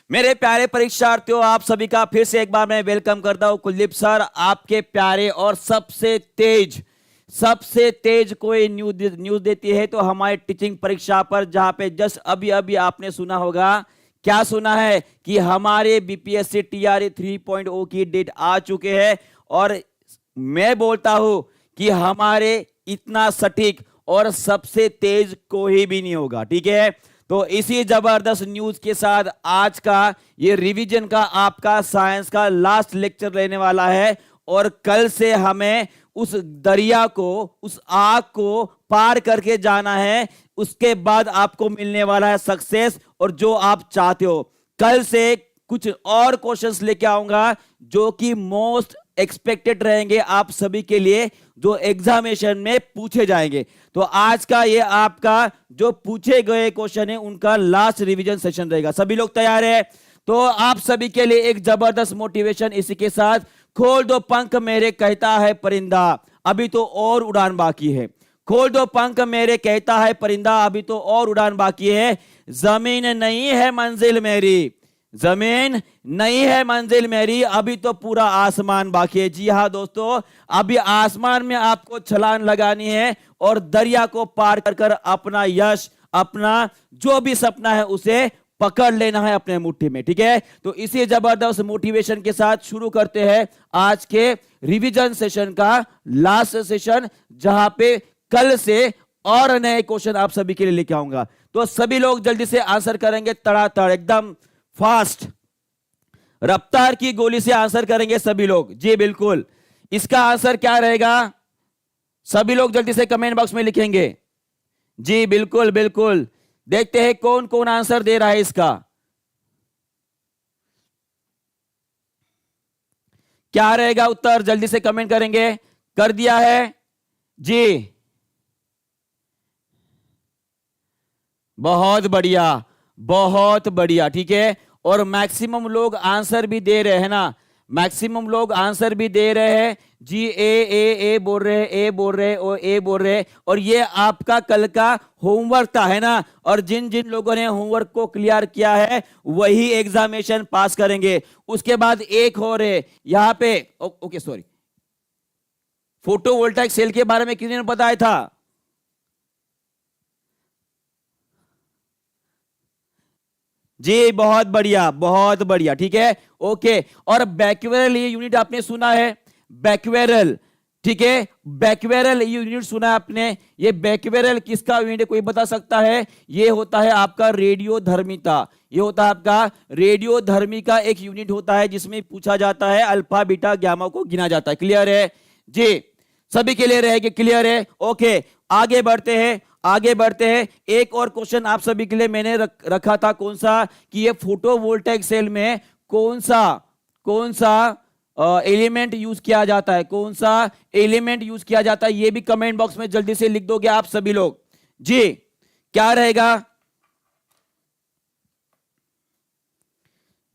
मेरे प्यारे परीक्षार्थियों, आप सभी का फिर से एक बार मैं वेलकम करता हूं। कुलदीप सर आपके प्यारे और सबसे तेज कोई न्यूज देती है तो हमारी टीचिंग परीक्षा पर, जहां पे जस्ट अभी अभी आपने सुना होगा। क्या सुना है कि हमारे बीपीएससी टीआरई 3.0 की डेट आ चुके हैं। और मैं बोलता हूं कि हमारे इतना सटीक और सबसे तेज कोई भी नहीं होगा। ठीक है, तो इसी जबरदस्त न्यूज के साथ आज का ये रिवीजन का आपका साइंस का लास्ट लेक्चर लेने वाला है। और कल से हमें उस दरिया को, उस आग को पार करके जाना है। उसके बाद आपको मिलने वाला है सक्सेस और जो आप चाहते हो। कल से कुछ और क्वेश्चंस लेके आऊंगा जो कि मोस्ट एक्सपेक्टेड रहेंगे आप सभी के लिए, जो एग्जामिनेशन में पूछे जाएंगे। तो आज का ये आपका जो पूछे गए क्वेश्चन है उनका लास्ट रिवीजन सेशन रहेगा। सभी लोग तैयार है? तो आप सभी के लिए एक जबरदस्त मोटिवेशन इसी के साथ। खोल दो पंख मेरे कहता है परिंदा, अभी तो और उड़ान बाकी है। खोल दो पंख मेरे कहता है परिंदा, अभी तो और उड़ान बाकी है। जमीन नहीं है मंजिल मेरी, जमीन नहीं है मंजिल मेरी, अभी तो पूरा आसमान बाकी है। जी हाँ दोस्तों, अभी आसमान में आपको छलांग लगानी है और दरिया को पार कर कर अपना यश, अपना जो भी सपना है उसे पकड़ लेना है अपने मुट्ठी में। ठीक है, तो इसी जबरदस्त मोटिवेशन के साथ शुरू करते हैं आज के रिवीजन सेशन का लास्ट सेशन, जहां पे कल से और नए क्वेश्चन आप सभी के लिए लेके आऊंगा। तो सभी लोग जल्दी से आंसर करेंगे, तड़ातड़ एकदम फास्ट, रफ्तार की गोली से आंसर करेंगे सभी लोग। जी बिल्कुल, इसका आंसर क्या रहेगा? सभी लोग जल्दी से कमेंट बॉक्स में लिखेंगे। जी बिल्कुल बिल्कुल, देखते हैं कौन कौन आंसर दे रहा है इसका। क्या रहेगा उत्तर? जल्दी से कमेंट करेंगे। कर दिया है जी, बहुत बढ़िया, बहुत बढ़िया। ठीक है, और मैक्सिमम लोग आंसर भी दे रहे हैं ना, मैक्सिमम लोग आंसर भी दे रहे हैं जी। ए बोल रहे हैं, ए बोल रहे हैं और ए बोल रहे हैं। और ये आपका कल का होमवर्क था, है ना। और जिन जिन लोगों ने होमवर्क को क्लियर किया है वही एग्जामिनेशन पास करेंगे। उसके बाद एक हो रहे यहां पे, ओके सॉरी, फोटोवोल्टाइक सेल के बारे में किसी ने बताया था? जी बहुत बढ़िया, बहुत बढ़िया। ठीक है, ओके। और बैक्वेरल ये यूनिट आपने सुना है? बैक्वेरल, ठीक है, बैक्वेरल यूनिट सुना है आपने? ये बैक्वेरल किसका यूनिट है, कोई बता सकता है? ये होता है आपका रेडियोधर्मिता। ये होता है आपका रेडियोधर्मी का एक यूनिट होता है जिसमें पूछा जाता है अल्फा बीटा गामा को गिना जाता है। क्लियर है जी? सभी के लिए रहेगी, क्लियर है? ओके, आगे बढ़ते हैं, आगे बढ़ते हैं। एक और क्वेश्चन आप सभी के लिए मैंने रखा था, कौन सा? कि ये फोटोवोल्टाइक सेल में कौन सा एलिमेंट यूज किया जाता है, कौन सा एलिमेंट यूज किया जाता है? ये भी कमेंट बॉक्स में जल्दी से लिख दोगे आप सभी लोग। जी क्या रहेगा?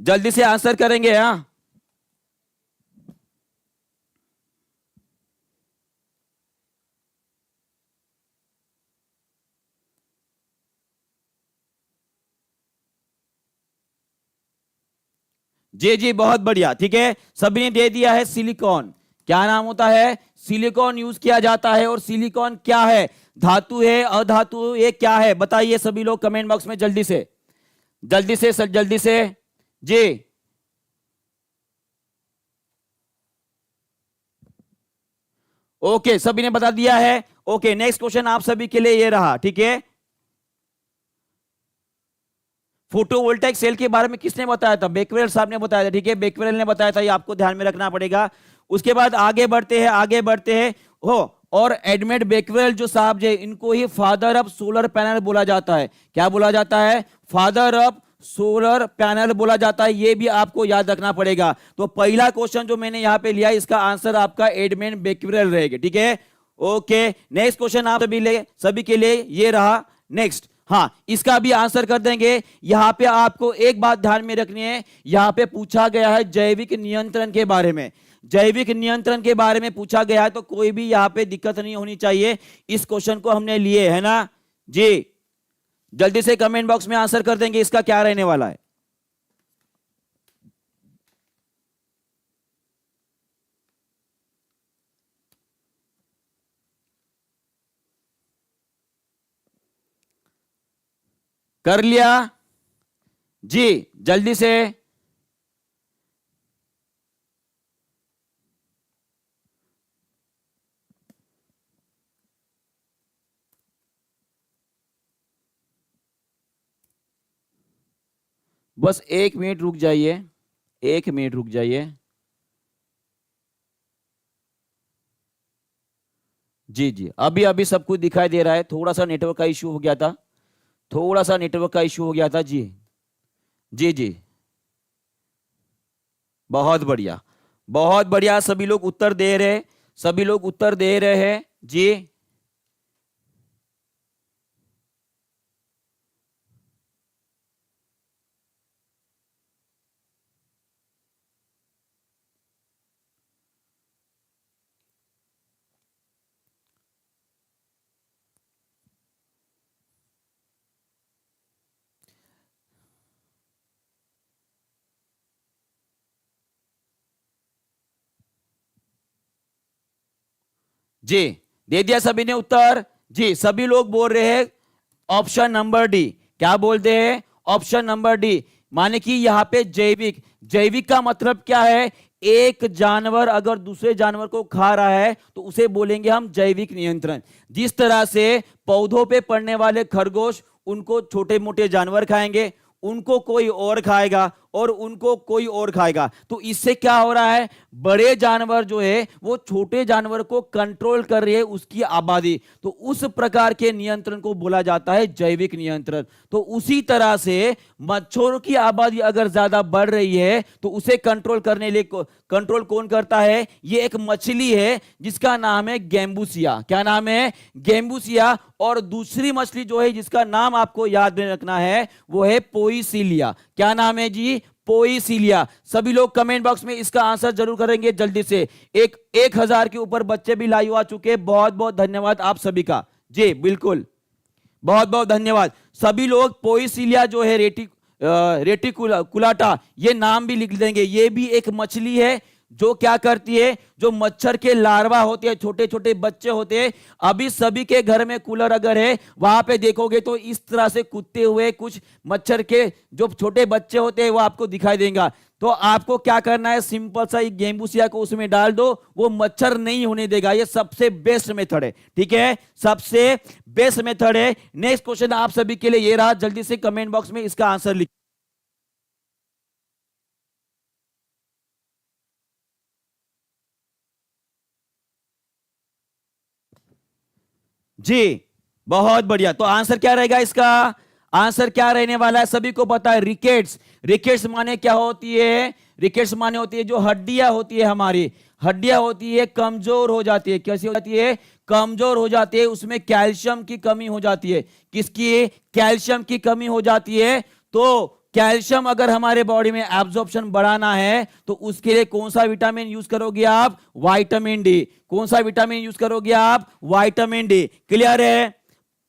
जल्दी से आंसर करेंगे। हाँ जी जी, बहुत बढ़िया। ठीक है, सभी ने दे दिया है सिलिकॉन। क्या नाम होता है? सिलिकॉन यूज किया जाता है। और सिलिकॉन क्या है? धातु है, अधातु, ये क्या है? बताइए सभी लोग कमेंट बॉक्स में जल्दी से, जल्दी से जल्दी से। जी ओके, सभी ने बता दिया है। ओके, नेक्स्ट क्वेश्चन आप सभी के लिए ये रहा। ठीक है, फोटोवोल्टाइक सेल के बारे में किसने बताया था? बेक्वेरल साहब ने बताया था। ठीक है, बेक्वेरल ने बताया था, ये आपको ध्यान में रखना पड़ेगा। उसके बाद आगे बढ़ते हैं, आगे बढ़ते हैं हो। और एडमंड बेक्वेरल जो साहब जो, इनको ही फादर ऑफ सोलर पैनल बोला जाता है। क्या बोला जाता है? फादर ऑफ सोलर पैनल बोला जाता है। ये भी आपको याद रखना पड़ेगा। तो पहला क्वेश्चन जो मैंने यहां पे लिया, इसका आंसर आपका एडमंड बेक्वेरल रहेगा। ठीक है, ओके। नेक्स्ट क्वेश्चन आप सभी के लिए ये रहा। नेक्स्ट, हाँ, इसका भी आंसर कर देंगे। यहां पे आपको एक बात ध्यान में रखनी है, यहां पे पूछा गया है जैविक नियंत्रण के बारे में। जैविक नियंत्रण के बारे में पूछा गया है, तो कोई भी यहां पे दिक्कत नहीं होनी चाहिए। इस क्वेश्चन को हमने लिए है ना जी। जल्दी से कमेंट बॉक्स में आंसर कर देंगे इसका क्या रहने वाला है। कर लिया जी, जल्दी से। बस 1 मिनट रुक जाइए, 1 मिनट रुक जाइए। जी जी, अभी अभी सब कुछ दिखाई दे रहा है। थोड़ा सा नेटवर्क का इश्यू हो गया था, थोड़ा सा नेटवर्क का इश्यू हो गया था जी। जी जी, बहुत बढ़िया, बहुत बढ़िया। सभी लोग उत्तर दे रहे, सभी लोग उत्तर दे रहे हैं जी। जी, दे दिया सभी ने उत्तर जी। सभी लोग बोल रहे हैं ऑप्शन नंबर डी। क्या बोलते हैं? Option number D. माने कि यहाँ पे जैविक, जैविक का मतलब क्या है? एक जानवर अगर दूसरे जानवर को खा रहा है तो उसे बोलेंगे हम जैविक नियंत्रण। जिस तरह से पौधों पे पड़ने वाले खरगोश, उनको छोटे मोटे जानवर खाएंगे, उनको कोई और खाएगा और उनको कोई और खाएगा, तो इससे क्या हो रहा है? बड़े जानवर जो है वो छोटे जानवर को कंट्रोल कर रही है, उसकी आबादी। तो उस प्रकार के नियंत्रण को बोला जाता है जैविक नियंत्रण। तो उसी तरह से मच्छरों की आबादी अगर ज्यादा बढ़ रही है तो उसे कंट्रोल करने लिए कंट्रोल कौन करता है? ये एक मछली है जिसका नाम है गैम्बूसिया। क्या नाम है? गैम्बूसिया। और दूसरी मछली जो है जिसका नाम आपको याद में रखना है वो है पोइसीलिया। क्या नाम है जी? पोइसीलिया। सभी लोग कमेंट बॉक्स में इसका आंसर जरूर करेंगे जल्दी से। 1000 के ऊपर बच्चे भी लाइव आ चुके। बहुत बहुत धन्यवाद आप सभी का जी, बिल्कुल बहुत बहुत धन्यवाद। सभी लोग पोइसीलिया जो है रेटिकुलाटा, ये नाम भी लिख देंगे। ये भी एक मछली है जो क्या करती है? जो मच्छर के लार्वा होते हैं, छोटे छोटे बच्चे होते हैं। अभी सभी के घर में कूलर अगर है, वहां पे देखोगे तो इस तरह से कूदते हुए कुछ मच्छर के जो छोटे बच्चे होते हैं वो आपको दिखाई देगा। तो आपको क्या करना है? सिंपल सा गेम्बूसिया को उसमें डाल दो, वो मच्छर नहीं होने देगा। ये सबसे बेस्ट मेथड है, ठीक है? सबसे बेस्ट मेथड है। नेक्स्ट क्वेश्चन आप सभी के लिए ये रहा, जल्दी से कमेंट बॉक्स में इसका आंसर लिख। जी, बहुत बढ़िया। तो आंसर क्या रहेगा इसका? आंसर क्या रहने वाला है? सभी को पता है, रिकेट्स। रिकेट्स माने क्या होती है? रिकेट्स माने होती है जो हड्डियां होती है, हमारी हड्डियां होती है कमजोर हो जाती है। कैसी हो जाती है? कमजोर हो जाती है। उसमें कैल्शियम की कमी हो जाती है। किसकी? कैल्शियम की कमी हो जाती है। तो कैल्शियम अगर हमारे बॉडी में एब्जॉर्प्शन बढ़ाना है तो उसके लिए कौन सा विटामिन यूज करोगे आप? Vitamin D. कौन सा विटामिन यूज करोगे आप? Vitamin D. क्लियर है?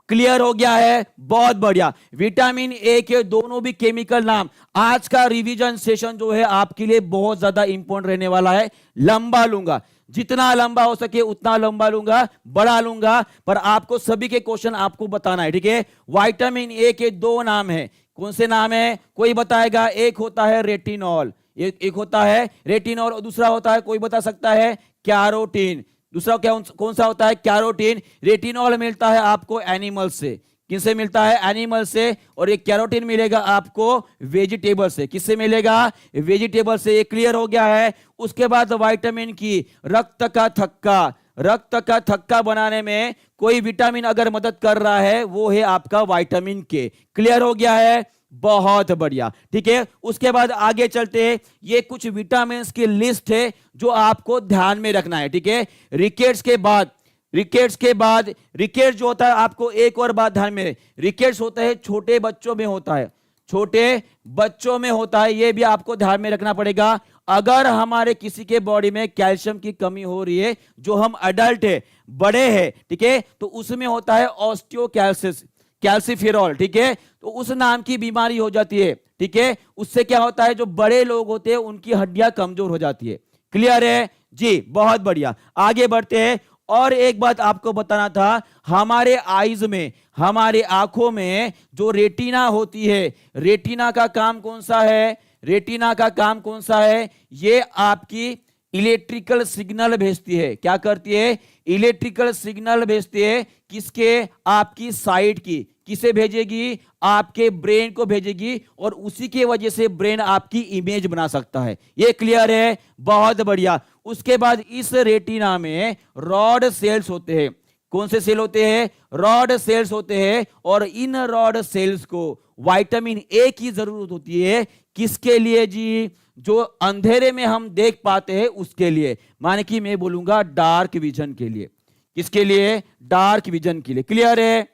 क्लियर हो गया है? बहुत बढ़िया। विटामिन ए के दोनों भी केमिकल नाम। आज का रिवीजन सेशन जो है आपके लिए बहुत ज्यादा इंपॉर्टेंट रहने वाला है। लंबा लूंगा, जितना लंबा हो सके उतना लंबा लूंगा, बड़ा लूंगा, पर आपको सभी के क्वेश्चन आपको बताना है, ठीक है? विटामिन ए के 2 नाम है। कौन से नाम है? कोई बताएगा? एक होता है रेटिनॉल, एक होता है रेटिनॉल, और दूसरा होता है, कोई बता सकता है? कैरोटीन। दूसरा क्या, कौन सा होता है? कैरोटीन। रेटिनॉल मिलता है आपको एनिमल से। किससे मिलता है? एनिमल से। और ये कैरोटीन मिलेगा आपको वेजिटेबल से। किससे मिलेगा? वेजिटेबल से। ये क्लियर हो गया है? उसके बाद विटामिन की रक्त का थक्का, रक्त का थक्का बनाने में कोई विटामिन अगर मदद कर रहा है वो है आपका विटामिन के। क्लियर हो गया है? बहुत बढ़िया, ठीक है? उसके बाद आगे चलते हैं। ये कुछ विटामिन की लिस्ट है जो आपको ध्यान में रखना है, ठीक है? रिकेट्स के बाद, रिकेट्स के बाद, रिकेट्स जो होता है आपको एक और बात ध्यान में, रिकेट्स होता है छोटे बच्चों में होता है, छोटे बच्चों में होता है। ये भी आपको ध्यान में रखना पड़ेगा। अगर हमारे किसी के बॉडी में कैल्शियम की कमी हो रही है, जो हम अडल्ट है, बड़े हैं, ठीक है, तो उसमें होता है ऑस्टियोकैल्सिस, कैल्सिफेरॉल, ठीक है? तो उस नाम की बीमारी हो जाती है, ठीक है? उससे क्या होता है? जो बड़े लोग होते हैं उनकी हड्डियां कमजोर हो जाती है। क्लियर है जी? बहुत बढ़िया। आगे बढ़ते हैं। और एक बात आपको बताना था, हमारे आईज में, हमारे आंखों में जो रेटिना होती है, रेटिना का काम कौन सा है? रेटिना का काम कौन सा है? ये आपकी इलेक्ट्रिकल सिग्नल भेजती है। क्या करती है? इलेक्ट्रिकल सिग्नल भेजती है। किसके? आपकी साइट की। किसे भेजेगी? आपके ब्रेन को भेजेगी, और उसी के वजह से ब्रेन आपकी इमेज बना सकता है। ये क्लियर है? बहुत बढ़िया। उसके बाद इस रेटिना में रॉड सेल्स होते हैं। कौन से सेल होते हैं? रॉड सेल्स होते हैं। और इन रॉड सेल्स को विटामिन ए की जरूरत होती है। किसके लिए जी? जो अंधेरे में हम देख पाते हैं उसके लिए, माने कि मैं बोलूंगा डार्क विजन के लिए। किसके लिए? डार्क विजन के लिए। क्लियर है?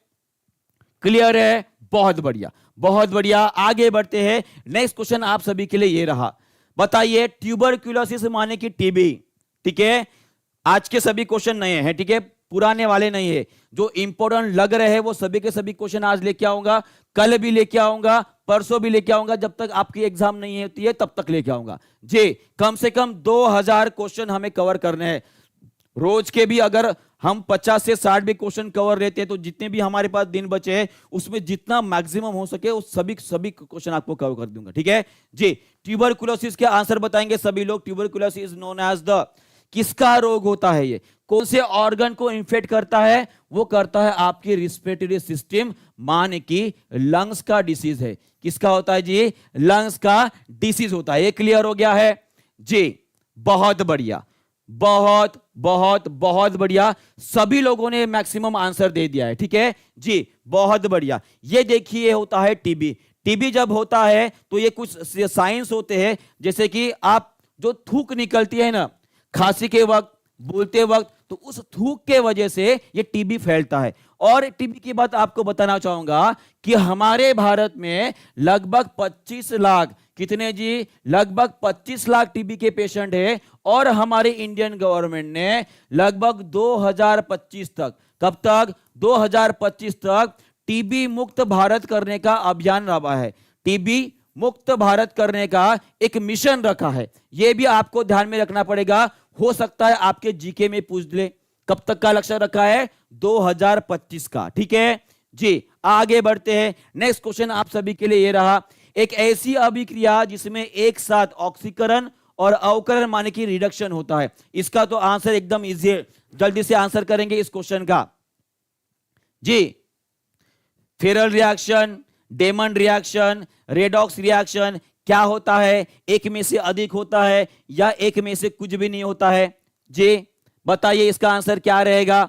क्लियर है? बहुत बढ़िया, बहुत बढ़िया। आगे बढ़ते हैं। नेक्स्ट क्वेश्चन आप सभी के लिए ये रहा। बताइए, ट्यूबरक्यूलोसिस माने कि टीबी। ठीक है, आज के सभी क्वेश्चन नए हैं। ठीक है, पुराने वाले नहीं है। जो इंपॉर्टेंट लग रहे हैं वो सभी के सभी क्वेश्चन आज लेके आऊंगा, कल भी लेके आऊंगा, परसों भी लेके आऊंगा। जब तक आपकी एग्जाम नहीं होती है तब तक लेके आऊंगा जी। कम से कम 2000 क्वेश्चन हमें कवर करने हैं। रोज के भी अगर हम 50 से 60 भी क्वेश्चन कवर लेते हैं तो जितने भी हमारे पास दिन बचे हैं उसमें जितना मैक्सिमम हो सके उस सभी क्वेश्चन आपको कवर कर दूंगा। ठीक है जी। ट्यूबरकुलोसिस के आंसर बताएंगे सभी लोग। Tuberculosis is known as the, किसका रोग होता है? ये कौन से ऑर्गन को इन्फेक्ट करता है? वो करता है आपकी रिस्पिरेटरी सिस्टम, माने कि लंग्स का डिसीज है। किसका होता है जी? लंग्स का डिसीज होता है। ये क्लियर हो गया है जी। बहुत बढ़िया, बहुत बहुत बहुत बढ़िया। सभी लोगों ने मैक्सिमम आंसर दे दिया है। ठीक है जी, बहुत बढ़िया। ये देखिए होता है टीबी। टीबी जब होता है तो ये कुछ साइंस होते हैं, जैसे कि आप जो थूक निकलती है ना खांसी के वक्त, बोलते वक्त, तो उस थूक के वजह से ये टीबी फैलता है। और टीबी की बात आपको बताना चाहूंगा कि हमारे भारत में लगभग 25 लाख, कितने जी? लगभग 25 लाख टीबी के पेशेंट है। और हमारे इंडियन गवर्नमेंट ने लगभग 2025 तक, कब तक? 2025 तक टीबी मुक्त भारत करने का अभियान रखा है। टीबी मुक्त भारत करने का एक मिशन रखा है। यह भी आपको ध्यान में रखना पड़ेगा। हो सकता है आपके जीके में पूछ ले। कब तक का लक्ष्य रखा है? 2025 का। ठीक है जी। आगे बढ़ते हैं। नेक्स्ट क्वेश्चन आप सभी के लिए ये रहा। एक ऐसी अभिक्रिया जिसमें एक साथ ऑक्सीकरण और अवकरण माने की रिडक्शन होता है। इसका तो आंसर एकदम इजी है, जल्दी से आंसर करेंगे इस क्वेश्चन का जी। Feral reaction, demon reaction, redox reaction, क्या होता है? एक में से अधिक होता है या एक में से कुछ भी नहीं होता है जी? बताइए इसका आंसर क्या रहेगा?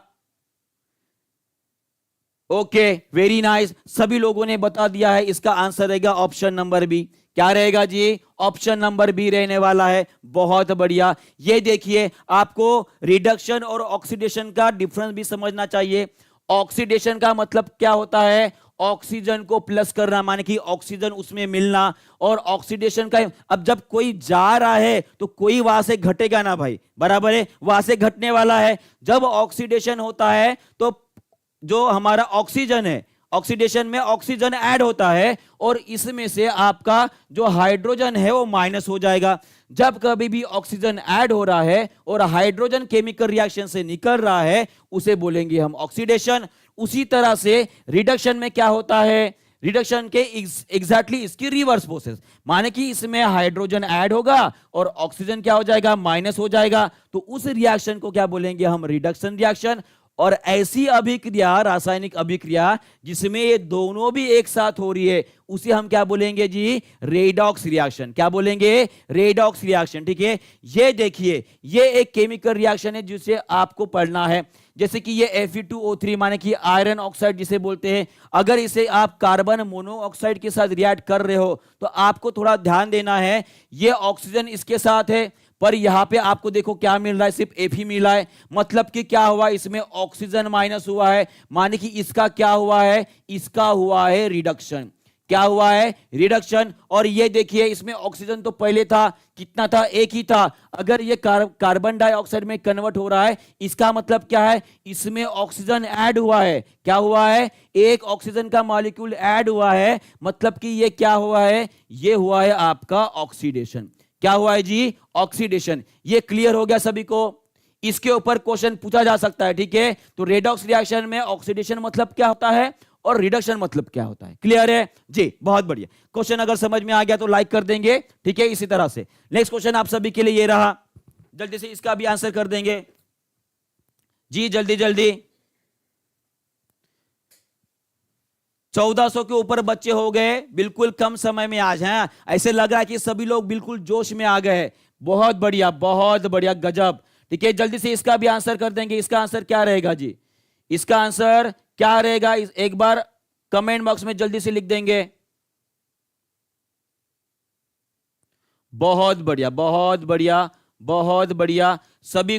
Okay, very nice. सभी लोगों ने बता दिया है। इसका आंसर रहेगा ऑप्शन नंबर बी। क्या रहेगा जी? ऑप्शन नंबर बी रहने वाला है। बहुत बढ़िया। ये देखिए, आपको रिडक्शन और ऑक्सीडेशन का डिफरेंस भी समझना चाहिए। ऑक्सीडेशन का मतलब क्या होता है? ऑक्सीजन को प्लस करना, माने कि ऑक्सीजन उसमें मिलना। और ऑक्सीडेशन का, अब जब कोई जा रहा है तो कोई वहां से घटेगा ना भाई, बराबर है? वहां से घटने वाला है। जब ऑक्सीडेशन होता है तो जो हमारा ऑक्सीजन है, ऑक्सीडेशन में ऑक्सीजन ऐड होता है और इसमें से आपका जो हाइड्रोजन है वो माइनस हो जाएगा। जब कभी भी ऑक्सीजन ऐड हो रहा है और हाइड्रोजन केमिकल रिएक्शन से निकल रहा है उसे बोलेंगे हम ऑक्सीडेशन। उसी तरह से रिडक्शन में क्या होता है? रिडक्शन के एग्जैक्टली इसकी रिवर्स प्रोसेस, माने कि इसमें हाइड्रोजन ऐड होगा और ऑक्सीजन क्या हो जाएगा? माइनस हो जाएगा। तो उस रिएक्शन को क्या बोलेंगे हम? Reduction reaction. और ऐसी अभिक्रिया, रासायनिक अभिक्रिया जिसमें ये दोनों भी एक साथ हो रही है उसे हम क्या बोलेंगे जी? Redox reaction. क्या बोलेंगे? Redox reaction. ठीक है, ये देखिए, ये एक केमिकल रिएक्शन है जिसे आपको पढ़ना है। जैसे कि ये Fe2O3 माने कि आयरन ऑक्साइड जिसे बोलते हैं, अगर इसे आप कार्बन मोनोऑक्साइड के साथ रिएक्ट कर रहे हो तो आपको थोड़ा ध्यान देना है। ये ऑक्सीजन इसके साथ है, पर यहां पे आपको देखो क्या मिल रहा है? सिर्फ Fe मिला है। मतलब कि क्या हुआ? इसमें ऑक्सीजन माइनस हुआ है, माने कि इसका क्या हुआ है? इसका हुआ है रिडक्शन। क्या हुआ है? रिडक्शन। और ये देखिए, इसमें ऑक्सीजन तो पहले था, कितना था? एक ही था। अगर ये कार्बन डाइऑक्साइड में कन्वर्ट हो रहा है, इसका मतलब क्या है? इसमें ऑक्सीजन ऐड हुआ है। क्या हुआ है? एक ऑक्सीजन का मॉलिक्यूल ऐड हुआ है। मतलब कि ये क्या हुआ है? ये हुआ है आपका ऑक्सीडेशन। क्या हुआ है जी? ऑक्सीडेशन। ये क्लियर हो गया सभी को? इसके ऊपर क्वेश्चन पूछा जा सकता है, ठीक है। तो रेडॉक्स रिएक्शन में ऑक्सीडेशन मतलब क्या होता है और रिडक्शन मतलब क्या होता है, क्लियर है जी, बहुत बढ़िया। क्वेश्चन अगर समझ में आ गया तो लाइक कर देंगे, ठीक है। इसी तरह से नेक्स्ट क्वेश्चन आप सभी के लिए ये रहा, जल्दी से इसका भी आंसर कर देंगे जी, जल्दी जल्दी। 1400 के ऊपर बच्चे हो गए बिल्कुल कम समय में आज हैं, ऐसे लग रहा है कि सभी लोग बिल्कुल जोश में आ गए हैं। बहुत बढ़िया, बहुत बढ़िया, गजब, ठीक है। जल्दी से इसका भी आंसर कर देंगे। इसका आंसर क्या रहेगा जी, इसका आंसर क्या रहेगा, एक बार कमेंट बॉक्स में जल्दी से लिख देंगे। बहुत बढ़िया, बहुत बढ़िया, बहुत बढ़िया। सभी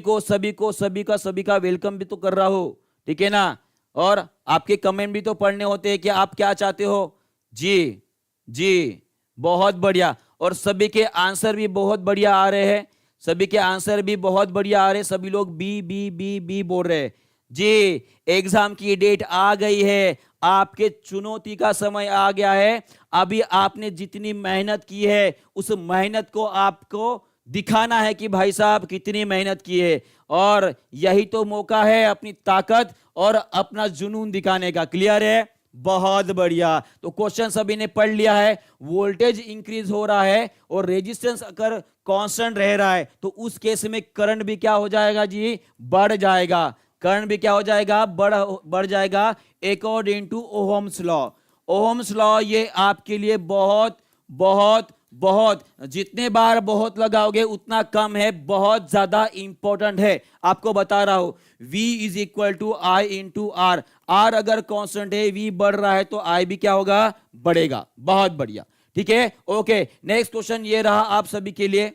का वेलकम भी तो कर रहा हूं, ठीक है ना। और आपके कमेंट भी तो पढ़ने होते हैं कि आप क्या चाहते हो जी जी, बहुत बढ़िया। और सभी के आंसर भी बहुत बढ़िया आ रहे हैं, सभी के आंसर भी बहुत बढ़िया आ रहे हैं। सभी लोग बी बी बी बी बोल रहे हैं जी। एग्जाम की डेट आ गई है, आपके चुनौती का समय आ गया है। अभी आपने जितनी मेहनत की है उस मेहनत को आपको दिखाना है कि भाई साहब कितनी मेहनत की है, और यही तो मौका है अपनी ताकत और अपना जुनून दिखाने का, क्लियर है, बहुत बढ़िया। तो क्वेश्चन सभी ने पढ़ लिया है। वोल्टेज इंक्रीज हो रहा है और रेजिस्टेंस अगर कांस्टेंट रह रहा है तो उस केस में करंट भी क्या हो जाएगा जी, बढ़ जाएगा। करंट भी क्या हो जाएगा, बढ़ जाएगा according to Ohm's law. Ohm's law ये आपके लिए बहुत बहुत बहुत, जितने बार बहुत लगाओगे उतना कम है, बहुत ज्यादा इंपॉर्टेंट है। आपको बता रहा हूं, V is equal to I into R. R अगर कांस्टेंट है, V बढ़ रहा है तो I भी क्या होगा, बढ़ेगा। बहुत बढ़िया, ठीक है, ओके। नेक्स्ट क्वेश्चन ये रहा आप सभी के लिए,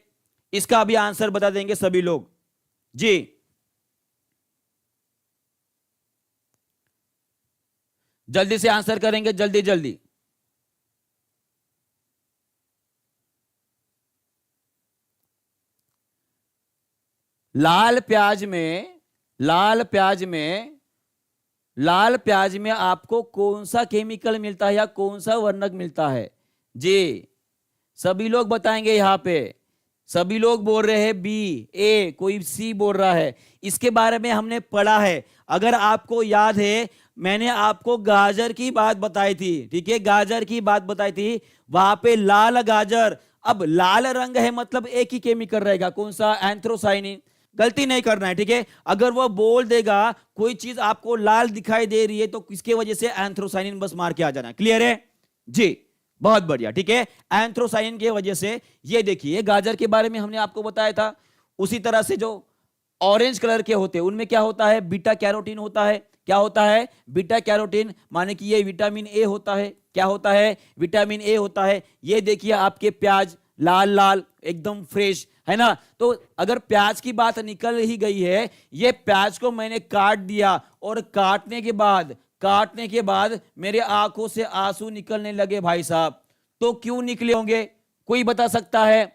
इसका भी आंसर बता देंगे सभी लोग जी। जल्दी से आंसर करेंगे, जल्दी जल्दी। लाल प्याज में, लाल प्याज में, लाल प्याज में आपको कौन सा केमिकल मिलता है या कौन सा वर्णक मिलता है जी, सभी लोग बताएंगे। यहां पे सभी लोग बोल रहे हैं बी, ए, कोई सी बोल रहा है। इसके बारे में हमने पढ़ा है, अगर आपको याद है मैंने आपको गाजर की बात बताई थी, ठीक है, गाजर की बात बताई थी, वहां पे लाल गाजर। अब लाल रंग है मतलब एक ही केमिकल रहेगा, कौन सा, एंथ्रोसाइनिन। गलती नहीं करना है, ठीक है। अगर वो बोल देगा कोई चीज आपको लाल दिखाई दे रही है तो किसके वजह से, एंथ्रोसाइनिन, बस मार के आ जाना, क्लियर है जी, बहुत बढ़िया, ठीक है। एंथ्रोसाइनिन की वजह से, ये देखिए गाजर के बारे में हमने आपको बताया था। उसी तरह से जो ऑरेंज कलर के होते हैं उनमें क्या होता है, बीटा कैरोटीन होता है। क्या होता है, बीटा कैरोटीन, माने कि ये विटामिन ए होता है। क्या होता है, विटामिन ए होता है। ये देखिए आपके प्याज लाल लाल एकदम फ्रेश है ना। तो अगर प्याज की बात निकल ही गई है, ये प्याज को मैंने काट दिया और काटने के बाद मेरे आंखों से आंसू निकलने लगे भाई साहब, तो क्यों निकले होंगे, कोई बता सकता है,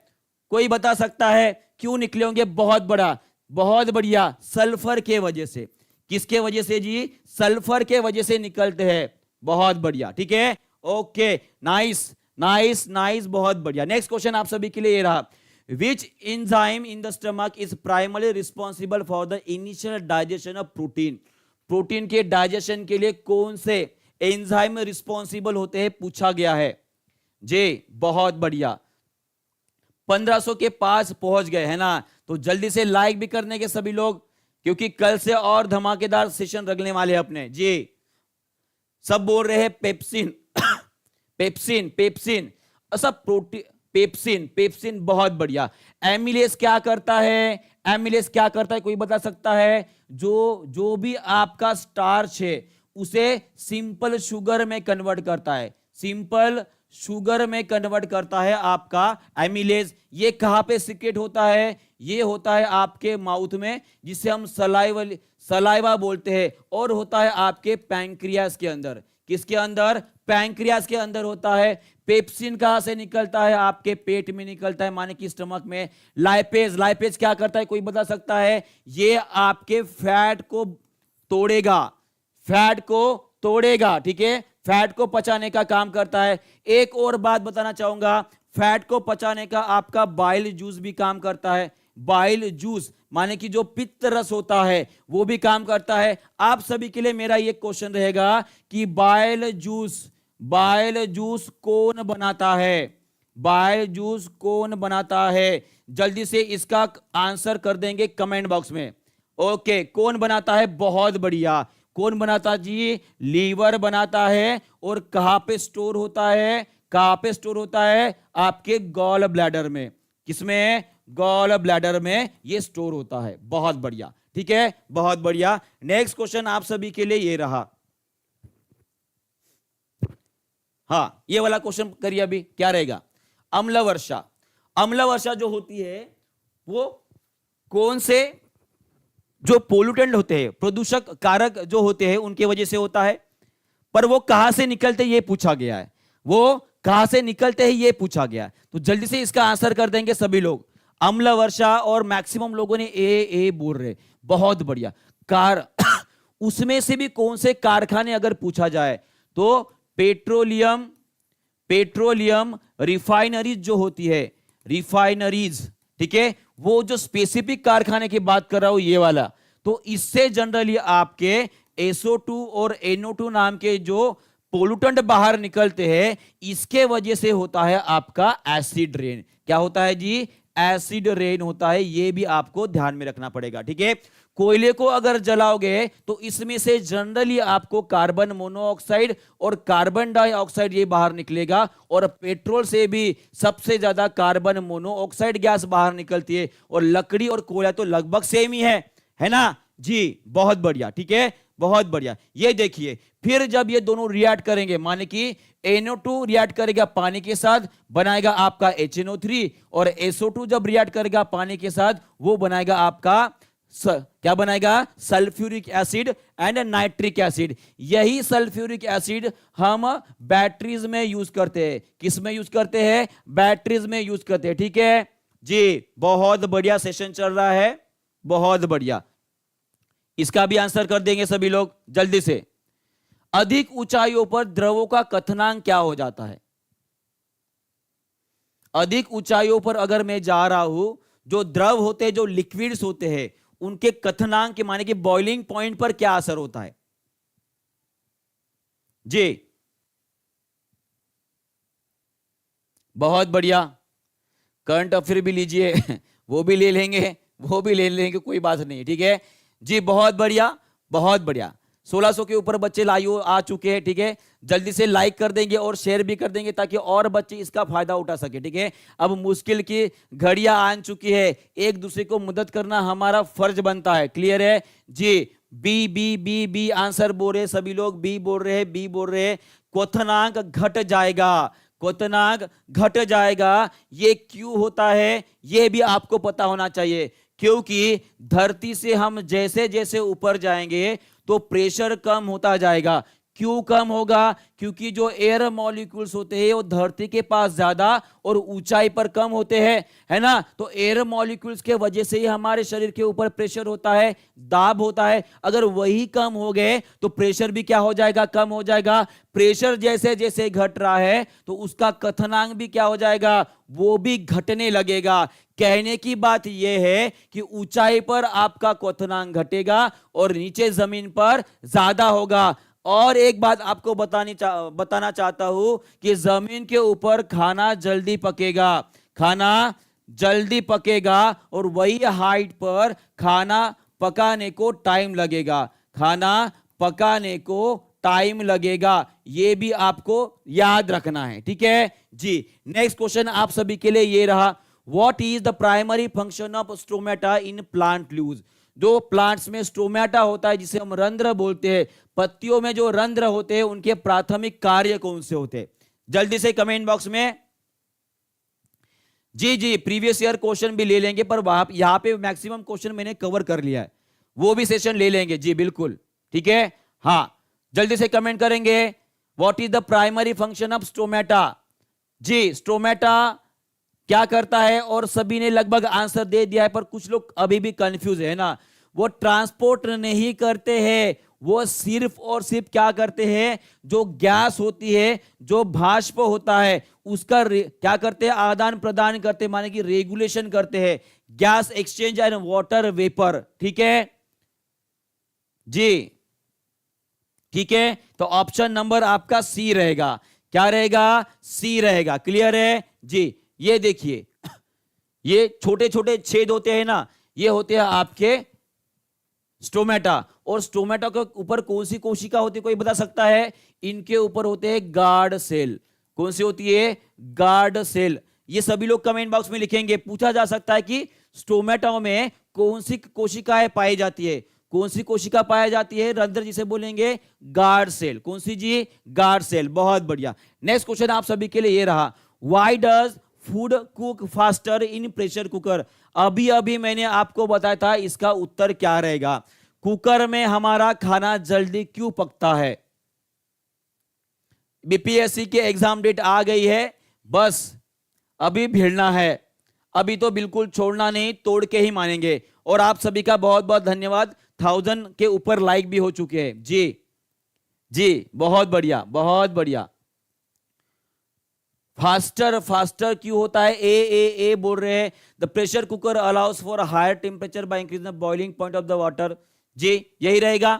कोई बता सकता है क्यों निकले होंगे, बहुत बढ़िया, सल्फर के वजह से। किसके वजह से जी, सल्फर के वजह से निकलते हैं, बहुत बढ़िया, ठीक है, ओके, नाइस नाइस नाइस, बहुत बढ़िया। नेक्स्ट क्वेश्चन आप सभी के लिए ये रहा, which enzyme in the stomach is primary responsible for the initial digestion of protein. Protein के डाइजेशन के लिए कौन से एंजाइम रिस्पॉन्सिबल होते हैं, पूछा गया है जी, बहुत बढ़िया। 1500 के पास पहुंच गए है ना, तो जल्दी से लाइक भी करने के सभी लोग, क्योंकि कल से और धमाकेदार सेशन रखने वाले अपने जी। सब बोल रहे हैं पेप्सिन पेप्सिन पेप्सिन, सब प्रोटीन, पेप्सिन बहुत बढ़िया। एमिलेस क्या करता है, एमिलेस क्या करता है, कोई बता सकता है, जो भी आपका स्टार्च है उसे सिंपल शुगर में कन्वर्ट करता है, सिंपल शुगर में कन्वर्ट करता है आपका एमिलेज। ये कहां पे सिक्रेट होता है, ये होता है आपके माउथ में, जिसे हम सलाइवा बोलते हैं, और होता है आपके पैंक्रियास के अंदर। किसके अंदर, पैंक्रियास के अंदर होता है। पेप्सिन कहां से निकलता है, आपके पेट में निकलता है, माने कि स्टमक में। लाइपेज क्या करता है, कोई बता सकता है, ये आपके फैट को तोड़ेगा, ठीक है, फैट को पचाने का काम करता है। एक और बात बताना चाहूंगा, फैट को पचाने का आपका बाइल जूस भी काम करता है। बाइल जूस माने कि जो पित्त रस होता है वो भी काम करता है। आप सभी के लिए मेरा ये क्वेश्चन रहेगा कि बाइल जूस कौन बनाता है? बाइल जूस कौन बनाता है? जल्दी से इसका आंसर कर देंगे कमेंट बॉक्स में। ओके, कौन बनाता है? बहुत बढ़िया। कौन बनाता जी? लीवर बनाता है। और कहां पे स्टोर होता है? कहां पे स्टोर होता है? आपके गॉल ब्लैडर में। किसमें? गॉल ब्लैडर में ये स्टोर होता है। बहुत बढ़िया, ठीक है, बहुत बढ़िया। नेक्स्ट क्वेश्चन आप सभी के लिए ये रहा। हाँ, ये वाला क्वेश्चन करिए। अभी क्या रहेगा? अम्ल वर्षा। अम्ल वर्षा जो होती है वो कौन से जो पोल्यूटेंट होते हैं, प्रदूषक कारक जो होते हैं, उनके वजह से होता है। पर वो कहां से निकलते ये पूछा गया है। वो कहां से निकलते हैं ये पूछा गया है। तो जल्दी से इसका आंसर कर देंगे सभी लोग। अम्ल वर्षा, और मैक्सिमम लोगों ने ए बोल रहे। बहुत बढ़िया। उसमें से भी कौन से कारखाने अगर पूछा जाए तो पेट्रोलियम रिफाइनरीज जो होती है, रिफाइनरीज, ठीक है, वो जो स्पेसिफिक कारखाने की बात कर रहा हूं ये वाला। तो इससे जनरली आपके SO2 और NO2 नाम के जो पोल्यूटेंट बाहर निकलते हैं, इसके वजह से होता है आपका एसिड रेन। क्या होता है जी? एसिड रेन होता है। ये भी आपको ध्यान में रखना पड़ेगा, ठीक है। कोयले को अगर जलाओगे तो इसमें से जनरली आपको कार्बन मोनोऑक्साइड और कार्बन डाइऑक्साइड ये बाहर निकलेगा। और पेट्रोल से भी सबसे ज्यादा कार्बन मोनोऑक्साइड गैस बाहर निकलती है। और लकड़ी और कोयला तो लगभग सेम ही है ना जी? बहुत बढ़िया, ठीक है, बहुत बढ़िया। ये देखिए, फिर जब ये दोनों रिएक्ट करेंगे, माने कि NO2 रिएक्ट करेगा पानी के साथ, बनाएगा आपका HNO3, और SO2 जब रिएक्ट करेगा पानी के साथ, वो बनाएगा आपका क्या बनाएगा? Sulphuric acid and nitric acid. यही सल्फ्यूरिक एसिड हम बैटरीज में यूज करते हैं। किस में यूज करते हैं? बैटरीज में यूज करते हैं, ठीक है जी। बहुत बढ़िया सेशन चल रहा है, बहुत बढ़िया। इसका भी आंसर कर देंगे सभी लोग जल्दी से। अधिक ऊंचाइयों पर द्रवों का कथनांक क्या हो जाता है? अधिक ऊंचाइयों पर अगर मैं जा रहा हूं, जो द्रव होते हैं, जो लिक्विड्स होते हैं, उनके कथनांक के माने कि बॉइलिंग पॉइंट पर क्या असर होता है जी? बहुत बढ़िया। करंट अफेयर भी लीजिए, वो भी ले लेंगे, कोई बात नहीं, ठीक है जी। बहुत बढ़िया, बहुत बढ़िया। 1600 के ऊपर बच्चे लाइव आ चुके हैं, ठीक है। जल्दी से लाइक कर देंगे और शेयर भी कर देंगे ताकि और बच्चे इसका फायदा उठा सके, ठीक है। अब मुश्किल की घड़ियां आ चुकी है, एक दूसरे को मदद करना हमारा फर्ज बनता है। क्लियर है जी? B B B B answer बोल रहे सभी लोग, बी बोल रहे हैं, बी बोल रहे हैं। क्वथनांक घट जाएगा, क्वथनांक घट जाएगा। ये क्यों होता है ये भी आपको पता होना चाहिए, क्योंकि धरती से हम जैसे जैसे ऊपर जाएंगे तो प्रेशर कम होता जाएगा। क्यों कम होगा? क्योंकि जो एयर मॉलिक्यूल्स होते हैं वो धरती के पास ज्यादा और ऊंचाई पर कम होते हैं, है ना। तो एयर मॉलिक्यूल्स के वजह से ही हमारे शरीर के ऊपर प्रेशर होता है, दाब होता है। अगर वही कम हो गए तो प्रेशर भी क्या हो जाएगा? कम हो जाएगा। प्रेशर जैसे जैसे घट रहा है तो उसका कथनांक भी क्या हो जाएगा? वो भी घटने लगेगा। कहने की बात यह है कि ऊंचाई पर आपका क्वथनांक घटेगा और नीचे जमीन पर ज्यादा होगा। और एक बात आपको बताना चाहता हूं कि जमीन के ऊपर खाना जल्दी पकेगा, खाना जल्दी पकेगा, और वही हाइट पर खाना पकाने को टाइम लगेगा, खाना पकाने को टाइम लगेगा। ये भी आपको याद रखना है, ठीक है जी। नेक्स्ट क्वेश्चन आप सभी के लिए ये रहा। What is the primary function of stomata in plant leaves? जो प्लांट्स में स्टोमेटा होता है, जिसे हम रंध्र बोलते हैं, पत्तियों में जो रंध्र होते हैं, उनके प्राथमिक कार्य कौन से होते हैं? जल्दी से कमेंट बॉक्स में। जी, प्रीवियस ईयर क्वेश्चन भी ले लेंगे, पर यहां पे मैक्सिमम क्वेश्चन मैंने कवर कर लिया है, वो भी सेशन ले लेंगे जी, बिल्कुल, ठीक है। हाँ, जल्दी से कमेंट करेंगे। What is the primary function of stomata? जी, स्टोमेटा क्या करता है? और सभी ने लगभग आंसर दे दिया है, पर कुछ लोग अभी भी कंफ्यूज है ना। वो ट्रांसपोर्ट नहीं करते हैं, वो सिर्फ और सिर्फ क्या करते हैं, जो गैस होती है, जो भाष्प होता है, उसका क्या करते हैं, आदान प्रदान करते हैं, माने कि रेगुलेशन करते हैं, gas exchange and water vapour. ठीक है जी, ठीक है। तो ऑप्शन नंबर आपका सी रहेगा। क्या रहेगा, सी रहेगा। क्लियर है जी। ये देखिए, ये छोटे छोटे छेद होते हैं ना, ये होते हैं आपके स्टोमेटा। और स्टोमेटा के ऊपर कौन सी कोशिका होती है, कोई बता सकता है? इनके ऊपर होते हैं गार्ड सेल। कौन सी होती है, गार्ड सेल। ये सभी लोग कमेंट बॉक्स में लिखेंगे। पूछा जा सकता है कि स्टोमेटा में कौन सी कोशिकाएं पाई जाती है, कौन सी कोशिका पाया जाती है, रंध्र जिसे बोलेंगे गार्ड सेल। कौन सी जी, गार्ड सेल। बहुत बढ़िया। नेक्स्ट क्वेश्चन आप सभी के लिए ये रहा, why does food cook faster in pressure cooker. अभी अभी मैंने आपको बताया था, इसका उत्तर क्या रहेगा, कुकर में हमारा खाना जल्दी क्यों पकता है। बीपीएससी के एग्जाम डेट आ गई है, बस अभी भिड़ना है, अभी तो बिल्कुल छोड़ना नहीं, तोड़ के ही मानेंगे। और आप सभी का बहुत बहुत धन्यवाद, 1000 के ऊपर लाइक भी हो चुके हैं जी जी। बहुत बढ़िया, बहुत बढ़िया। फास्टर, फास्टर क्यों होता है, ए बोल रहे हैं। The pressure cooker allows for higher temperature by increasing the boiling point of the water. जी यही रहेगा,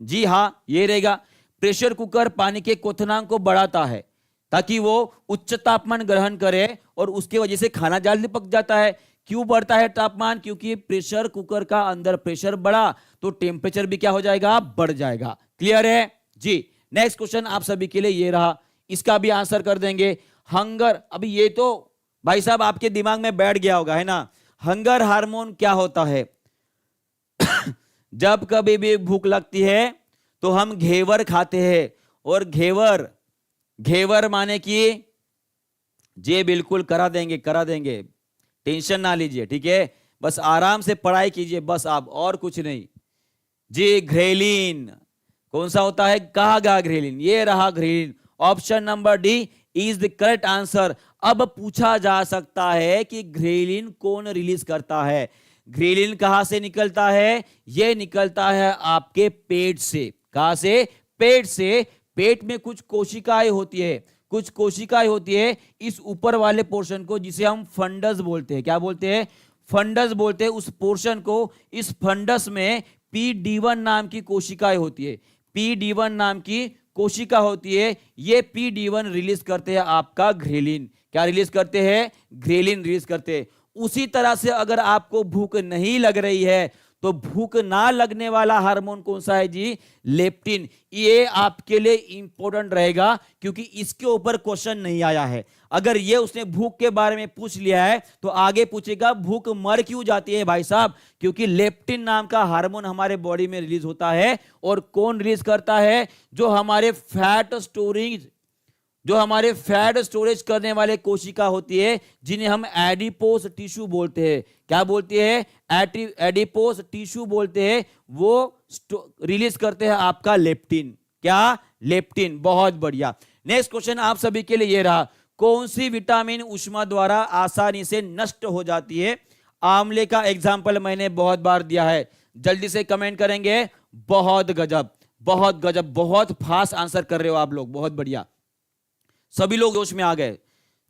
जी हाँ ये रहेगा। प्रेशर कुकर पानी के क्वथनांक को बढ़ाता है ताकि वो उच्च तापमान ग्रहण करे, और उसके वजह से खाना जल्दी पक जाता है। क्यों बढ़ता है तापमान, क्योंकि प्रेशर कुकर का अंदर प्रेशर बढ़ा तो टेम्परेचर भी क्या हो जाएगा, बढ़ जाएगा। क्लियर है जी। नेक्स्ट क्वेश्चन आप सभी के लिए ये रहा, इसका भी आंसर कर देंगे। हंगर, अभी ये तो भाई साहब आपके दिमाग में बैठ गया होगा, है ना। हंगर हार्मोन क्या होता है? जब कभी भी भूख लगती है तो हम घेवर खाते हैं, और घेवर, घेवर माने कि, जी बिल्कुल करा देंगे, करा देंगे, टेंशन ना लीजिए, ठीक है। बस आराम से पढ़ाई कीजिए, बस आप, और कुछ नहीं जी। घ्रेलिन कौन सा होता है, कहा गया घ्रेलिन, ये रहा ghrelin. Option number D is the correct answer. अब पूछा जा सकता है कि घ्रेलिन कौन रिलीज करता है। घ्रेलिन कहां से निकलता है, यह निकलता है आपके पेट से। कहां से, पेट से। पेट में कुछ कोशिकाएं होती है, कुछ कोशिकाएं होती है इस ऊपर वाले पोर्शन को, जिसे हम फंडस बोलते हैं। क्या बोलते हैं, फंडस बोलते हैं उस पोर्शन को। इस फंडस में PD1 नाम की कोशिकाएं होती है, PD1 नाम की कोशिका होती है। ये PD1 रिलीज करते हैं आपका घ्रेलिन। क्या रिलीज करते हैं, घ्रेलिन रिलीज करते हैं। उसी तरह से अगर आपको भूख नहीं लग रही है तो भूख ना लगने वाला हार्मोन कौन सा है जी, लेप्टिन। ये आपके लिए इंपॉर्टेंट रहेगा क्योंकि इसके ऊपर क्वेश्चन नहीं आया है। अगर ये उसने भूख के बारे में पूछ लिया है तो आगे पूछेगा भूख मर क्यों जाती है भाई साहब, क्योंकि लेप्टिन नाम का हार्मोन हमारे बॉडी में रिलीज होता है। और कौन रिलीज करता है, जो हमारे फैट स्टोरेज, जो हमारे फैट स्टोरेज करने वाले कोशिका होती है, जिन्हें हम एडिपोस टिश्यू बोलते हैं। क्या बोलते हैं, एडिपोस टिश्यू बोलते हैं। वो रिलीज करते हैं आपका लेप्टिन। क्या, लेप्टिन। बहुत बढ़िया। नेक्स्ट क्वेश्चन आप सभी के लिए ये रहा, कौन सी विटामिन ऊष्मा द्वारा आसानी से नष्ट हो जाती है। आंवले का एग्जाम्पल मैंने बहुत बार दिया है, जल्दी से कमेंट करेंगे। बहुत गजब, बहुत गजब, बहुत फास्ट आंसर कर रहे हो आप लोग, बहुत बढ़िया। सभी लोग जोश में आ गए,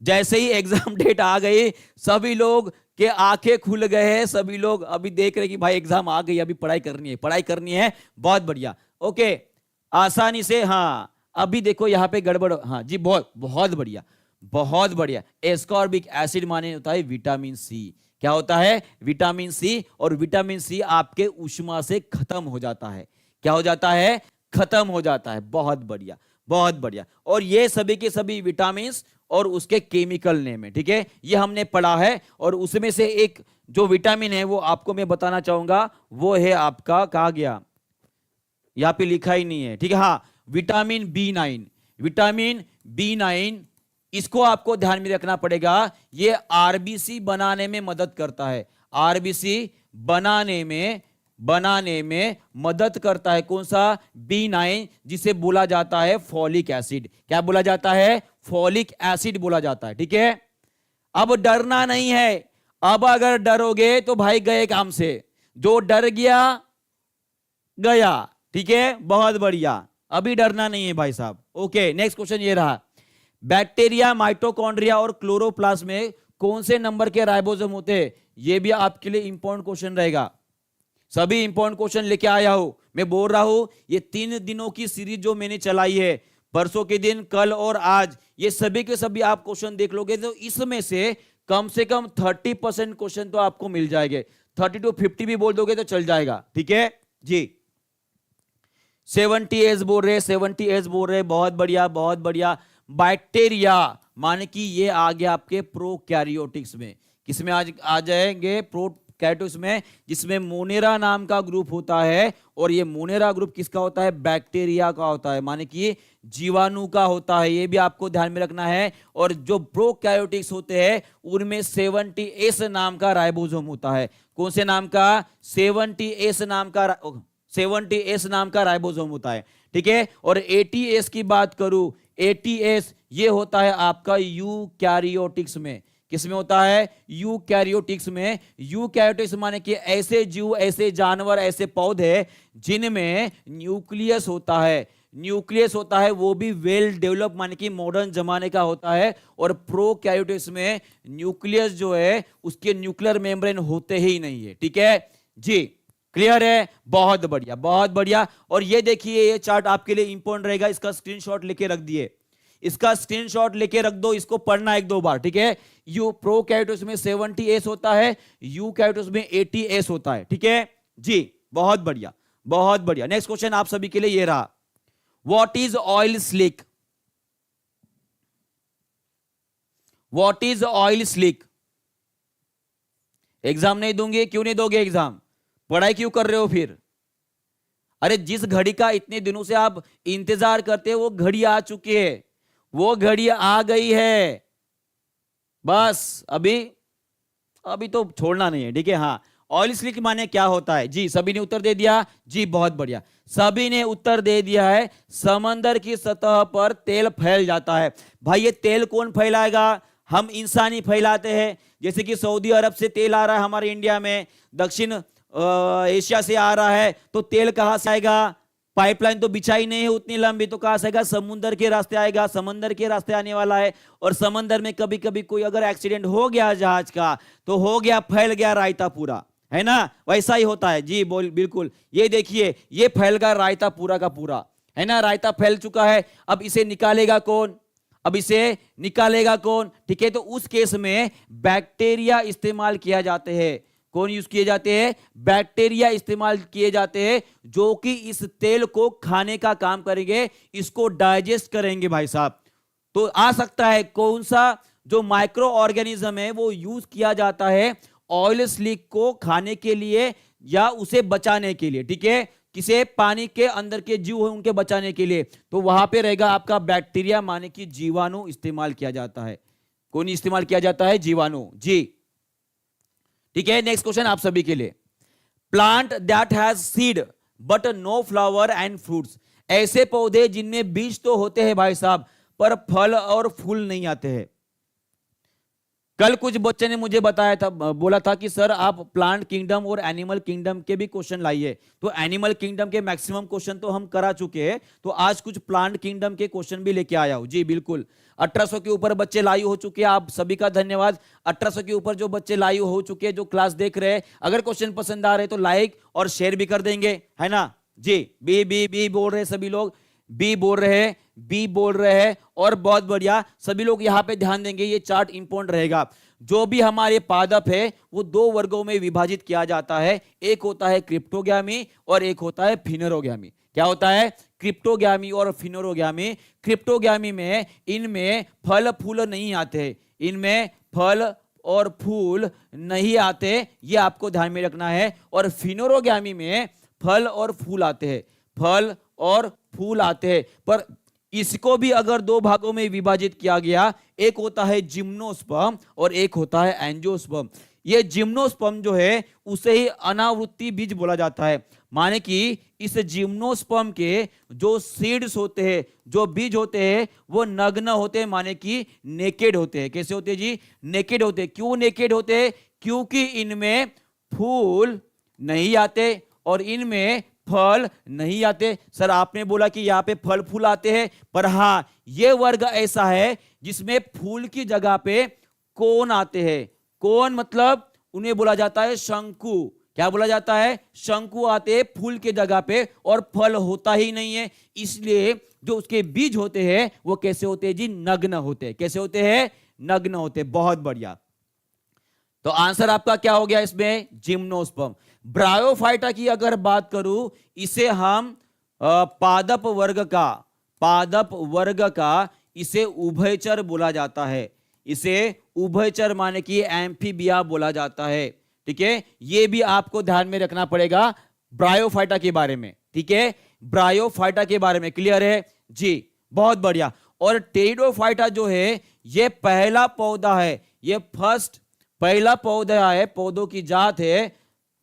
जैसे ही एग्जाम डेट आ गई सभी लोग के आंखें खुल गए हैं। सभी लोग अभी देख रहे कि भाई एग्जाम आ गई, अभी पढ़ाई करनी है, पढ़ाई करनी है। बहुत बढ़िया, ओके, आसानी से। हाँ अभी देखो यहाँ पे गड़बड़, हाँ जी, बहुत बहुत बढ़िया, बहुत बढ़िया। एस्कॉर्बिक एसिड माने होता है विटामिन सी। क्या होता है, विटामिन सी। और विटामिन सी आपके ऊष्मा से खत्म हो जाता है। क्या हो जाता है, खत्म हो जाता है। बहुत बढ़िया, बहुत बढ़िया। और ये सभी के सभी विटामिन और उसके केमिकल नेम है, ठीक है, ये हमने पढ़ा है। और उसमें से एक जो विटामिन है वो आपको मैं बताना चाहूंगा, वो है आपका, कहा गया, यहां पे लिखा ही नहीं है, ठीक है, हाँ, विटामिन B9। विटामिन B9, इसको आपको ध्यान में रखना पड़ेगा। ये आरबीसी बनाने में मदद करता है, आरबीसी बनाने में मदद करता है। कौन सा, B9, जिसे बोला जाता है फॉलिक एसिड। क्या बोला जाता है, फॉलिक एसिड बोला जाता है, ठीक है। अब डरना नहीं है, अब अगर डरोगे तो भाई गए काम से। जो डर गया गया, ठीक है, बहुत बढ़िया, अभी डरना नहीं है भाई साहब। ओके, नेक्स्ट क्वेश्चन ये रहा, बैक्टीरिया, माइटोकॉन्ड्रिया और क्लोरोप्लास्ट में कौन से नंबर के राइबोसोम होते हैं? ये भी आपके लिए इंपॉर्टेंट क्वेश्चन रहेगा। सभी इंपॉर्टेंट क्वेश्चन लेके आया हूं, मैं बोल रहा हूं ये 3 दिनों की सीरीज जो मैंने चलाई है, परसों के दिन, कल और आज, ये सभी के सभी आप क्वेश्चन देख लोगे तो इसमें से कम 30% क्वेश्चन तो आपको मिल जाएंगे। 30 to 50 भी बोल दोगे तो चल जाएगा। ठीक है जी, 70 एस बोल रहे, 70 एस बोल रहे, बहुत बढ़िया बहुत बढ़िया। बैक्टीरिया माने कि ये आ गया आपके प्रोकैरियोटिक्स में, किसमें आज आ जाएंगे? प्रोकैरियोटिक्स में, जिसमें मोनेरा नाम का ग्रुप होता है, और ये मोनेरा ग्रुप किसका होता है? बैक्टीरिया का होता है, माने कि जीवाणु का होता है, ये भी आपको ध्यान में रखना है। और जो प्रोकैरियोटिक्स होते हैं उनमें 70 एस नाम का राइबोसोम होता है। कौन से नाम का? 70 एस नाम का 70 एस नाम का राइबोसोम होता है। ठीक है, और 80 एस की बात करूं, 80 एस ये होता है आपका यूकैरियोटिक्स में। किसमें होता है? यूकैरियोटिक्स में। यूकैरियोटिक्स माने कि ऐसे जीव, ऐसे जानवर, ऐसे पौधे जिनमें न्यूक्लियस होता है। न्यूक्लियस होता है वो भी वेल डेवलप, माने कि मॉडर्न जमाने का होता है। और प्रोकैरियोटिक्स में न्यूक्लियस जो है उसके न्यूक्लियर मेम्ब्रेन होते ही नहीं है। ठीक है जी, क्लियर है? बहुत बढ़िया बहुत बढ़िया। और ये देखिए, ये चार्ट आपके लिए इंपॉर्टेंट रहेगा, इसका स्क्रीनशॉट लेके रख दिए, इसका स्क्रीनशॉट लेके रख दो, इसको पढ़ना 1-2 बार। ठीक है, यू प्रोकैरियोटिक्स में 70 एस होता है, यूकैरियोटिक्स में 80 एस होता है। ठीक है जी, बहुत बढ़िया बहुत बढ़िया। नेक्स्ट क्वेश्चन आप सभी के लिए ये रहा, what is oil slick? What is oil slick? Exam नहीं दूंगे? क्यों नहीं दोगे एग्जाम? पढ़ाई क्यों कर रहे हो फिर? अरे जिस घड़ी का इतने दिनों से आप इंतजार करते हो वो घड़ी आ चुकी है, वो घड़ी आ गई है, बस अभी तो छोड़ना नहीं है। ठीक है, हाँ, ऑयल स्लिक माने क्या होता है? जी सभी ने उत्तर दे दिया जी, बहुत बढ़िया, सभी ने उत्तर दे दिया है। समंदर की सतह पर तेल फैल जाता है। भाई ये तेल कौन फैलाएगा? हम इंसान ही फैलाते हैं। जैसे कि सऊदी अरब से तेल आ रहा है हमारे इंडिया में, दक्षिण एशिया से आ रहा है, तो तेल कहां से आएगा? पाइपलाइन तो बिछाई नहीं है उतनी लंबी, तो कहां से आएगा? समुद्र के रास्ते आएगा, समंदर के रास्ते आने वाला है। और समंदर में कभी कभी कोई अगर एक्सीडेंट हो गया जहाज का, तो हो गया, फैल गया रायता पूरा, है ना? वैसा ही होता है जी, बोल बिल्कुल। ये देखिए, ये फैल गया रायता पूरा का पूरा, है ना? रायता फैल चुका है, अब इसे निकालेगा कौन? अब इसे निकालेगा कौन? ठीक है, तो उस केस में बैक्टीरिया इस्तेमाल किया जाते हैं। कौन यूज किए जाते हैं? बैक्टीरिया इस्तेमाल किए जाते हैं, जो कि इस तेल को खाने का काम करेंगे, इसको डाइजेस्ट करेंगे भाई साहब। तो आ सकता है कौन सा जो माइक्रो ऑर्गेनिज्म है वो यूज किया जाता है ऑयल स्लिक को खाने के लिए या उसे बचाने के लिए। ठीक है, किसे? पानी के अंदर के जीव है उनके बचाने के लिए, तो वहां पे रहेगा आपका बैक्टीरिया, माने कि जीवाणु इस्तेमाल किया जाता है। कौन इस्तेमाल किया जाता है? जीवाणु जी। ठीक है, नेक्स्ट क्वेश्चन आप सभी के लिए, plant that has seed but no flower and fruits. ऐसे पौधे जिनमें बीज तो होते हैं भाई साहब, पर फल और फूल नहीं आते हैं। कल कुछ बच्चे ने मुझे बताया था, बोला था कि सर आप प्लांट किंगडम और एनिमल किंगडम के भी क्वेश्चन लाइए। तो एनिमल किंगडम के मैक्सिमम क्वेश्चन तो हम करा चुके हैं, तो आज कुछ प्लांट किंगडम के क्वेश्चन भी लेके आया हूं। जी बिल्कुल, 1800 के ऊपर बच्चे लाइव हो चुके हैं, आप सभी का धन्यवाद। 1800 के ऊपर जो बच्चे लाइव हो चुके हैं, जो क्लास देख रहे हैं, अगर क्वेश्चन पसंद आ रहे तो लाइक और शेयर भी कर देंगे, है ना जी? बी बी बी बोल रहे सभी लोग, बी बोल रहे हैं, बी बोल रहे हैं, और बहुत बढ़िया, सभी लोग यहाँ पे ध्यान देंगे, ये चार्ट इंपॉर्टेंट रहेगा। जो भी हमारे पादप है वो 2 वर्गों में विभाजित किया जाता है, एक होता है क्रिप्टोगैमी और एक होता है फिनोरोगैमी। क्या होता है? क्रिप्टोगैमी और फिनोरोगैमी। क्रिप्टोगैमी में इनमें फल फूल नहीं आते, इनमें फल और फूल नहीं आते, ये आपको ध्यान में रखना है। और फिनोरोगैमी में फल और फूल आते हैं, फल और फूल आते हैं। पर इसको भी अगर 2 भागों में विभाजित किया गया, एक होता है जिम्नोस्पर्म और एक होता है एंजियोस्पर्म। ये जिम्नोस्पर्म जो है उसे ही अनावृत्ति बीज बोला जाता है, माने कि इस जिम्नोस्पर्म के जो सीड्स होते हैं, जो बीज होते हैं, वो नग्न होते हैं, माने कि नेकेड होते हैं। कैसे होते हैं जी? नेकेड होते हैं। क्यों नेकेड होते हैं? क्योंकि इनमें फूल नहीं आते और इनमें फल नहीं आते। सर आपने बोला कि यहाँ पे फल फूल आते हैं, पर हाँ ये वर्ग ऐसा है जिसमें फूल की जगह पे कोन आते हैं। कोन मतलब उन्हें बोला जाता है शंकु। क्या बोला जाता है? शंकु आते हैं फूल के जगह पे, और फल होता ही नहीं है। इसलिए जो उसके बीज होते हैं वो कैसे होते हैं जी? नग्न होते हैं। कैसे होते हैं? नग्न होते हैं। बहुत बढ़िया। तो आंसर आपका क्या हो गया इसमें? जिम्नोस्पर्म। ब्रायोफाइटा की अगर बात करूं, इसे हम पादप वर्ग का इसे उभयचर बोला जाता है। इसे उभयचर माने कि एम्फीबिया बोला जाता है। ठीक है, ये भी आपको ध्यान में रखना पड़ेगा ब्रायोफाइटा के बारे में। ठीक है, ब्रायोफाइटा के बारे में क्लियर है जी? बहुत बढ़िया। और टेरिडोफाइटा जो है ये पहला पौधा है, ये पहला पौधा है, पौधों की जात है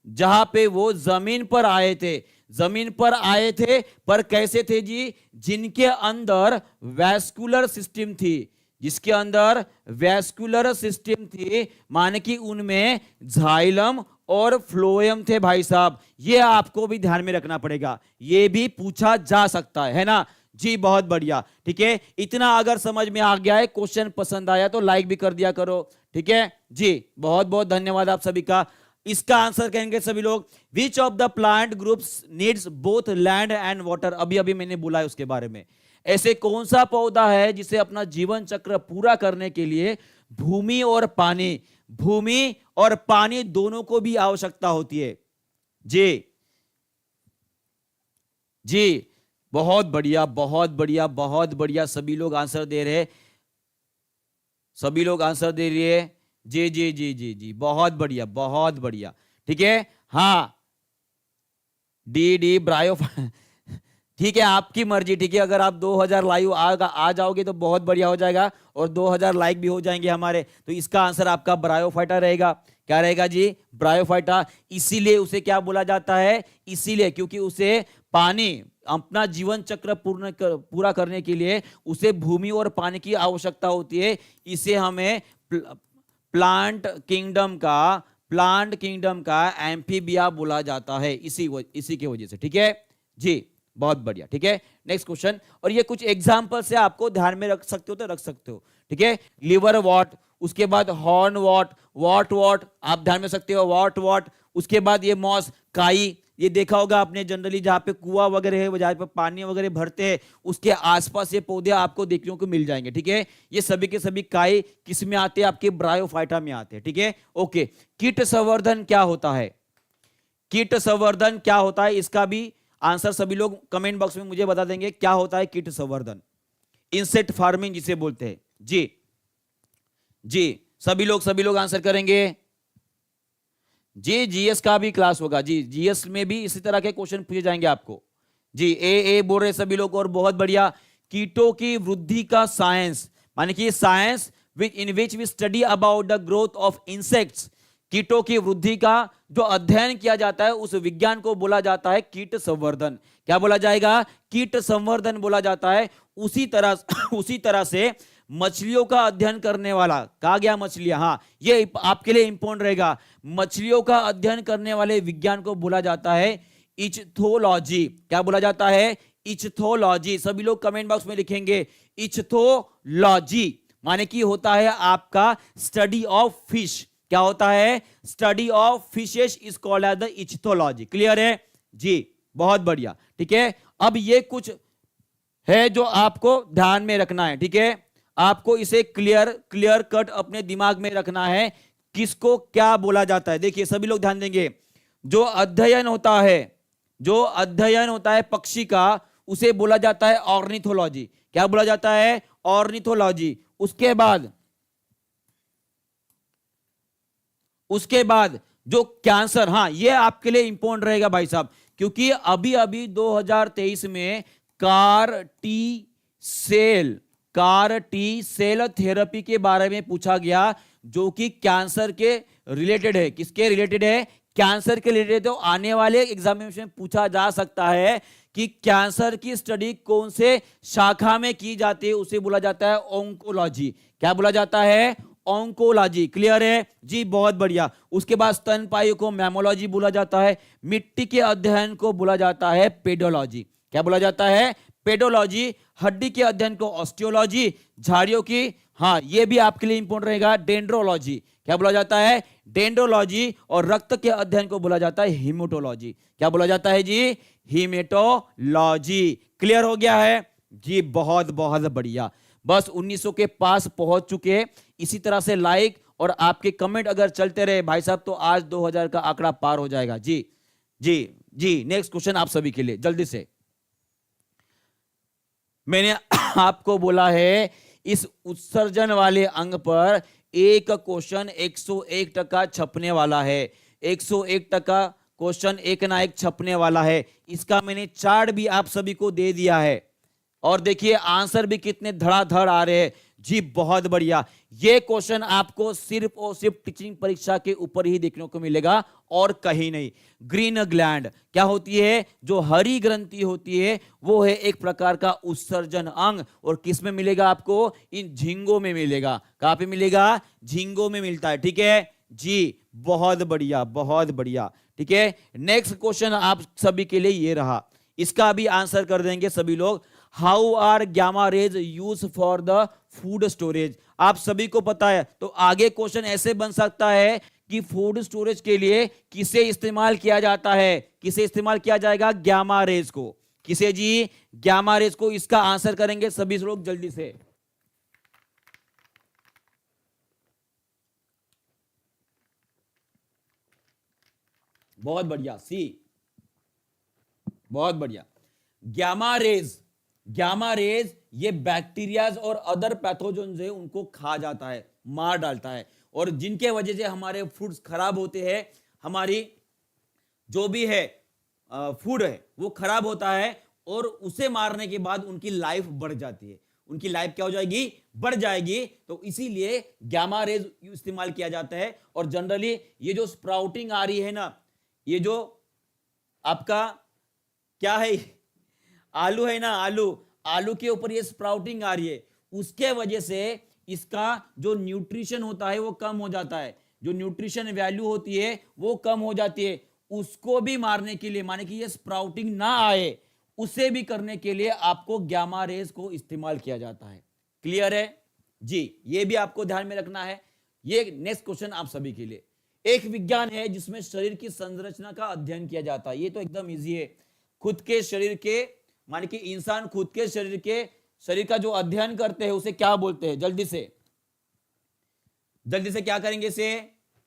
जहां पे वो जमीन पर आए थे। जमीन पर आए थे, पर कैसे थे जी? जिनके अंदर वैस्कुलर सिस्टम थी। जिसके अंदर वैस्कुलर सिस्टम थी माने कि उनमें जाइलम और फ्लोएम थे भाई साहब। ये आपको भी ध्यान में रखना पड़ेगा, ये भी पूछा जा सकता है ना जी? बहुत बढ़िया। ठीक है, इतना अगर समझ में आ गया है, क्वेश्चन पसंद आया तो लाइक भी कर दिया करो। ठीक है जी, बहुत बहुत धन्यवाद आप सभी का। इसका आंसर कहेंगे सभी लोग, which of the plant groups needs both land and water. अभी अभी मैंने बोला है उसके बारे में। ऐसे कौन सा पौधा है जिसे अपना जीवन चक्र पूरा करने के लिए भूमि और पानी दोनों को भी आवश्यकता होती है? जी जी, बहुत बढ़िया बहुत बढ़िया बहुत बढ़िया। सभी लोग आंसर दे रहे, सभी लोग आंसर दे रही है। जी जी जी जी जी, बहुत बढ़िया बहुत बढ़िया। ठीक है, हाँ डी ब्रायो ठीक है, आपकी मर्जी। ठीक है, अगर आप 2000 लाइव आ जाओगे तो बहुत बढ़िया हो जाएगा, और 2000 लाइक भी हो जाएंगे हमारे। तो इसका आंसर आपका ब्रायोफाइटा रहेगा। क्या रहेगा जी? ब्रायोफाइटा। इसीलिए उसे क्या बोला जाता है? इसीलिए क्योंकि उसे पानी, अपना जीवन चक्र पूरा करने के लिए उसे भूमि और पानी की आवश्यकता होती है। इसे हमें प्लांट किंगडम का एम्फीबिया बोला जाता है, इसी के वजह से। ठीक है जी, बहुत बढ़िया। ठीक है, नेक्स्ट क्वेश्चन। और ये कुछ एग्जांपल से आपको ध्यान में रख सकते हो तो रख सकते हो। ठीक है, लिवर वॉट, उसके बाद हॉर्न वॉट आप ध्यान में सकते हो, वॉट। उसके बाद ये मॉस काई, ये देखा होगा आपने जनरली जहां पे कुआं वगैरह है, जहां पे पानी वगैरह भरते हैं, उसके आसपास ये पौधे आपको देखने को मिल जाएंगे। ठीक है, ये सभी के सभी काई किस में आते हैं? आपके ब्रायोफाइटा में आते हैं। ठीक है, ओके। कीट संवर्धन क्या होता है? कीट संवर्धन क्या होता है, इसका भी आंसर सभी लोग कमेंट बॉक्स में मुझे बता देंगे। क्या होता है कीट संवर्धन? इंसेक्ट फार्मिंग जिसे बोलते हैं। जी जी, सभी लोग आंसर करेंगे। जी, जीएस का भी क्लास होगा जी, जीएस में भी इसी तरह के क्वेश्चन पूछे जाएंगे आपको जी। ए बोल रहे सभी लोग, और बहुत बढ़िया। कीटों की वृद्धि का साइंस, माने कि science in which we study about the growth of insects. कीटों की वृद्धि का जो अध्ययन किया जाता है उस विज्ञान को बोला जाता है कीट संवर्धन। क्या बोला जाएगा? कीट संवर्धन बोला जाता है। उसी तरह से मछलियों का अध्ययन करने वाला, कहा गया मछलियां, हाँ ये आपके लिए इंपॉर्टेंट रहेगा। मछलियों का अध्ययन करने वाले विज्ञान को बोला जाता है इच्थोलॉजी। क्या बोला जाता है? इच्थोलॉजी। सभी लोग कमेंट बॉक्स में लिखेंगे इच्थोलॉजी, माने कि होता है आपका स्टडी ऑफ फिश। क्या होता है? Study of fishes is called as the ichthyology. Clear है जी? बहुत बढ़िया। ठीक है, अब ये कुछ है जो आपको ध्यान में रखना है। ठीक है, आपको इसे क्लियर कट अपने दिमाग में रखना है, किसको क्या बोला जाता है। देखिए सभी लोग ध्यान देंगे, जो अध्ययन होता है पक्षी का, उसे बोला जाता है ऑर्निथोलॉजी। क्या बोला जाता है? ऑर्निथोलॉजी। उसके बाद जो कैंसर, हाँ ये आपके लिए इंपॉर्टेंट रहेगा भाई साहब, क्योंकि अभी 2023 में कार टी सेल थेरेपी के बारे में पूछा गया, जो कि कैंसर के रिलेटेड है। किसके रिलेटेड है? कैंसर के रिलेटेड। तो आने वाले एग्जामिनेशन में पूछा जा सकता है कि कैंसर की स्टडी कौन से शाखा में की जाती है, उसे बोला जाता है ओंकोलॉजी। क्या बोला जाता है? ऑन्कोलॉजी। क्लियर है जी, बहुत बढ़िया। उसके बाद स्तनपायी को मैमोलॉजी बोला जाता है। मिट्टी के अध्ययन को बोला जाता है पेडोलॉजी। क्या बोला जाता है? पेडोलॉजी। हड्डी के अध्ययन को ऑस्टियोलॉजी। झाड़ियों की, हाँ ये भी आपके लिए इंपॉर्टेंट रहेगा, डेंड्रोलॉजी। क्या बोला जाता है? डेंड्रोलॉजी। और रक्त के अध्ययन को बोला जाता है हीमेटोलॉजी। क्या बोला जाता है जी? हीमेटोलॉजी। क्लियर हो गया है जी, बहुत बहुत बढ़िया। बस 1900 के पास पहुंच चुके। इसी तरह से लाइक और आपके कमेंट अगर चलते रहे भाई साहब तो आज 2000 का आंकड़ा पार हो जाएगा। जी जी जी। नेक्स्ट क्वेश्चन आप सभी के लिए जल्दी से। मैंने आपको बोला है इस उत्सर्जन वाले अंग पर एक क्वेश्चन 101% छपने वाला है। 101% क्वेश्चन एक ना एक छपने वाला है। इसका मैंने चार्ट भी आप सभी को दे दिया है और देखिए आंसर भी कितने धड़ाधड़ आ रहे हैं जी, बहुत बढ़िया। ये क्वेश्चन आपको सिर्फ और सिर्फ टीचिंग परीक्षा के ऊपर ही देखने को मिलेगा और कहीं नहीं। ग्रीन ग्लैंड क्या होती है? जो हरी ग्रंथि होती है वो है एक प्रकार का उत्सर्जन अंग। और किस में मिलेगा आपको? इन झींगों में मिलेगा। कहां पे मिलेगा? झींगों में मिलता है। ठीक है जी, बहुत बढ़िया बहुत बढ़िया। ठीक है, नेक्स्ट क्वेश्चन आप सभी के लिए ये रहा, इसका भी आंसर कर देंगे सभी लोग। How are gamma rays use for the food storage? आप सभी को पता है, तो आगे क्वेश्चन ऐसे बन सकता है कि फूड स्टोरेज के लिए किसे इस्तेमाल किया जाता है? किसे इस्तेमाल किया जाएगा? गामा रेज को। किसे जी? गामा रेज को। इसका आंसर करेंगे सभी लोग जल्दी से। बहुत बढ़िया, सी, बहुत बढ़िया। गामा रेज, गामा रेज ये बैक्टीरियाज और अदर पैथोजन है उनको खा जाता है, मार डालता है, और जिनके वजह से हमारे फूड्स खराब होते हैं, हमारी जो भी है फूड है वो खराब होता है, और उसे मारने के बाद उनकी लाइफ बढ़ जाती है। उनकी लाइफ क्या हो जाएगी? बढ़ जाएगी। तो इसीलिए गामा रेज इस्तेमाल किया जाता है। और जनरली ये जो स्प्राउटिंग आ रही है ना, ये जो आपका क्या है, आलू है ना, आलू के ऊपर ये स्प्राउटिंग आ रही है, उसके वजह से इसका जो न्यूट्रिशन होता है वो कम हो जाता है। जो न्यूट्रिशन वैल्यू होती है वो कम हो जाती है। उसको भी मारने के लिए, माने कि ये स्प्राउटिंग ना आए, उसे भी करने के लिए आपको गामा रेज को इस्तेमाल किया जाता है। क्लियर है जी, ये भी आपको ध्यान में रखना है। ये नेक्स्ट क्वेश्चन आप सभी के लिए। एक विज्ञान है जिसमें शरीर की संरचना का अध्ययन किया जाता है। ये तो एकदम इजी है। खुद के शरीर के, माने कि इंसान खुद के शरीर का जो अध्ययन करते हैं उसे क्या बोलते हैं? जल्दी से क्या करेंगे? इसे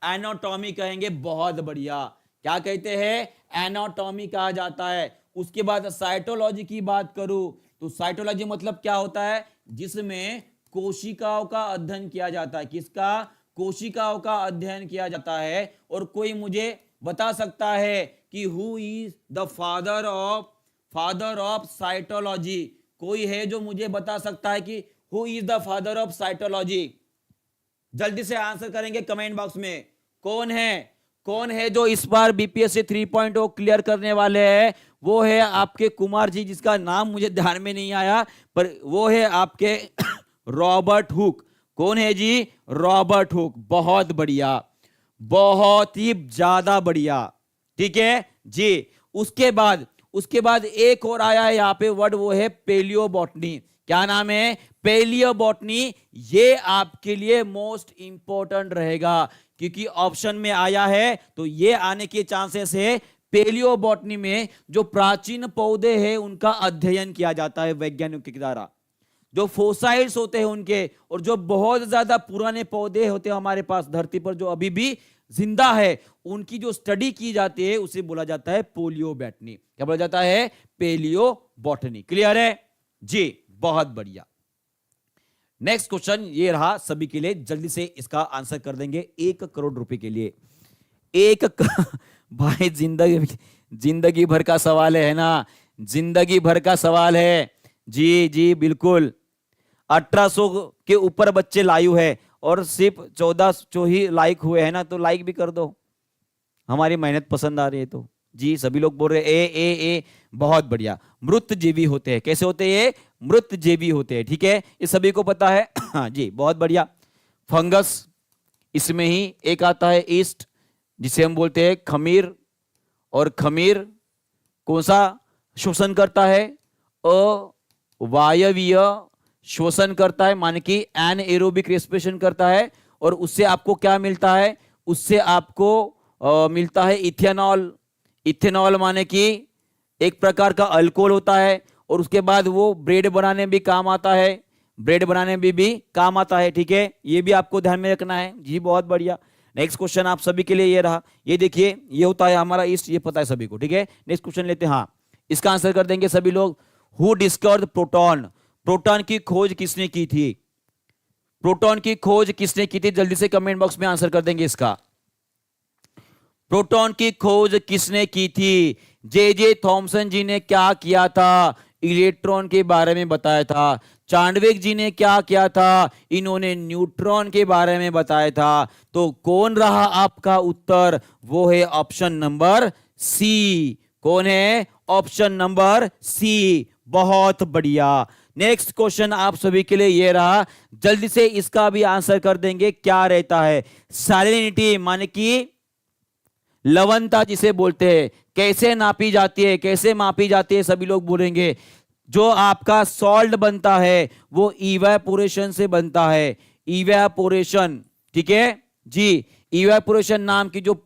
एनाटॉमी कहेंगे। बहुत बढ़िया। क्या कहते हैं? एनाटॉमी कहा जाता है। उसके बाद साइटोलॉजी की बात करूं तो साइटोलॉजी मतलब क्या होता है? जिसमें कोशिकाओं का अध्ययन किया जाता है। किसका? कोशिकाओं का अध्ययन किया जाता है। और कोई मुझे बता सकता है कि who is the father of cytology? कोई है जो मुझे बता सकता है कि who is the father of cytology? जल्दी से आंसर करेंगे कमेंट बॉक्स में। कौन है जो इस बार बीपीएससी 3.0 क्लियर करने वाले हैं? वो है आपके कुमार जी, जिसका नाम मुझे ध्यान में नहीं आया, पर वो है आपके रॉबर्ट हुक। कौन है जी? Robert Hooke. बहुत बढ़िया, बहुत ही ज्यादा बढ़िया। ठीक है जी। उसके बाद एक और आया है यहाँ पे वर्ड, वो है पेलियोबॉटनी। क्या नाम है? पेलियोबॉटनी। ये आपके लिए मोस्ट इंपॉर्टेंट रहेगा क्योंकि ऑप्शन में आया है, तो ये आने के चांसेस है। पेलियोबॉटनी में जो प्राचीन पौधे हैं उनका अध्ययन किया जाता है वैज्ञानिकों के द्वारा। जो फोसाइल्स होते हैं उनके, और जो बहुत ज्यादा पुराने पौधे होते हैं हमारे पास धरती पर जो अभी भी जिंदा है, उनकी जो स्टडी की जाती है उसे बोला जाता है पेलियोबॉटनी। क्या बोला जाता है? पेलियोबॉटनी। क्लियर है जी, बहुत बढ़िया। नेक्स्ट क्वेश्चन ये रहा सभी के लिए, जल्दी से इसका आंसर कर देंगे 1 करोड़ रुपए के लिए। भाई जिंदगी भर का सवाल है ना, जिंदगी भर का सवाल है जी जी बिल्कुल। 1800 के ऊपर बच्चे लाइव है और सिर्फ 1400 ही लाइक हुए हैं ना, तो लाइक भी कर दो, हमारी मेहनत पसंद आ रही है तो। जी सभी लोग बोल रहे ए। बहुत बढ़िया। मृतजीवी होते हैं। कैसे होते हैं? मृतजीवी होते हैं। ठीक है, ये सभी को पता है। हाँ जी, बहुत बढ़िया। फंगस, इसमें ही एक आता है ईस्ट जिसे हम बोलते हैं खमीर, और खमीर कौन सा शोषण करता है? अवायवीय शोषण करता है, माने कि एनएरोबिक रेस्पिरेशन करता है, और उससे आपको क्या मिलता है? उससे आपको मिलता है इथेनॉल। इथेनॉल माने कि एक प्रकार का अल्कोहल होता है, और उसके बाद वो ब्रेड बनाने में भी काम आता है, ब्रेड बनाने में भी काम आता है। ठीक है, ये भी आपको ध्यान में रखना है जी। बहुत बढ़िया। नेक्स्ट क्वेश्चन आप सभी के लिए ये रहा, ये देखिए, ये होता है हमारा ईस्ट, ये पता है सभी को। ठीक है, नेक्स्ट क्वेश्चन लेते हैं। हाँ, इसका आंसर कर देंगे सभी लोग। Who discovered proton? प्रोटॉन की खोज किसने की थी? प्रोटॉन की खोज किसने की थी? जल्दी से कमेंट बॉक्स में आंसर कर देंगे इसका। प्रोटॉन की खोज किसने की थी? जे थॉमसन जी ने क्या किया था? इलेक्ट्रॉन के बारे में बताया था। चार्ल्स जी ने क्या किया था? इन्होंने न्यूट्रॉन के बारे में बताया था। तो कौन रहा आपका उत्तर? वो है ऑप्शन नंबर सी। कौन है? Option number C. बहुत बढ़िया। नेक्स्ट क्वेश्चन आप सभी के लिए ये रहा, जल्दी से इसका भी आंसर कर देंगे। क्या रहता है? सैलिनिटी माने कि लवणता जिसे बोलते हैं, कैसे नापी जाती है, कैसे मापी जाती है? सभी लोग बोलेंगे जो आपका सॉल्ट बनता है वो इवेपोरेशन से बनता है। इवेपोरेशन, ठीक है जी। इवेपोरेशन नाम की जो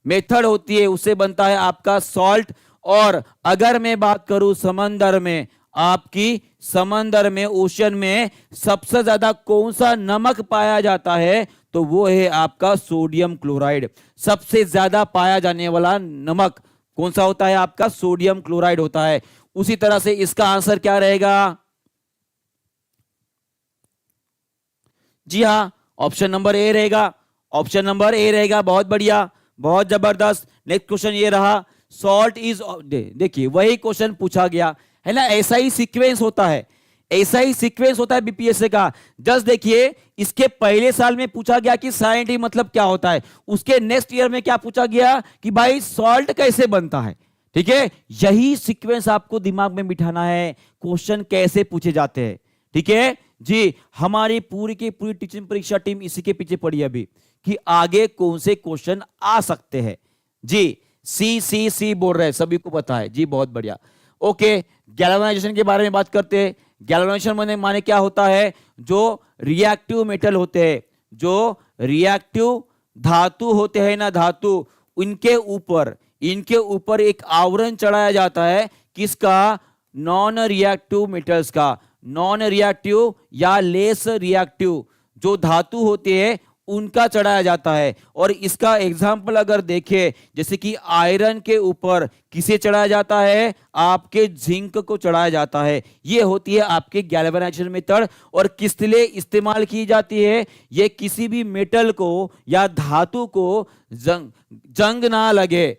मेथड होती है उससे बनता है आपका सॉल्ट। और अगर मैं बात करूं समंदर में, आपकी समंदर में, ओशन में सबसे ज्यादा कौन सा नमक पाया जाता है? तो वो है आपका सोडियम क्लोराइड। सबसे ज्यादा पाया जाने वाला नमक कौन सा होता है? आपका सोडियम क्लोराइड होता है। उसी तरह से इसका आंसर क्या रहेगा? जी हां, ऑप्शन नंबर ए रहेगा। ऑप्शन नंबर ए रहेगा। बहुत बढ़िया, बहुत जबरदस्त। नेक्स्ट क्वेश्चन ये रहा, सॉल्ट इज, देखिए वही क्वेश्चन पूछा गया है ना, ऐसा ही सीक्वेंस होता है, ऐसा ही सीक्वेंस होता है बीपीएससी का। जस्ट देखिए, इसके पहले साल में पूछा गया कि साइंटिफिक मतलब क्या होता है, उसके नेक्स्ट ईयर में क्या पूछा गया कि भाई सॉल्ट कैसे बनता है। ठीक है, यही सीक्वेंस आपको दिमाग में बिठाना है, क्वेश्चन कैसे पूछे जाते हैं। ठीक है जी, हमारी पूरी की पूरी टीचिंग परीक्षा टीम इसी के पीछे पड़ी अभी कि आगे कौन से क्वेश्चन आ सकते हैं जी। सी बोल रहे हैं, सभी को पता है जी। बहुत बढ़िया। ओके, गैल्वेनाइजेशन के बारे में बात करते हैं। गैल्वेनाइजेशन माने क्या होता है? जो रिएक्टिव मेटल होते हैं, जो रिएक्टिव धातु होते हैं ना, धातु, इनके ऊपर एक आवरण चढ़ाया जाता है। किसका? नॉन रिएक्टिव मेटल्स का। नॉन रिएक्टिव या लेस रिएक्टिव जो धातु होते हैं उनका चढ़ाया जाता है। और इसका एग्जाम्पल अगर देखें, जैसे कि आयरन के ऊपर किसे चढ़ाया जाता है? आपके जिंक को चढ़ाया जाता है। ये होती है आपके गैल्वेनाइजेशन मेथड। और किस लिए इस्तेमाल की जाती है? ये किसी भी मेटल को या धातु को जंग ना लगे,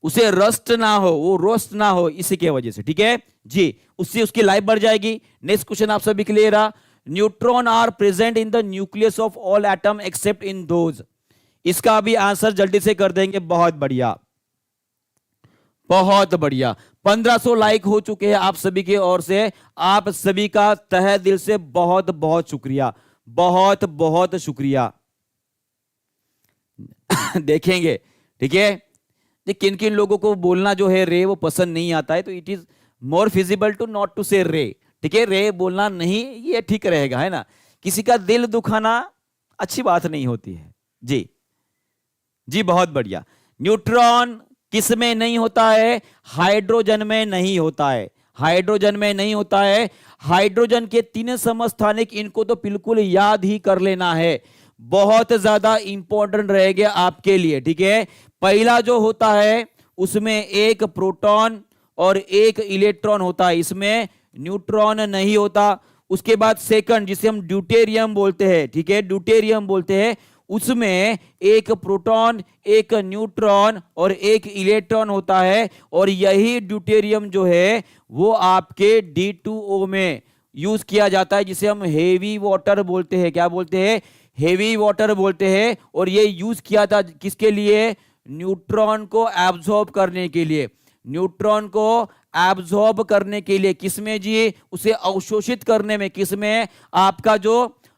उसे रस्ट ना हो, वो रोस्ट ना हो, इसी के वजह से। ठीक है जी, उससे उसकी लाइफ बढ़ जाएगी। नेक्स्ट क्वेश्चन आप सभी क्लियर रहा, neutron are present in the nucleus of all atom except in those. इसका भी आंसर जल्दी से कर देंगे। बहुत बढ़िया, बहुत बढ़िया। 1500 लाइक हो चुके हैं आप सभी की ओर से। आप सभी का तहे दिल से बहुत बहुत शुक्रिया, बहुत बहुत शुक्रिया। देखेंगे, ठीक है, किन किन लोगों को बोलना जो है रे वो पसंद नहीं आता है, तो it is more feasible to not to say ray. ठीक है, रे बोलना नहीं, ये ठीक रहेगा, है ना। किसी का दिल दुखाना अच्छी बात नहीं होती है जी। जी बहुत बढ़िया। न्यूट्रॉन किस में नहीं होता है? हाइड्रोजन में नहीं होता है। हाइड्रोजन में नहीं होता है। हाइड्रोजन के 3 समस्थानिक, इनको तो बिल्कुल याद ही कर लेना है, बहुत ज्यादा इंपॉर्टेंट रहेगा आपके लिए। ठीक है, पहला जो होता है उसमें एक प्रोटॉन और एक इलेक्ट्रॉन होता है, इसमें न्यूट्रॉन नहीं होता। उसके बाद सेकंड, जिसे हम ड्यूटेरियम बोलते हैं, ठीक है, ड्यूटेरियम बोलते हैं, उसमें एक प्रोटॉन, एक न्यूट्रॉन और एक इलेक्ट्रॉन होता है। और यही ड्यूटेरियम जो है वो आपके D2O में यूज किया जाता है, जिसे हम हेवी वाटर बोलते हैं। क्या बोलते हैं? हेवी वाटर बोलते हैं। और ये यूज किया था किसके लिए? न्यूट्रॉन को एब्जॉर्ब करने के लिए। न्यूट्रॉन को एब्जॉर्ब करने के लिए किसमें जी? उसे अवशोषित करने में। किसमें? आपका जो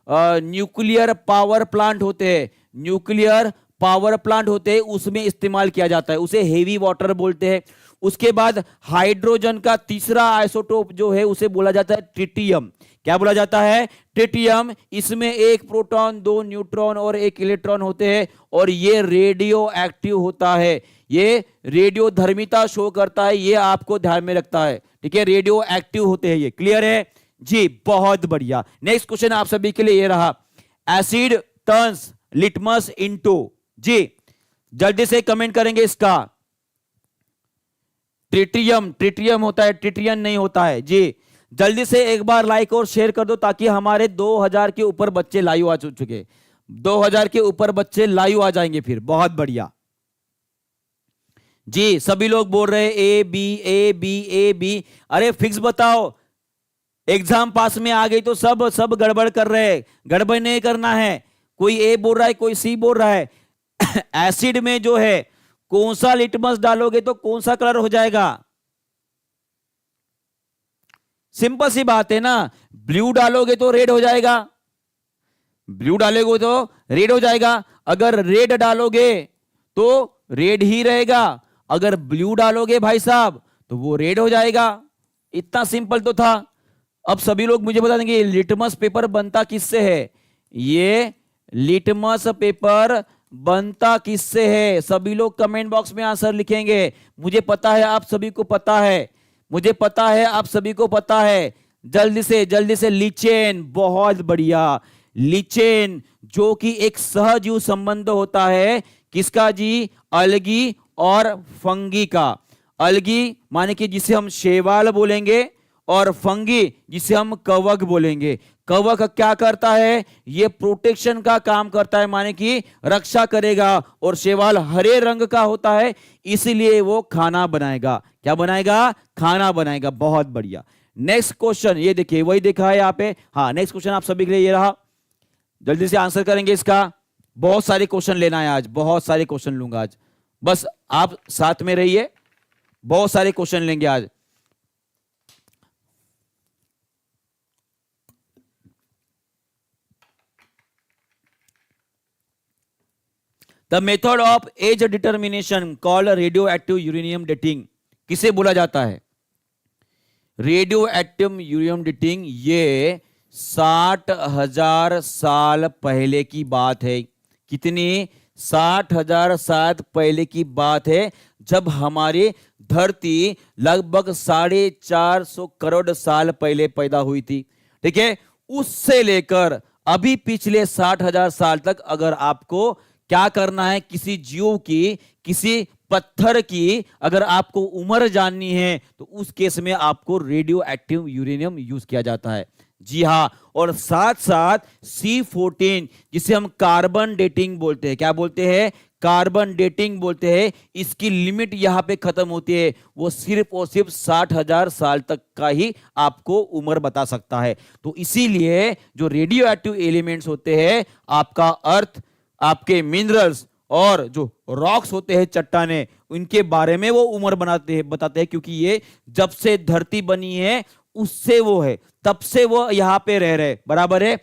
न्यूक्लियर पावर प्लांट होते हैं, न्यूक्लियर पावर प्लांट होते हैं, उसमें इस्तेमाल किया जाता है, उसे हेवी वाटर बोलते हैं। उसके बाद हाइड्रोजन का तीसरा आइसोटोप जो है उसे बोला जाता है ट्रिटियम। क्या बोला जाता है? ट्रिटियम। इसमें एक प्रोटॉन, दो न्यूट्रॉन और एक इलेक्ट्रॉन होते हैं और ये रेडियो एक्टिव होता है, ये रेडियो धर्मिता शो करता है, ये आपको ध्यान में रखता है, ठीक है, रेडियो एक्टिव होते हैं ये। क्लियर है जी? बहुत बढ़िया। नेक्स्ट क्वेश्चन आप सभी के लिए ये रहा, एसिड टर्न्स लिटमस इनटू, जी जल्दी से कमेंट करेंगे इसका। ट्रिटियम, ट्रिटियम होता है, ट्रिटियम नहीं होता है जी। जल्दी से एक बार लाइक और शेयर कर दो ताकि हमारे 2000 के ऊपर बच्चे लाइव आ चुके, 2000 के ऊपर बच्चे लाइव आ जाएंगे फिर। बहुत बढ़िया जी, सभी लोग बोल रहे A B A B A B. अरे फिक्स बताओ, एग्जाम पास में आ गई तो सब गड़बड़ कर रहे हैं, गड़बड़ नहीं करना है। कोई ए बोल रहा है, कोई सी बोल रहा है। एसिड में जो है कौन सा लिटमस डालोगे तो कौन सा कलर हो जाएगा? सिंपल सी बात है ना, ब्लू डालोगे तो रेड हो जाएगा, ब्लू डालोगे तो रेड हो जाएगा। अगर रेड डालोगे तो रेड ही रहेगा, अगर ब्लू डालोगे भाई साहब तो वो रेड हो जाएगा। इतना सिंपल तो था। अब सभी लोग मुझे बता देंगे लिटमस पेपर बनता किससे है? ये लिटमस पेपर बनता किससे है? सभी लोग कमेंट बॉक्स में आंसर लिखेंगे। मुझे पता है आप सभी को पता है, मुझे पता है आप सभी को पता है। जल्दी से लिचेन। बहुत बढ़िया, लिचेन जो कि एक सहजीव संबंध होता है किसका जी? अलगी और फंगी का। अलगी माने कि जिसे हम शैवाल बोलेंगे और फंगी जिसे हम कवक बोलेंगे। कवक क्या करता है? ये प्रोटेक्शन का काम करता है, माने कि रक्षा करेगा, और शैवाल हरे रंग का होता है इसलिए वो खाना बनाएगा। क्या बनाएगा? खाना बनाएगा। बहुत बढ़िया। नेक्स्ट क्वेश्चन ये देखिए, वही देखा है यहाँ पे। हाँ, नेक्स्ट क्वेश्चन आप सभी के लिए ये रहा, जल्दी से आंसर करेंगे इसका। बहुत सारे क्वेश्चन लेना है आज, बहुत सारे क्वेश्चन लूंगा आज, बस आप साथ में रहिए, बहुत सारे क्वेश्चन लेंगे आज। The method of age determination called radio active uranium dating किसे बोला जाता है? रेडियो एक्टिव यूरेनियम डेटिंग ये 60,000 साल पहले की बात है। कितनी? 60,000 साल पहले की बात है, जब हमारी धरती लगभग 450 करोड़ साल पहले पैदा हुई थी। ठीक है, उससे लेकर अभी पिछले 60,000 साल तक अगर आपको क्या करना है, किसी जीव की, किसी पत्थर की अगर आपको उम्र जाननी है तो उस केस में आपको रेडियो एक्टिव यूरेनियम यूज किया जाता है। जी हाँ, और साथ साथ C14 जिसे हम कार्बन डेटिंग बोलते हैं, क्या बोलते हैं? कार्बन डेटिंग बोलते हैं। इसकी लिमिट यहां पे खत्म होती है, वो सिर्फ और सिर्फ 60,000 साल तक का ही आपको उम्र बता सकता है। तो इसीलिए जो रेडियो एक्टिव एलिमेंट्स होते हैं, आपका अर्थ, आपके मिनरल्स और जो रॉक्स होते हैं, चट्टाने, उनके बारे में वो उम्र बताते हैं, क्योंकि ये जब से धरती बनी है उससे वो है, तब से वो यहां पे रह रहे, बराबर है।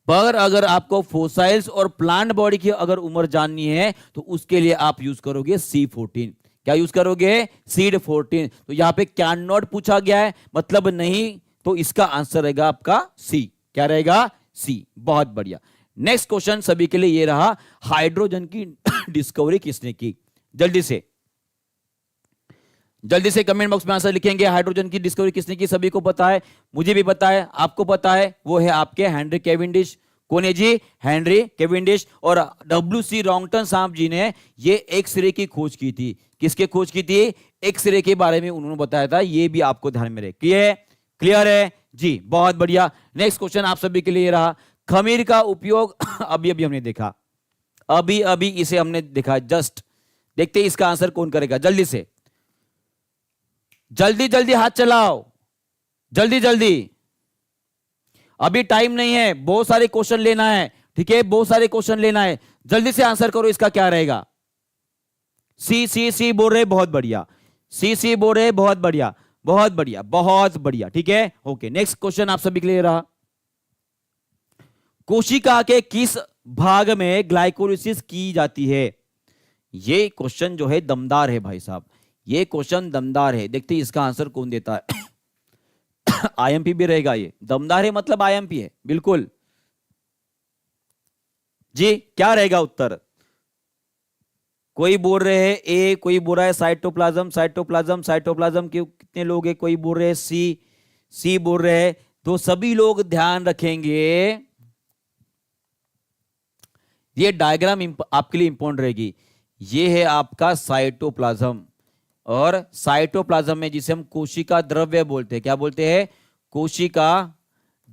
पर अगर आपको फोसाइल्स और प्लांट बॉडी की अगर उम्र जाननी है तो उसके लिए आप यूज करोगे C14। क्या यूज करोगे? C14। तो यहां पे कैन नॉट पूछा गया है, मतलब नहीं, तो इसका आंसर रहेगा आपका C। क्या रहेगा? C। बहुत बढ़िया। नेक्स्ट क्वेश्चन सभी के लिए ये रहा, हाइड्रोजन की डिस्कवरी किसने की? जल्दी से कमेंट बॉक्स में आंसर लिखेंगे। हाइड्रोजन की डिस्कवरी किसने की? सभी को पता है, मुझे भी पता है, आपको पता है, वो है आपके हेनरी कैवेंडिश। कौन है जी? Henry Cavendish. और W.C. रॉन्गटन साहब जी ने ये एक्सरे की खोज की थी। किसके खोज की थी? एक्सरे के बारे में उन्होंने बताया था, ये भी आपको ध्यान में रहे। क्लियर है जी? बहुत बढ़िया। नेक्स्ट क्वेश्चन आप सभी के लिए रहा, खमीर का उपयोग अभी हमने देखा, अभी इसे हमने देखा जस्ट। देखते हैं इसका आंसर कौन करेगा। जल्दी हाथ चलाओ, जल्दी। अभी टाइम नहीं है, बहुत सारे क्वेश्चन लेना है। ठीक है, बहुत सारे क्वेश्चन लेना है, जल्दी से आंसर करो। इसका क्या रहेगा? सी बोल रहे, बहुत बढ़िया। सी बोल रहे, बहुत बढ़िया। ठीक है, ओके। नेक्स्ट क्वेश्चन आप सभी के लिए रहा, कोशिका के किस भाग में ग्लाइकोलिसिस की जाती है? ये क्वेश्चन जो है दमदार है भाई साहब, ये क्वेश्चन दमदार है। देखते हैं इसका आंसर कौन देता है। आईएमपी भी रहेगा, ये दमदार है मतलब आईएमपी है बिल्कुल जी। क्या रहेगा उत्तर? कोई बोल रहे हैं ए, कोई बोल रहा है साइटोप्लाज्म, साइटोप्लाज्म, साइटोप्लाज्म के कितने लोग हैं? कोई बोल रहे हैं सी बोल रहे हैं। तो सभी लोग ध्यान रखेंगे, ये डायग्राम आपके लिए इंपॉर्टेंट रहेगी। ये है आपका साइटोप्लाज्म, और साइटोप्लाज्म में जिसे हम कोशिका द्रव्य बोलते हैं, क्या बोलते हैं? कोशिका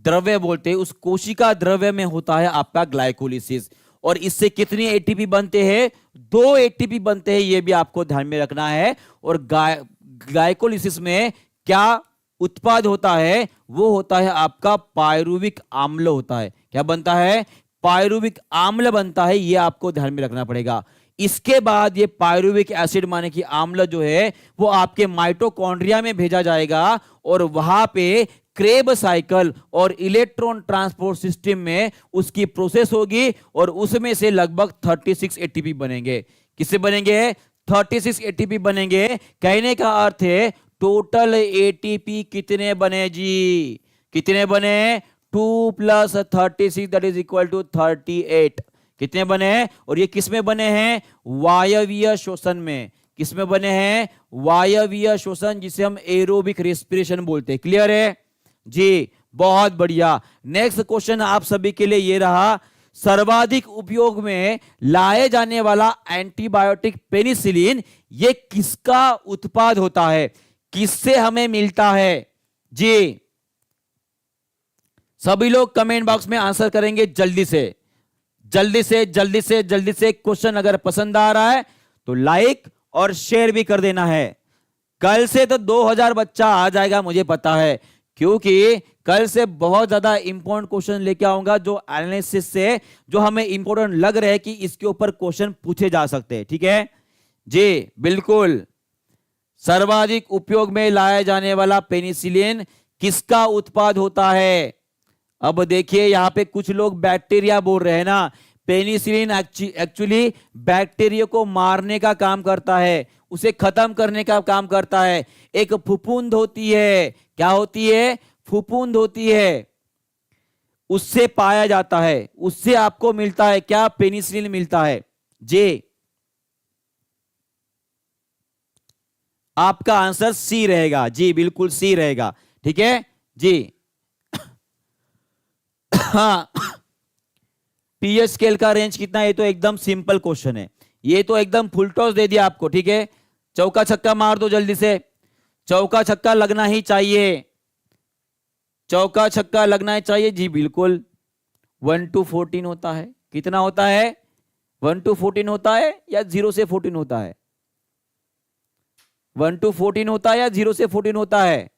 द्रव्य बोलते हैं। उस कोशिका द्रव्य में होता है आपका ग्लाइकोलिसिस, और इससे कितनी एटीपी बनते हैं? 2 एटीपी बनते हैं, ये भी आपको ध्यान में रखना है। और ग्लाइकोलिसिस में क्या उत्पाद होता है? वो होता है आपका पायरुविक आम्ल होता है। क्या बनता है? पायरुविक आम्ल बनता है, ये आपको ध्यान में रखना पड़ेगा। इसके बाद ये पायरुविक एसिड माने कि आम्ल जो है वो आपके माइटोकॉन्ड्रिया में भेजा जाएगा, और वहां पे क्रेब साइकिल और इलेक्ट्रॉन ट्रांसपोर्ट सिस्टम में उसकी प्रोसेस होगी, और उसमें से लगभग 36 एटीपी बनेंगे। किससे बनेंगे? 36 एटीपी बनेंगे। कहने का अर्थ है टोटल एटीपी कितने बने जी? कितने बने? 2 + 36 दैट इज इक्वल टू 38। कितने बने हैं? और ये किस में बने हैं? वायवीय श्वसन में। किस में बने हैं? वायवीय श्वसन, जिसे हम एरोबिक रेस्पिरेशन बोलते हैं। क्लियर है जी? बहुत बढ़िया। नेक्स्ट क्वेश्चन आप सभी के लिए ये रहा, सर्वाधिक उपयोग में लाए जाने वाला एंटीबायोटिक पेनिसिलिन, ये किसका उत्पाद होता है? किससे हमें मिलता है जी? सभी लोग कमेंट बॉक्स में आंसर करेंगे जल्दी से जल्दी से जल्दी से जल्दी से। क्वेश्चन अगर पसंद आ रहा है तो लाइक और शेयर भी कर देना है। कल से तो 2000 बच्चा आ जाएगा, मुझे पता है, क्योंकि कल से बहुत ज्यादा इंपॉर्टेंट क्वेश्चन लेके आऊंगा, जो एनालिसिस से जो हमें इंपॉर्टेंट लग रहा है कि इसके ऊपर क्वेश्चन पूछे जा सकते हैं। ठीक है जी, बिल्कुल। सर्वाधिक उपयोग में लाया जाने वाला पेनिसिलिन किसका उत्पाद होता है? अब देखिए यहां पे कुछ लोग बैक्टीरिया बोल रहे हैं ना। पेनिसिलिन एक्चुअली बैक्टीरिया को मारने का काम करता है, उसे खत्म करने का काम करता है। एक फफूंद होती है, क्या होती है? फफूंद होती है, उससे पाया जाता है, उससे आपको मिलता है क्या? पेनिसिलिन मिलता है जी। आपका आंसर सी रहेगा जी, बिल्कुल सी रहेगा। ठीक है जी। हाँ, पीएच स्केल का रेंज कितना है? ये तो एकदम सिंपल क्वेश्चन है, ये तो एकदम फुल टॉस दे दिया आपको। ठीक है, चौका छक्का मार दो जल्दी से, चौका छक्का लगना ही चाहिए, चौका छक्का लगना ही चाहिए जी, बिल्कुल। 1 to 14 होता है। कितना होता है? 1 to 14 होता है या 0 से 14 होता है? 1 to 14 होता है या 0 से 14 होता है?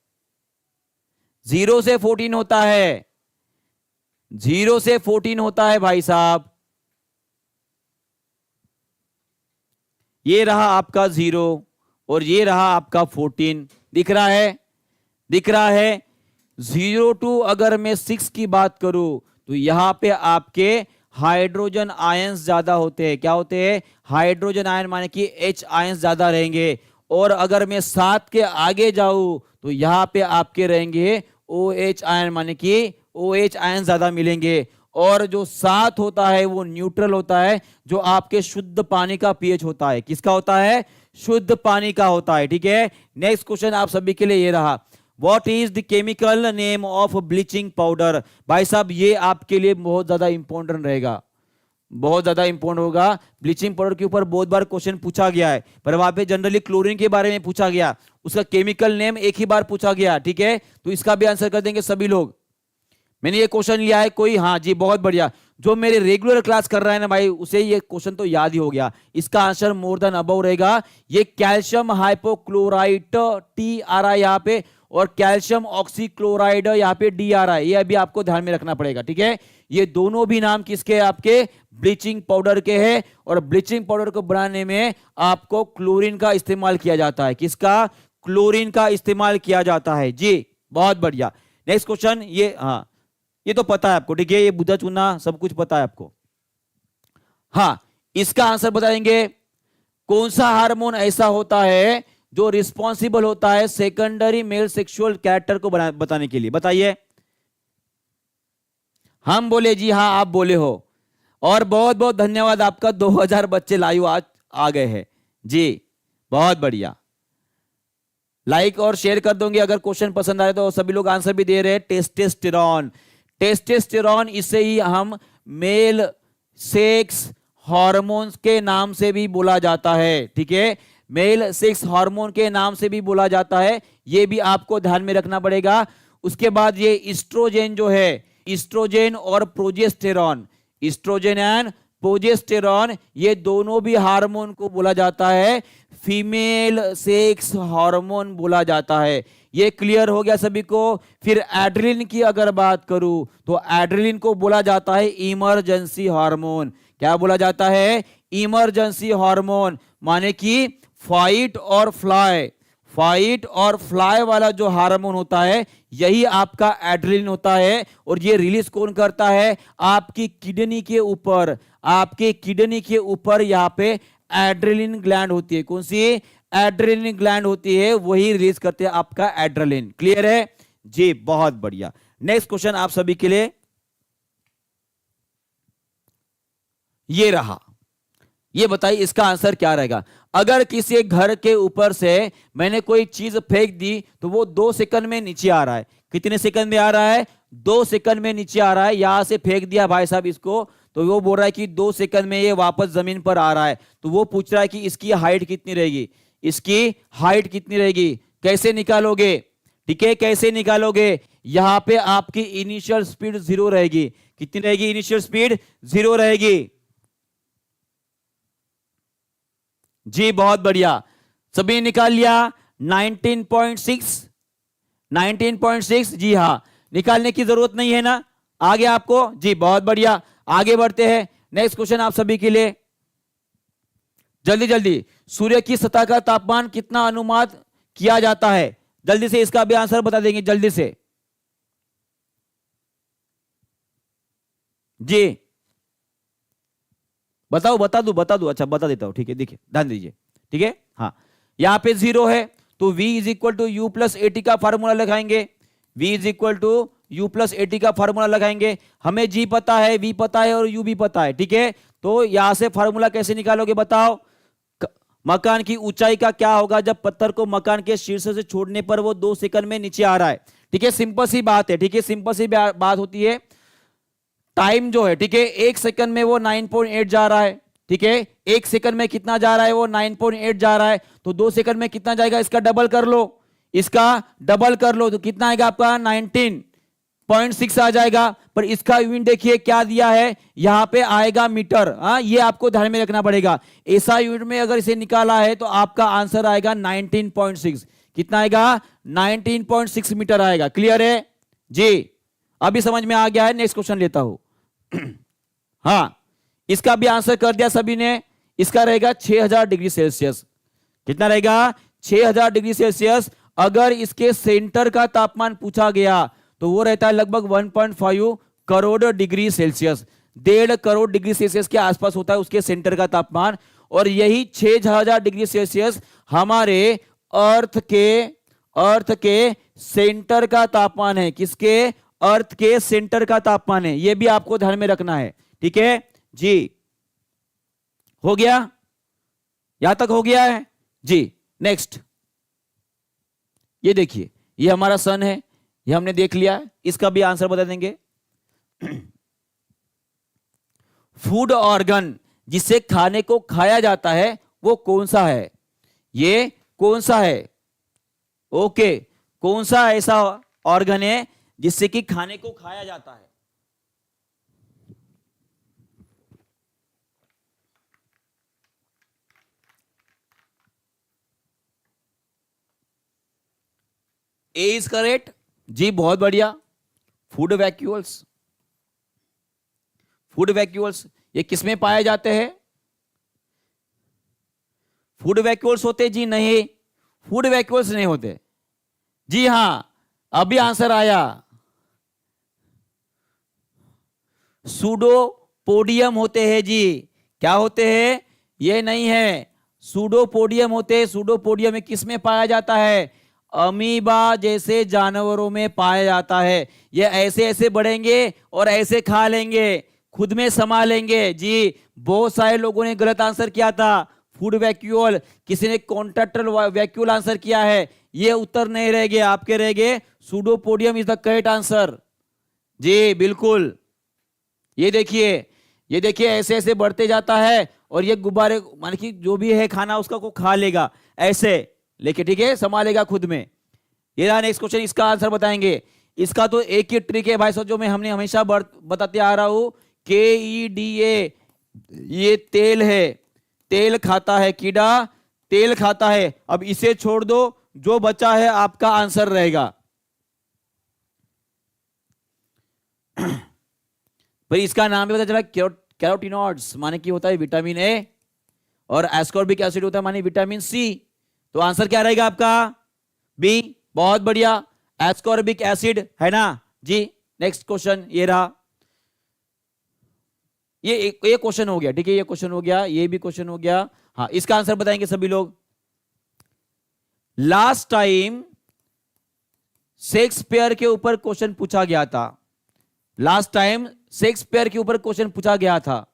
0 से 14 होता है, 0 से 14 होता है भाई साहब। ये रहा आपका 0 और ये रहा आपका 14। दिख रहा है? दिख रहा है? 0 to अगर मैं 6 की बात करूं तो यहां पे आपके हाइड्रोजन आयंस ज्यादा होते हैं। क्या होते हैं? हाइड्रोजन आयन माने कि H आयंस ज्यादा रहेंगे। और अगर मैं 7 के आगे जाऊं तो यहां पे आपके रहेंगे OH आयन माने कि OH आयन ज्यादा मिलेंगे। और जो 7 होता है वो न्यूट्रल होता है, जो आपके शुद्ध पानी का पीएच होता है। किसका होता है? शुद्ध पानी का होता है। ठीक है, नेक्स्ट क्वेश्चन आप सभी के लिए ये रहा, what is the chemical name of bleaching powder? भाई साहब ये आपके लिए बहुत ज्यादा इंपॉर्टेंट रहेगा, बहुत ज्यादा इंपॉर्टेंट होगा। ब्लीचिंग पाउडर के ऊपर बहुत बार क्वेश्चन पूछा गया है, पर वहां पे जनरली क्लोरीन के बारे में पूछा गया, उसका केमिकल नेम एक ही बार पूछा गया। ठीक है, तो इसका भी आंसर कर देंगे सभी लोग। मैंने ये क्वेश्चन लिया है कोई? हाँ जी, बहुत बढ़िया। जो मेरे रेगुलर क्लास कर रहा है ना भाई, उसे ये क्वेश्चन तो याद ही हो गया। इसका आंसर मोर देन अबव रहेगा। ये कैल्शियम हाइपोक्लोराइट TRI यहाँ पे, और कैल्शियम ऑक्सीक्लोराइड यहाँ पे DRI, ये अभी आपको ध्यान में रखना पड़ेगा। ठीक है, ये दोनों भी नाम किसके हैं? आपके ब्लीचिंग पाउडर के हैं। और ब्लीचिंग पाउडर को बनाने में आपको क्लोरीन का इस्तेमाल किया जाता है। किसका? क्लोरीन का इस्तेमाल किया जाता है जी, बहुत बढ़िया। नेक्स्ट क्वेश्चन ये, हाँ ये तो पता है आपको, ठीक है, ये बुधा चूना सब कुछ पता है आपको। हाँ, इसका आंसर बताएंगे। कौन सा हार्मोन ऐसा होता है जो रिस्पॉन्सिबल होता है सेकेंडरी मेल सेक्सुअल कैरेक्टर को बताने के लिए? बताइए। हम बोले जी हाँ, आप बोले हो। और बहुत बहुत धन्यवाद आपका, 2000 बच्चे लाइव आज आ गए हैं जी, बहुत बढ़िया। लाइक और शेयर कर दोगे अगर क्वेश्चन पसंद आए तो। सभी लोग आंसर भी दे रहे हैं, टेस्टेस्टेरॉन। टेस्टेस्टेरॉन इसे ही हम मेल सेक्स हार्मोन्स के नाम से भी बोला जाता है, ठीक है, मेल सेक्स हार्मोन के नाम से भी बोला जाता है, ये भी आपको ध्यान में रखना पड़ेगा। उसके बाद ये इस्ट्रोजेन जो है, इस्ट्रोजेन और प्रोजेस्टेरॉन, इस्ट्रोजेन एंड प्रोजेस्टेरॉन, ये दोनों भी हार्मोन को बोला जाता है फीमेल सेक्स हार्मोन बोला जाता है। ये क्लियर हो गया सभी को। फिर एड्रेलिन की अगर बात करूं तो एड्रेलिन को बोला जाता है इमरजेंसी हार्मोन। क्या बोला जाता है? इमरजेंसी हार्मोन, माने कि फाइट और फ्लाई, फाइट और फ्लाई वाला जो हार्मोन होता है यही आपका एड्रेलिन होता है। और ये रिलीज कौन करता है? आपकी किडनी के ऊपर, आपके किडनी के ऊपर यहाँ पे एड्रेलिन ग्लैंड होती है। कौन सी? एड्रेलिन ग्लैंड होती है, वही रिलीज करते हैं आपका एड्रेलिन। क्लियर है जी? बहुत बढ़िया। नेक्स्ट क्वेश्चन आप सभी के लिए ये रहा, ये बताइए इसका आंसर क्या रहेगा। अगर किसी घर के ऊपर से मैंने कोई चीज फेंक दी तो वो 2 सेकंड में नीचे आ रहा है। कितने सेकंड में आ रहा है? 2 सेकंड में नीचे आ रहा है। यहां से फेंक दिया भाई साहब इसको, तो वो बोल रहा है कि 2 सेकंड में ये वापस जमीन पर आ रहा है। तो वो पूछ रहा है कि इसकी हाइट कितनी रहेगी, इसकी हाइट कितनी रहेगी, कैसे निकालोगे? ठीक है, कैसे निकालोगे? यहां पे आपकी इनिशियल स्पीड 0 रहेगी। कितनी रहेगी इनिशियल स्पीड? 0 रहेगी जी। बहुत बढ़िया, सभी निकाल लिया। 19.6, 19.6 जी हाँ, निकालने की जरूरत नहीं है ना, आ गया आपको जी। बहुत बढ़िया, आगे बढ़ते हैं। नेक्स्ट क्वेश्चन आप सभी के लिए, जल्दी जल्दी। सूर्य की सतह का तापमान कितना अनुमान किया जाता है? जल्दी से इसका भी आंसर बता देंगे जल्दी से जी। बताओ, बता दू। अच्छा बता देता हूं, ठीक है, देखिए ध्यान दीजिए, ठीक है। हाँ, यहां पे 0 है तो v is equal to u plus a t का फॉर्मूला लगाएंगे। v is equal to u plus a t का फॉर्मूला लगाएंगे। हमें g पता है, v पता है और u भी पता है, ठीक है। तो यहां से फॉर्मूला कैसे निकालोगे बताओ? मकान की ऊंचाई का क्या होगा जब पत्थर को मकान के शीर्ष से छोड़ने पर वो 2 सेकंड में नीचे आ रहा है? ठीक है, सिंपल सी बात है, ठीक है, सिंपल सी बात होती है। टाइम जो है, ठीक है, 1 सेकंड में वो 9.8 जा रहा है, ठीक है, 1 सेकंड में कितना जा रहा है? वो 9.8 जा रहा है। तो 2 सेकंड में कितना जाएगा? इसका डबल कर लो, इसका डबल कर लो, तो कितना आएगा आपका? 19.6 आ जाएगा। पर इसका यूनिट देखिए क्या दिया है, यहां पे आएगा मीटर। हाँ, ये आपको ध्यान में रखना पड़ेगा। ऐसा यूनिट में अगर इसे निकाला है तो आपका आंसर आएगा 19.6। कितना आएगा? 19.6 मीटर आएगा। क्लियर है जी? अभी समझ में आ गया है? नेक्स्ट क्वेश्चन लेता हूं। हाँ, इसका भी आंसर कर दिया सभी ने। इसका रहेगा 6000 डिग्री सेल्सियस। कितना रहेगा? 6000 डिग्री सेल्सियस। अगर इसके सेंटर का तापमान पूछा गया तो वो रहता है लगभग 1.5 crore degree Celsius. 1.5 crore degree Celsius के आसपास होता है उसके सेंटर का तापमान। और यही 6000 डिग्री सेल्सियस हमारे अर्थ के सेंटर का तापमान है। किसके? अर्थ के सेंटर का तापमान है। यह भी आपको ध्यान में रखना है, ठीक है जी। हो गया? यहां तक हो गया है जी। नेक्स्ट, ये देखिए, ये हमारा सन है, ये हमने देख लिया है। इसका भी आंसर बता देंगे। फूड ऑर्गन जिससे खाने को खाया जाता है वो कौन सा है? ये कौन सा है? ओके, कौन सा ऐसा ऑर्गन है जिससे कि खाने को खाया जाता है? ए इज करेक्ट जी, बहुत बढ़िया। फूड वैक्यूल्स, फूड वैक्यूल्स ये किसमें पाए जाते हैं? फूड वैक्यूल्स होते जी नहीं, फूड वैक्यूल्स नहीं होते जी। हां, अभी आंसर आया। सूडोपोडियम होते हैं जी। क्या होते हैं? ये नहीं है, सूडोपोडियम होते हैं। सूडोपोडियम में किस में पाया जाता है? अमीबा जैसे जानवरों में पाया जाता है। ये ऐसे ऐसे बढ़ेंगे और ऐसे खा लेंगे, खुद में समा लेंगे जी। बहुत सारे लोगों ने गलत आंसर किया था, फूड वैक्यूल। किसी ने कॉन्ट्रैक्टल वैक्यूल आंसर किया है। ये उत्तर नहीं रह गए, आपके रह गए pseudopodium is the correct answer जी, बिल्कुल। ये देखिए, ये देखिए, ऐसे ऐसे बढ़ते जाता है और ये गुब्बारे मान कि जो भी है खाना उसका को खा लेगा ऐसे लेके, ठीक है, संभालेगा खुद में। ये रहा नेक्स्ट क्वेश्चन, इसका आंसर बताएंगे। इसका तो एक ही ट्रिक है भाई साहब, जो मैं हमने हमेशा बताते आ रहा हूं, KEDA। ये तेल है, तेल खाता है कीड़ा, तेल खाता है। अब इसे छोड़ दो, जो बचा है आपका आंसर रहेगा। पर इसका नाम भी पता चला, कैरोटीनॉइड्स माने कि होता है विटामिन ए, और एस्कॉर्बिक एसिड होता है माने विटामिन सी। तो आंसर क्या रहेगा आपका? बी। बहुत बढ़िया, एस्कॉर्बिक एसिड है ना जी। नेक्स्ट क्वेश्चन ये रहा। ये क्वेश्चन हो गया, ठीक है, ये क्वेश्चन हो गया, ये भी क्वेश्चन हो गया। हाँ, इसका आंसर बताएंगे सभी लोग। लास्ट टाइम शेक्सपियर के ऊपर क्वेश्चन पूछा गया था। लास्ट टाइम शेक्सपियर के ऊपर क्वेश्चन पूछा गया था।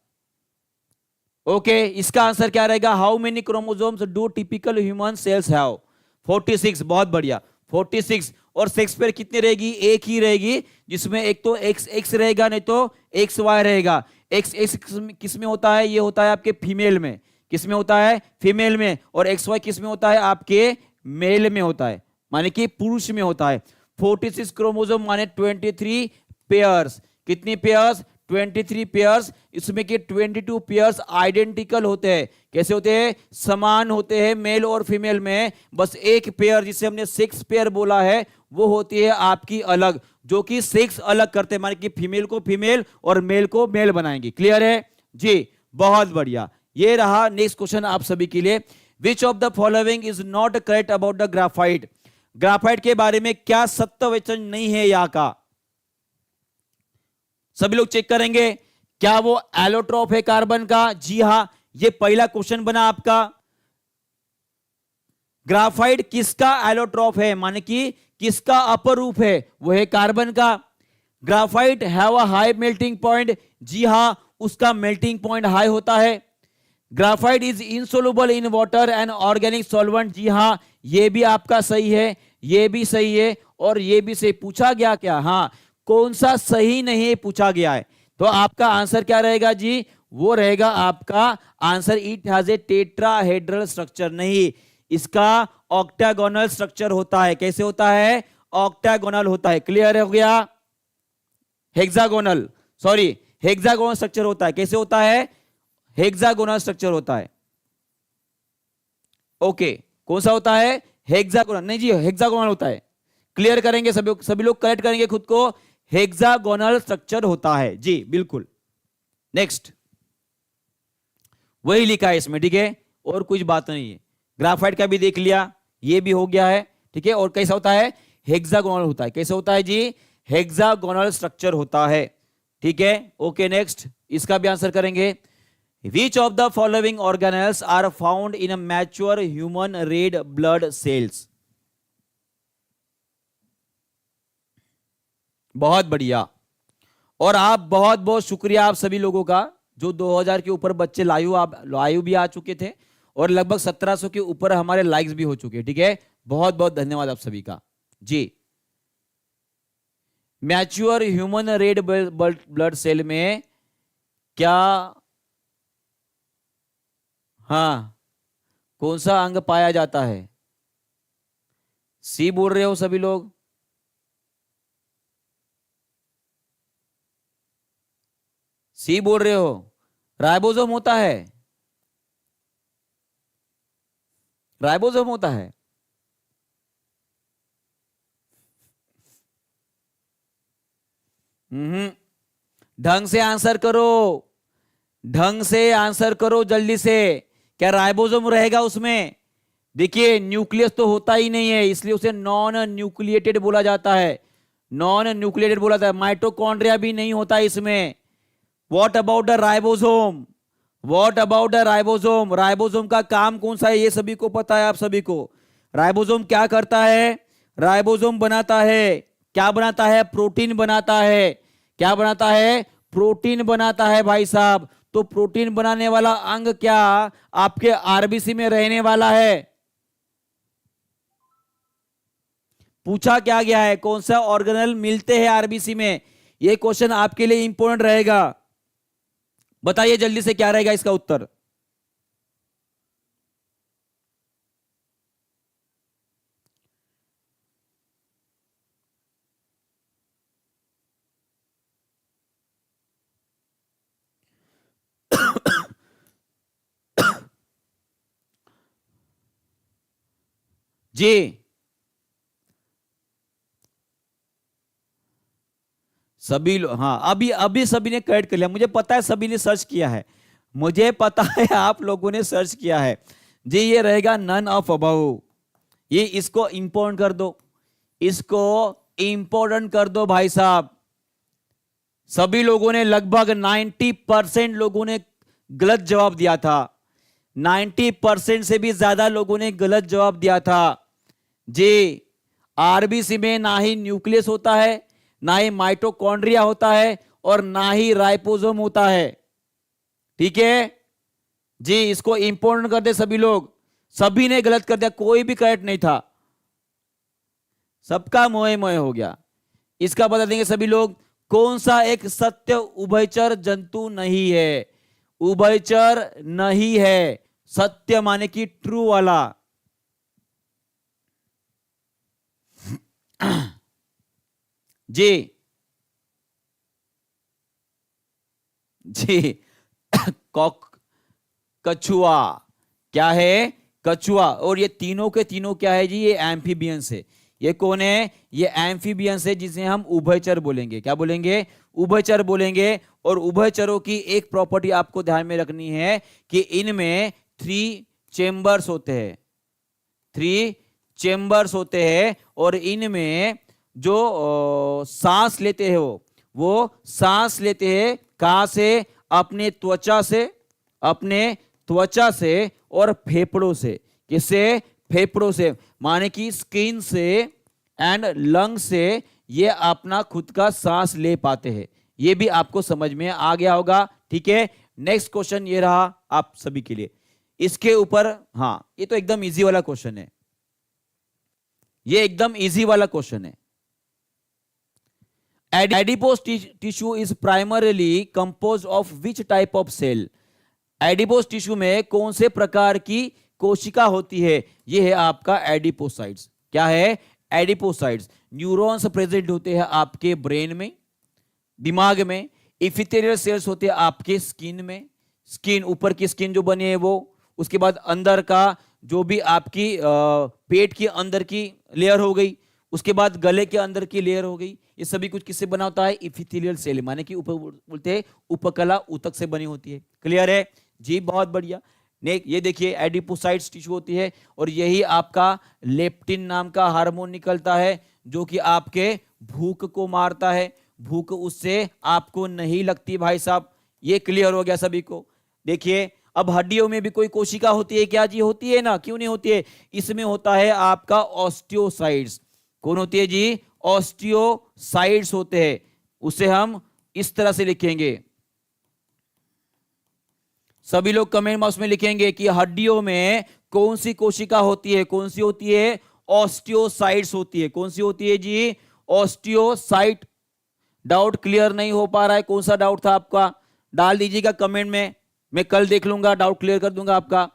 ओके, इसका आंसर क्या रहेगा? How many chromosomes do typical human cells have? 46। बहुत बढ़िया, 46। और शेक्सपियर कितनी रहेगी? एक ही रहेगी, जिसमें एक तो एक्स एक्स रहेगा, नहीं तो एक्स वाई रहेगा। एक्स एक्स किस में होता है? ये होता है आपके फीमेल में। किस में होता है? फीमेल में। और एक्स वाई किस में होता है? आपके मेल में होता है, माने कि पुरुष में होता है। 46 क्रोमोसोम माने 23 पेयर्स। कितनी पेयर्स? 23 पेयर्स। इसमें के 22 पेयर्स आइडेंटिकल होते हैं। कैसे होते हैं? समान होते हैं मेल और फीमेल में। बस एक पेयर, जिसे हमने सेक्स पेयर बोला है, वो होती है आपकी अलग, जो कि सेक्स अलग करते हैं, माने कि फीमेल को फीमेल और मेल को मेल बनाएंगे। क्लियर है जी? बहुत बढ़िया। ये रहा नेक्स्ट क्वेश्चन आप सभी के लिए। Which of the following is not correct about the graphite? Graphite के बारे में क्या सत्य वचन नहीं है यहाँ का? सभी लोग चेक करेंगे। क्या वो एलोट्रॉप है कार्बन का? जी हां, ये पहला क्वेश्चन बना आपका। ग्राफाइट किसका एलोट्रॉप है, माने कि किसका अपर रूप है? वो है कार्बन का। Graphite have a high melting point? जी हां, उसका मेल्टिंग पॉइंट हाई होता है। Graphite is insoluble in water and organic solvent? जी हां, ये भी आपका सही है, ये भी सही है, और ये भी सही। पूछा गया क्या? हाँ, कौन सा सही नहीं पूछा गया है। तो आपका आंसर क्या रहेगा जी? वो रहेगा आपका answer, it has a tetrahedral structure. नहीं, इसका ऑक्टागोनल स्ट्रक्चर होता है। कैसे होता है? ऑक्टागोनल होता है। क्लियर हो गया? हेक्सागोनल, सॉरी, हेक्सागोनल स्ट्रक्चर होता है। कैसे होता है? हेक्सागोनल स्ट्रक्चर होता है। ओके, कौन सा होता है? हेक्सागोनल। नहीं जी, हेक्सागोनल होता है। क्लियर करेंगे सभी लोग, करेक्ट करेंगे खुद को। हेक्सागोनल स्ट्रक्चर होता है जी, बिल्कुल। नेक्स्ट, वही लिखा है इसमें, ठीक है, और कुछ बात नहीं है। ग्राफाइट का भी देख लिया, ये भी हो गया है, ठीक है। और कैसा होता है? हेक्सागोनल होता है। कैसे होता है जी? हेक्सागोनल स्ट्रक्चर होता है, ठीक है। ओके, नेक्स्ट, इसका भी आंसर करेंगे। Which of the following organelles are found in a mature human red blood cells? बहुत बढ़िया। और आप बहुत बहुत शुक्रिया आप सभी लोगों का, जो 2000 के ऊपर बच्चे लाइव भी आ चुके थे, और लगभग 1700 के ऊपर हमारे लाइक्स भी हो चुके हैं, ठीक है। बहुत बहुत धन्यवाद आप सभी का जी। Mature human red blood cell में क्या, हाँ, कौन सा अंग पाया जाता है? सी बोल रहे हो सभी लोग? सी बोल रहे हो? राइबोसोम होता है, राइबोसोम होता है। ढंग से आंसर करो, ढंग से आंसर करो जल्दी से। क्या राइबोसोम रहेगा उसमें? देखिए, न्यूक्लियस तो होता ही नहीं है, इसलिए उसे नॉन न्यूक्लिएटेड बोला जाता है। नॉन न्यूक्लिएटेड बोला जाता है। माइटोकॉन्ड्रिया भी नहीं होता इसमें। What about the ribosome? What about the ribosome? Ribosome का काम कौन सा है ये सभी को पता है, आप सभी को। राइबोसोम क्या करता है? राइबोसोम बनाता है, क्या बनाता है? प्रोटीन बनाता है। क्या बनाता है? प्रोटीन बनाता है भाई साहब। तो प्रोटीन बनाने वाला अंग क्या आपके आरबीसी में रहने वाला है? पूछा क्या गया है, कौन सा ऑर्गेनल मिलते हैं आरबीसी में? यह क्वेश्चन आपके लिए इंपॉर्टेंट रहेगा। बताइए जल्दी से क्या रहेगा इसका उत्तर। जी, सभी लोग, हाँ, अभी अभी सभी ने करेक्ट कर लिया, मुझे पता है सभी ने सर्च किया है, मुझे पता है आप लोगों ने सर्च किया है। जी, ये रहेगा नन ऑफ अबव। ये इसको इंपोर्टेंट कर दो, इसको इंपोर्टेंट कर दो भाई साहब। सभी लोगों ने, लगभग 90% लोगों ने गलत जवाब दिया था। 90% से भी ज्यादा लोगों ने गलत जवाब दिया था। जी, आरबीसी में ना ही न्यूक्लियस होता है, ना ही माइटोकॉन्ड्रिया होता है, और ना ही राइबोसोम होता है। ठीक है जी, इसको इंपोर्टेंट कर दे सभी लोग। सभी ने गलत कर दिया, कोई भी करेक्ट नहीं था, सबका मोए मोए हो गया। इसका बता देंगे सभी लोग, कौन सा एक सत्य उभयचर जंतु नहीं है? उभयचर नहीं है, सत्य माने कि ट्रू वाला। जी जी, कछुआ क्या है? कछुआ। और ये तीनों के तीनों क्या है जी? ये एम्फीबियंस है। ये कौन है? ये एम्फीबियंस है, जिसे हम उभयचर बोलेंगे। क्या बोलेंगे? उभयचर बोलेंगे। और उभयचरों की एक प्रॉपर्टी आपको ध्यान में रखनी है कि इनमें 3 चेंबर्स होते हैं, 3 चेंबर्स होते हैं। और इनमें जो सांस लेते हैं वो सांस लेते हैं कहां से? अपने त्वचा से, अपने त्वचा से और फेफड़ों से। किससे? फेफड़ों से, माने कि स्किन से एंड लंग से ये अपना खुद का सांस ले पाते हैं। ये भी आपको समझ में आ गया होगा। ठीक है, नेक्स्ट क्वेश्चन ये रहा आप सभी के लिए। इसके ऊपर, हाँ, ये तो एकदम इजी वाला क्वेश्चन है, ये एकदम इजी वाला क्वेश्चन है। Adipose tissue is primarily composed of which type of cell? Adipose tissue में कौन से प्रकार की कोशिका होती है? यह है आपका एडिपोसाइट्स। क्या है? एडिपोसाइट्स। न्यूरॉन्स प्रेजेंट होते हैं आपके ब्रेन में, दिमाग में। इपिथेलियल सेल्स होते हैं आपके स्किन में, स्किन, ऊपर की स्किन जो बनी है वो। उसके बाद अंदर का जो भी आपकी पेट के अंदर की लेयर हो गई, उसके बाद गले के अंदर की लेयर हो गई। ये सभी कुछ किससे बना होता है? इपिथेलियल सेल, माने कि ऊपर बोलते हैं उपकला ऊतक से बनी होती है। क्लियर है जी? बहुत बढ़िया। ये देखिए एडिपोसाइट्स टिश्यू होती है, और यही आपका लेप्टिन नाम का हार्मोन निकलता है, जो कि आपके भूख को मारता है। भूख उससे आपको नहीं लगती भाई साहब। ये क्लियर हो गया सभी को? देखिए, अब हड्डियों में भी कोई कोशिका होती है क्या जी? होती है ना, क्यों नहीं होती है? इसमें होता है आपका ऑस्टियोसाइट्स। कौन होती है जी? ऑस्टियोसाइट्स होते हैं। उसे हम इस तरह से लिखेंगे, सभी लोग कमेंट बॉक्स में लिखेंगे कि हड्डियों में कौन सी कोशिका होती है? कौन सी होती है? ऑस्टियोसाइट्स होती है। कौन सी होती है जी? ऑस्टियोसाइट। डाउट क्लियर नहीं हो पा रहा है? कौन सा डाउट था आपका? डाल दीजिएगा कमेंट में, मैं कल देख लूंगा, डाउट क्लियर कर दूंगा आपका।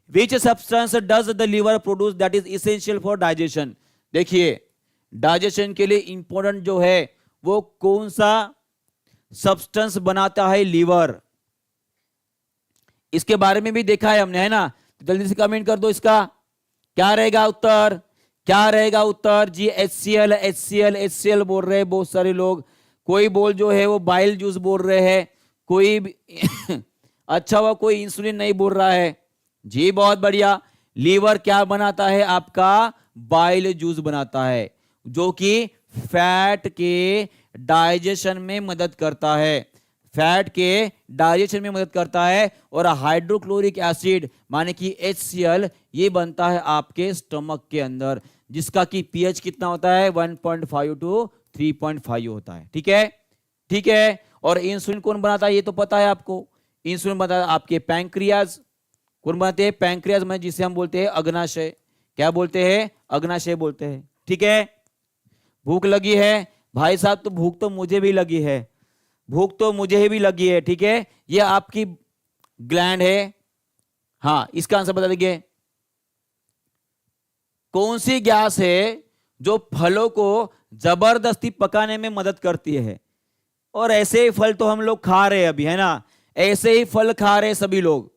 Which substance does the liver produce that is essential for digestion? देखिए, डाइजेशन के लिए इंपॉर्टेंट जो है वो कौन सा सब्सटेंस बनाता है? लीवर। इसके बारे में भी देखा है हमने, है ना? तो जल्दी से कमेंट कर दो, इसका क्या रहेगा उत्तर? क्या रहेगा उत्तर जी? HCl, HCl, HCl बोल रहे हैं बहुत सारे लोग। कोई बोल जो है वो बाइल जूस बोल रहे हैं, कोई अच्छा हुआ कोई इंसुलिन नहीं बोल रहा है जी। बहुत बढ़िया। लीवर क्या बनाता है आपका? बाइल जूस बनाता है, जो कि फैट के डाइजेशन में मदद करता है। फैट के डाइजेशन में मदद करता है, और हाइड्रोक्लोरिक एसिड माने कि HCl ये बनता है आपके स्टमक के अंदर, जिसका कि पीएच कितना होता है 1.5 टू 3.5 होता है। ठीक है, ठीक है। और इंसुलिन कौन बनाता है ये तो पता है आपको, इंसुलिन बनाता है आपके पैंक्रियाज। कौन बनाते हैं? पैंक्रियाज में, जिसे हम बोलते हैं अग्नाशय। क्या बोलते हैं? अग्नाशय बोलते हैं। ठीक है। भूख लगी है भाई साहब, तो भूख तो मुझे भी लगी है, भूख तो मुझे भी लगी है। ठीक है, ये आपकी ग्लैंड है। हाँ, इसका आंसर बता दीजिए। कौन सी गैस है जो फलों को जबरदस्ती पकाने में मदद करती है? और ऐसे ही फल तो हम लोग खा रहे हैं अभी, है ना, ऐसे ही फल खा रहे हैं सभी लोग।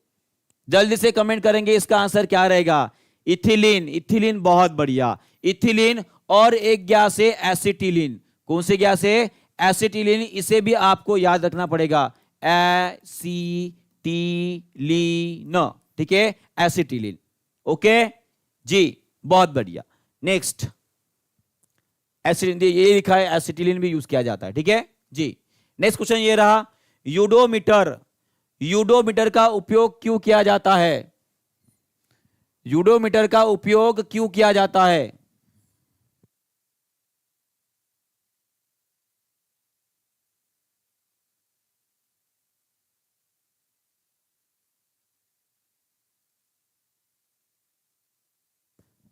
जल्दी से कमेंट करेंगे इसका आंसर क्या रहेगा। इथिलीन, इथिलीन, बहुत बढ़िया, इथिलीन। और एक गैस है एसिटिलीन। कौन सी गैस है? एसिटिलीन। इसे भी आपको याद रखना पड़ेगा, एसिटिलीन। ठीक है, एसिटिलीन। ओके जी, बहुत बढ़िया। नेक्स्ट, एसिटिलीन ये लिखा है, एसिटिलीन भी यूज किया जाता है। ठीक है जी। नेक्स्ट क्वेश्चन ये रहा, यूडोमीटर। यूडोमीटर का उपयोग क्यों किया जाता है? यूडोमीटर का उपयोग क्यों किया जाता है?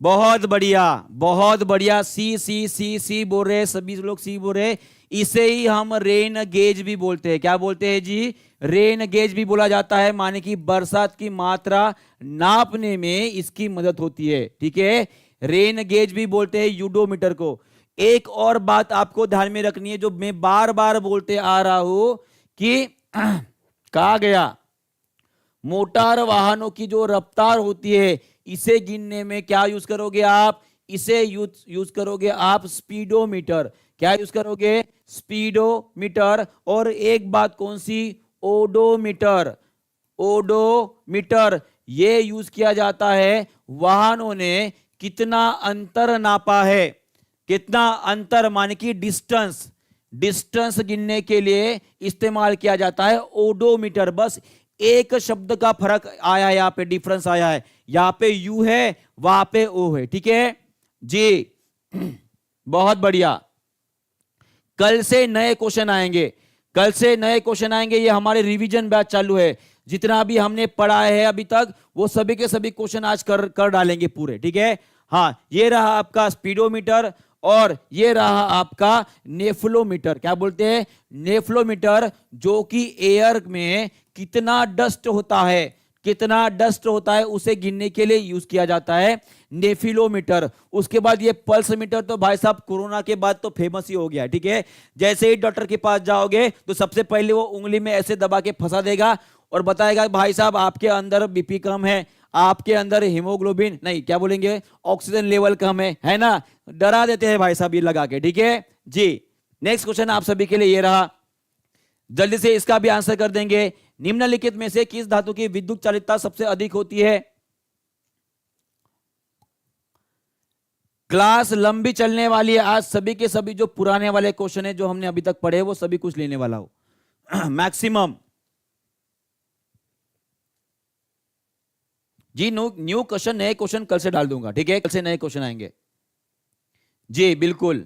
बहुत बढ़िया, बहुत बढ़िया। सी सी सी सी बोल रहे, सभी लोग सी बोल रहे। इसे ही हम रेन गेज भी बोलते हैं। क्या बोलते हैं जी? रेन गेज भी बोला जाता है, माने कि बरसात की मात्रा नापने में इसकी मदद होती है। ठीक है, रेन गेज भी बोलते हैं यूडोमीटर को। एक और बात आपको ध्यान में रखनी है, जो मैं बार बार बोलते आ रहा हूं कि कहा गया, मोटर वाहनों की जो रफ्तार होती है, इसे गिनने में क्या यूज करोगे आप? इसे यूज करोगे आप स्पीडोमीटर। क्या यूज करोगे? स्पीडोमीटर। और एक बात कौन सी? ओडोमीटर। ओडोमीटर ये यूज किया जाता है, वाहनों ने कितना अंतर नापा है, कितना अंतर माने कि डिस्टेंस, डिस्टेंस गिनने के लिए इस्तेमाल किया जाता है ओडोमीटर। बस एक शब्द का फर्क आया है, यहां पे डिफरेंस आया है, यहां पे यू है, वहां पे ओ है। ठीक है जी, बहुत बढ़िया। कल से नए क्वेश्चन आएंगे, कल से नए क्वेश्चन आएंगे। ये हमारे रिवीजन बैच चालू है, जितना भी हमने पढ़ा है अभी तक वो सभी के सभी क्वेश्चन आज कर डालेंगे पूरे। ठीक है, हाँ, ये रहा आपका स्पीडोमीटर, और ये रहा आपका नेफ्लोमीटर। क्या बोलते हैं? नेफ्लोमीटर, जो कि एयर में कितना डस्ट होता है, कितना डस्ट होता है उसे गिनने के लिए यूज किया जाता है नेफिलोमीटर। उसके बाद ये पल्स मीटर, तो भाई साहब कोरोना के बाद तो फेमस ही हो गया। ठीक है, जैसे ही डॉक्टर के पास जाओगे तो सबसे पहले वो उंगली में ऐसे दबा के फंसा देगा और बताएगा भाई साहब आपके अंदर बीपी कम है, आपके अंदर हीमोग्लोबिन नहीं, क्या बोलेंगे, ऑक्सीजन लेवल कम है ना। डरा देते हैं भाई साहब ये लगा के। ठीक है जी। नेक्स्ट क्वेश्चन आप सभी के लिए ये रहा, जल्दी से इसका भी आंसर कर देंगे। निम्नलिखित में से किस धातु की विद्युत चालितता सबसे अधिक होती है? क्लास लंबी चलने वाली है आज, सभी के सभी जो पुराने वाले क्वेश्चन है जो हमने अभी तक पढ़े वो सभी कुछ लेने वाला हो मैक्सिमम जी। न्यू क्वेश्चन, नए क्वेश्चन कल से डाल दूंगा। ठीक है, कल से नए क्वेश्चन आएंगे जी, बिल्कुल।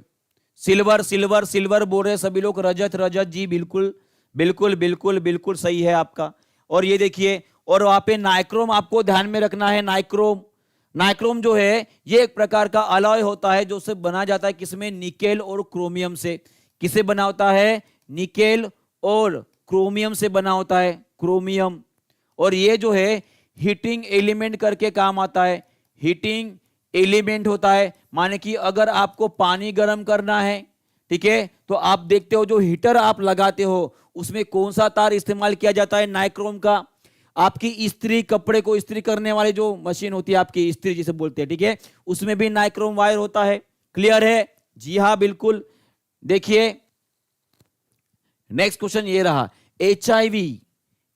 सिल्वर सिल्वर सिल्वर बोल रहे सभी लोग, रजत रजत जी, बिल्कुल बिल्कुल बिल्कुल बिल्कुल सही है आपका। और ये देखिए, और वहां पे नाइक्रोम आपको ध्यान में रखना है। नाइक्रोम, नाइक्रोम जो है ये एक प्रकार का अलॉय होता है जो से बना जाता है किसमें? निकेल और क्रोमियम से। किसे बना होता है? निकेल और क्रोमियम से बना होता है, क्रोमियम। और ये जो है हीटिंग एलिमेंट करके काम आता है, हीटिंग एलिमेंट होता है। माने कि अगर आपको पानी गर्म करना है, ठीक है, तो आप देखते हो जो हीटर आप लगाते हो उसमें कौन सा तार इस्तेमाल किया जाता है? नाइक्रोम का। आपकी इस्त्री, कपड़े को इस्त्री करने वाली जो मशीन होती है आपकी, इस्त्री जिसे बोलते हैं, ठीक है, उसमें भी नाइक्रोम वायर होता है। क्लियर है? जी हाँ, बिल्कुल। देखिए नेक्स्ट क्वेश्चन ये रहा, एचआईवी,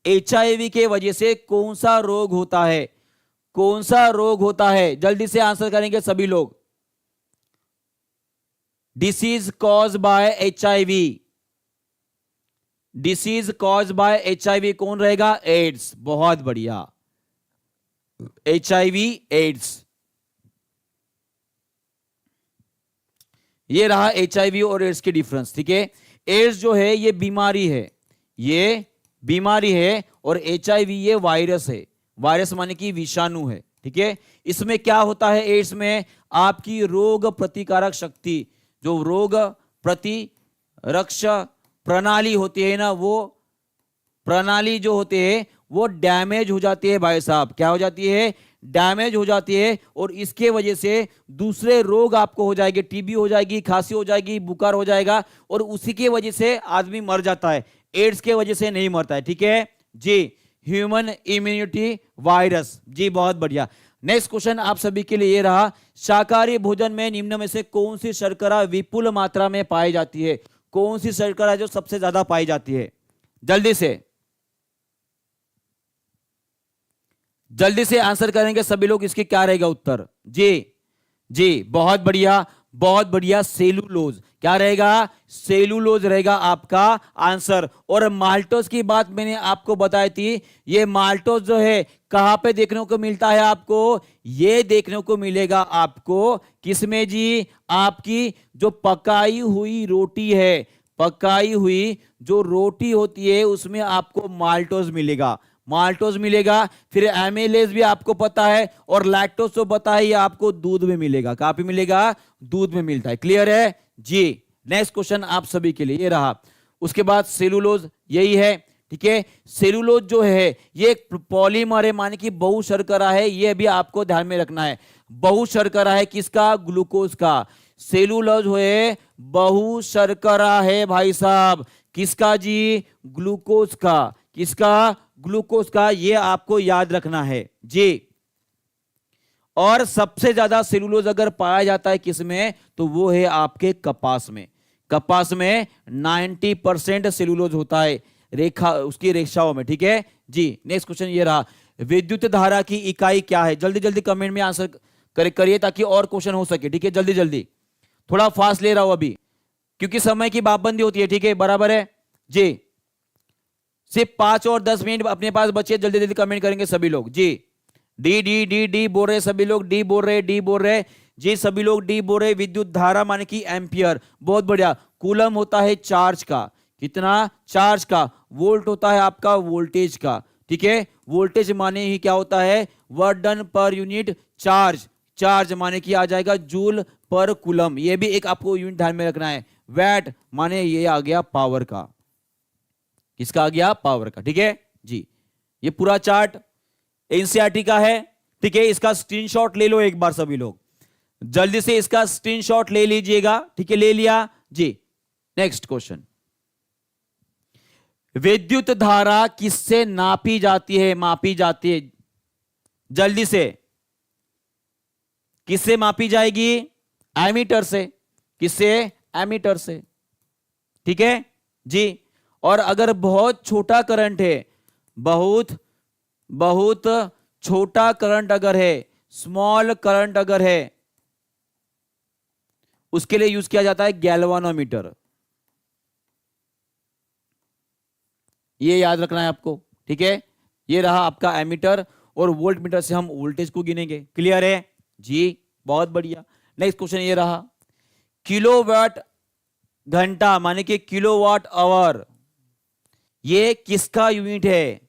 एचआईवी के वजह से कौन सा रोग होता है? कौन सा रोग होता है? जल्दी से आंसर करेंगे सभी लोग। Disease cause by HIV. Disease cause by HIV कौन रहेगा? एड्स। बहुत बढ़िया, HIV एड्स। ये रहा HIV और एड्स के डिफरेंस, ठीक है। एड्स जो है ये बीमारी है, ये बीमारी है, और HIV ये वायरस है। वायरस माने कि विषाणु है, ठीक है। इसमें क्या होता है? एड्स में आपकी रोग प्रतिकारक शक्ति, जो रोग प्रतिरक्षा प्रणाली होती है ना, वो प्रणाली जो होती है वो डैमेज हो जाती है भाई साहब। क्या हो जाती है? डैमेज हो जाती है, और इसके वजह से दूसरे रोग आपको हो जाएंगे, TB हो जाएगी, खांसी हो जाएगी, बुखार हो जाएगा, और उसी की वजह से आदमी मर जाता है। एड्स के वजह से नहीं मरता है, ठीक है जी। ह्यूमन इम्यूनिटी वायरस, जी बहुत बढ़िया। नेक्स्ट क्वेश्चन आप सभी के लिए ये रहा, शाकाहारी भोजन में निम्न में से कौन सी शर्करा विपुल मात्रा में पाई जाती है? कौन सी शर्करा जो सबसे ज्यादा पाई जाती है? जल्दी से आंसर करेंगे सभी लोग, इसके क्या रहेगा उत्तर? जी जी बहुत बढ़िया, बहुत बढ़िया। सेलुलोज। क्या रहेगा? सेलुलोज रहेगा आपका आंसर। और माल्टोज की बात मैंने आपको बताई थी, ये माल्टोज जो है कहां पे देखने को मिलता है आपको? ये देखने को मिलेगा आपको किसमें जी? आपकी जो पकाई हुई रोटी है, पकाई हुई जो रोटी होती है उसमें आपको माल्टोज मिलेगा, माल्टोज मिलेगा। फिर एमिलेज भी आपको पता है, और लैक्टोज तो पता है, ये आपको दूध में मिलेगा। कहां पे मिलेगा? दूध में मिलता है। क्लियर है जी। नेक्स्ट क्वेश्चन आप सभी के लिए ये रहा। उसके बाद सेलुलोज, यही है, ठीक है। सेलुलोज जो है ये एक पॉलीमर है, माने कि बहुशर्करा है, ये भी आपको ध्यान में रखना है। बहुशर्करा है किसका? ग्लूकोज का। सेलुलोज है बहुशर्करा है भाई साहब, किसका जी? ग्लूकोज का। किसका? ग्लूकोज का। ये आपको याद रखना है जी। और सबसे ज्यादा सेलुलोज अगर पाया जाता है किसमें? तो वो है आपके कपास में। कपास में 90% सेलुलोज होता है, रेखा उसकी रेखाओं में, ठीक है जी। नेक्स्ट क्वेश्चन ये रहा, विद्युत धारा की इकाई क्या है? जल्दी जल्दी कमेंट में आंसर करिए ताकि और क्वेश्चन हो सके, ठीक है। जल्दी जल्दी, थोड़ा फास्ट ले रहा हूं अभी क्योंकि समय की पाबंदी होती है, ठीक है, बराबर है जी। सिर्फ 5 और 10 मिनट अपने पास बचे, जल्दी जल्दी कमेंट करेंगे सभी लोग जी। डी डी डी डी बोल रहे सभी लोग, डी बोल रहे, डी बोल रहे जी, सभी लोग डी बोल रहे। विद्युत धारा माने कि एम्पियर, बहुत बढ़िया। कूलम होता है चार्ज का, कितना? चार्ज का। वोल्ट होता है आपका वोल्टेज का, ठीक है। वोल्टेज माने ही क्या होता है? Work done per unit charge. Charge माने कि आ जाएगा जूल पर कूलम, ये भी एक आपको यूनिट ध्यान में रखना है। वैट माने ये आ गया पावर का, किसका आ गया? पावर का, ठीक है जी। ये पूरा चार्ट एनसीईआरटी का है, ठीक है। इसका स्क्रीनशॉट ले लो एक बार सभी लोग, जल्दी से इसका स्क्रीनशॉट ले लीजिएगा, ठीक है। ले लिया जी। नेक्स्ट क्वेश्चन, विद्युत धारा किससे नापी जाती है? मापी जाती है, जल्दी से, किससे मापी जाएगी? एमीटर से। किससे? एमीटर से, ठीक है जी। और अगर बहुत छोटा करंट है, बहुत बहुत छोटा करंट अगर है, स्मॉल करंट अगर है, उसके लिए यूज किया जाता है गैल्वानोमीटर। ये याद रखना है आपको, ठीक है। ये रहा आपका एमीटर, और वोल्ट मीटर से हम वोल्टेज को गिनेंगे। क्लियर है जी, बहुत बढ़िया। नेक्स्ट क्वेश्चन ये रहा, किलोवाट घंटा माने कि किलोवाट आवर, ये किसका यूनिट है?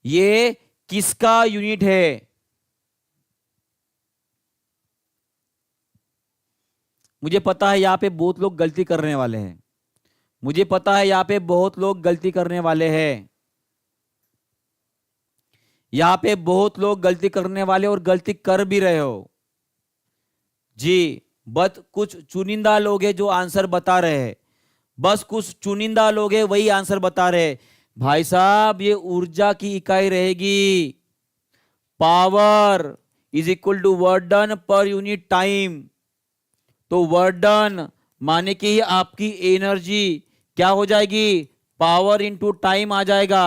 ये किसका यूनिट है? मुझे पता है यहां पे बहुत लोग गलती करने वाले हैं, मुझे पता है यहां पे बहुत लोग गलती करने वाले हैं, यहां पे बहुत लोग गलती करने वाले और गलती कर भी रहे हो जी। बस कुछ चुनिंदा लोग हैं जो आंसर बता रहे हैं, बस कुछ चुनिंदा लोग हैं वही आंसर बता रहे हैं। भाई साहब ये ऊर्जा की इकाई रहेगी, power is equal to work done per unit time. तो वर्क डन माने कि आपकी एनर्जी क्या हो जाएगी? पावर इंटू टाइम आ जाएगा।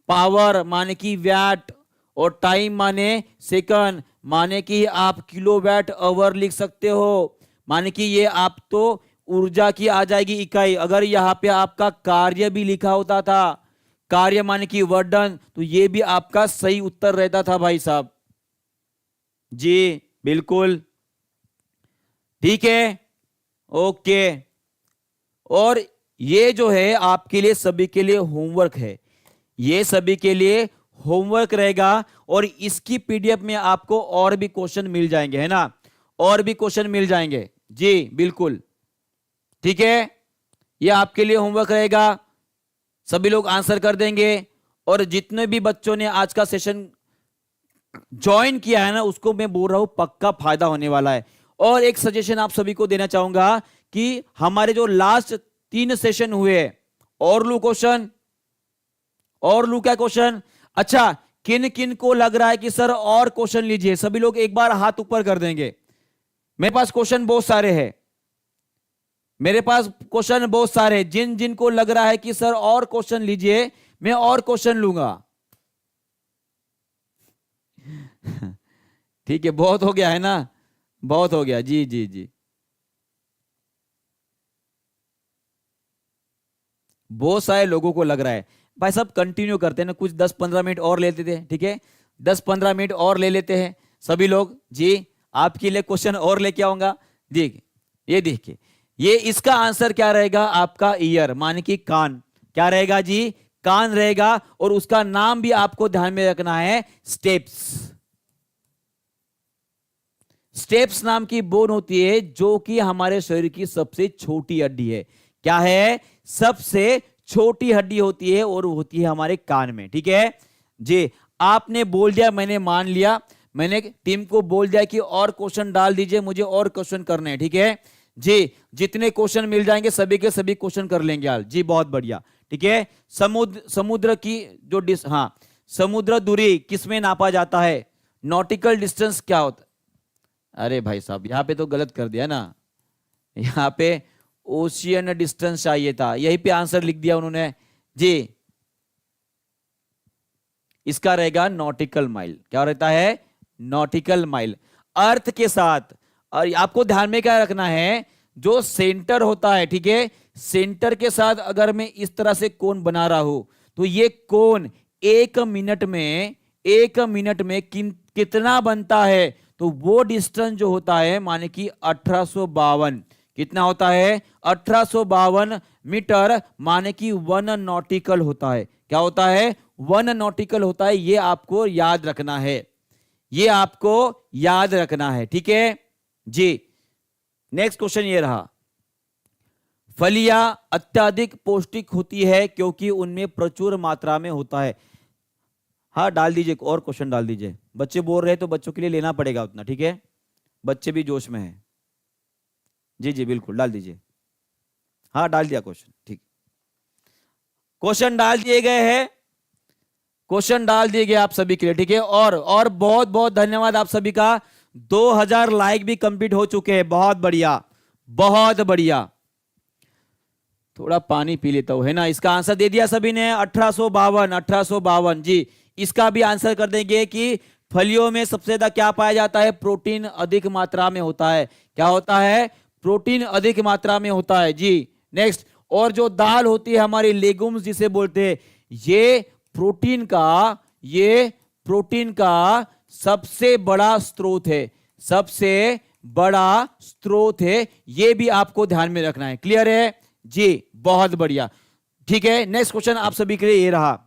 पावर माने कि वैट, और टाइम माने सेकंड, माने कि आप किलोवाट आवर लिख सकते हो। माने कि ये आप तो ऊर्जा की आ जाएगी इकाई। अगर यहां पे आपका कार्य भी लिखा होता था, कार्य माने कि वर्क डन, तो ये भी आपका सही उत्तर रहता था भाई साहब। जी बिल्कुल ठीक है, ओके। और ये जो है आपके लिए सभी के लिए होमवर्क है, ये सभी के लिए होमवर्क रहेगा। और इसकी पीडीएफ में आपको और भी क्वेश्चन मिल जाएंगे, है ना, और भी क्वेश्चन मिल जाएंगे। जी बिल्कुल ठीक है, ये आपके लिए होमवर्क रहेगा, सभी लोग आंसर कर देंगे। और जितने भी बच्चों ने आज का सेशन ज्वाइन किया है ना, उसको मैं बोल रहा हूं पक्का फायदा होने वाला है। और एक सजेशन आप सभी को देना चाहूंगा कि हमारे जो लास्ट 3 सेशन हुए, और लू क्वेश्चन, और लू क्या क्वेश्चन। अच्छा, किन किन को लग रहा है कि सर और क्वेश्चन लीजिए, सभी लोग एक बार हाथ ऊपर कर देंगे। मेरे पास क्वेश्चन बहुत सारे हैं, मेरे पास क्वेश्चन बहुत सारे हैं। जिन जिन को लग रहा है कि सर और क्वेश्चन लीजिए, मैं और क्वेश्चन लूंगा। ठीक है, बहुत हो गया है ना, बहुत हो गया। जी जी जी, बहुत सारे लोगों को लग रहा है। भाई साहब कंटिन्यू करते हैं ना, कुछ 10-15 मिनट और ले लेते हैं, ठीक है, 10-15 मिनट और ले लेते हैं सभी लोग। जी आपके लिए क्वेश्चन और लेके आऊंगा। देख ये देखिए, ये इसका आंसर क्या रहेगा आपका, ईयर माने कि कान। क्या रहेगा जी, कान रहेगा। और उसका नाम भी आपको ध्यान में रखना है, स्टेप्स। स्टेप्स नाम की बोन होती है, जो कि हमारे शरीर की सबसे छोटी हड्डी है। क्या है, सबसे छोटी हड्डी होती है, और होती है हमारे कान में। ठीक है जी, आपने बोल दिया, मैंने मान लिया, मैंने टीम को बोल दिया कि और क्वेश्चन डाल दीजिए, मुझे और क्वेश्चन करने हैं। ठीक है जी, जितने क्वेश्चन मिल जाएंगे सभी के सभी क्वेश्चन कर लेंगे यार। जी बहुत बढ़िया। ठीक है, समुद्र की जो हाँ, समुद्र दूरी किसमें नापा जाता है, नॉटिकल डिस्टेंस क्या होता है। अरे भाई साहब यहां पे तो गलत कर दिया ना, यहां पे ओशियन डिस्टेंस चाहिए था, यहीं पे आंसर लिख दिया उन्होंने। जी इसका रहेगा नॉटिकल माइल। क्या रहता है, नॉटिकल माइल, अर्थ के साथ। और आपको ध्यान में क्या रखना है, जो सेंटर होता है, ठीक है, सेंटर के साथ अगर मैं इस तरह से कोण बना रहा हूं, तो ये कोण 1 मिनट में, 1 मिनट में कितना बनता है, तो वो डिस्टेंस जो होता है माने कि 1852, कितना होता है, 1852 मीटर, माने कि 1 नॉटिकल होता है। क्या होता है, 1 नॉटिकल होता है। ये आपको याद रखना है, ये आपको याद रखना है। ठीक है जी, नेक्स्ट क्वेश्चन ये रहा, फलियां अत्यधिक पौष्टिक होती है क्योंकि उनमें प्रचुर मात्रा में होता है। हाँ डाल दीजिए, और क्वेश्चन डाल दीजिए, बच्चे बोल रहे हैं तो बच्चों के लिए लेना पड़ेगा उतना। ठीक है, बच्चे भी जोश में हैं। जी जी बिल्कुल डाल दीजिए, हाँ डाल दिया क्वेश्चन। ठीक, क्वेश्चन डाल दिए गए हैं, क्वेश्चन डाल दिए गए आप सभी के लिए। ठीक है, और बहुत बहुत धन्यवाद आप सभी का, 2000 लाइक भी कंप्लीट हो चुके हैं। बहुत बढ़िया, बहुत बढ़िया। थोड़ा पानी पी लेता हूं, है ना। इसका आंसर दे दिया सभी ने, 1852, 1852। जी इसका भी आंसर कर देंगे कि फलियों में सबसे ज्यादा क्या पाया जाता है, प्रोटीन अधिक मात्रा में होता है। क्या होता है, प्रोटीन अधिक मात्रा में होता है। जी नेक्स्ट, और जो दाल होती है हमारी, लेगुम्स जिसे बोलते हैं, ये प्रोटीन का सबसे बड़ा स्रोत है, सबसे बड़ा स्रोत है। ये भी आपको ध्यान में रखना है। क्लियर है जी, बहुत बढ़िया। ठीक है, नेक्स्ट क्वेश्चन आप सभी के लिए ये रहा,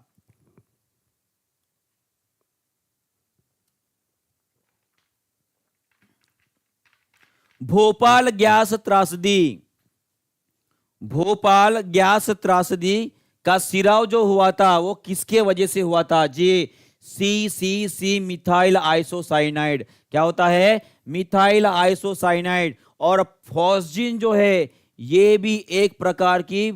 भोपाल गैस त्रासदी, भोपाल गैस त्रासदी का सिराव जो हुआ था वो किसके वजह से हुआ था। जी सी मिथाइल आइसोसाइनाइड। क्या होता है, मिथाइल आइसोसाइनाइड। और फॉस्जिन जो है ये भी एक प्रकार की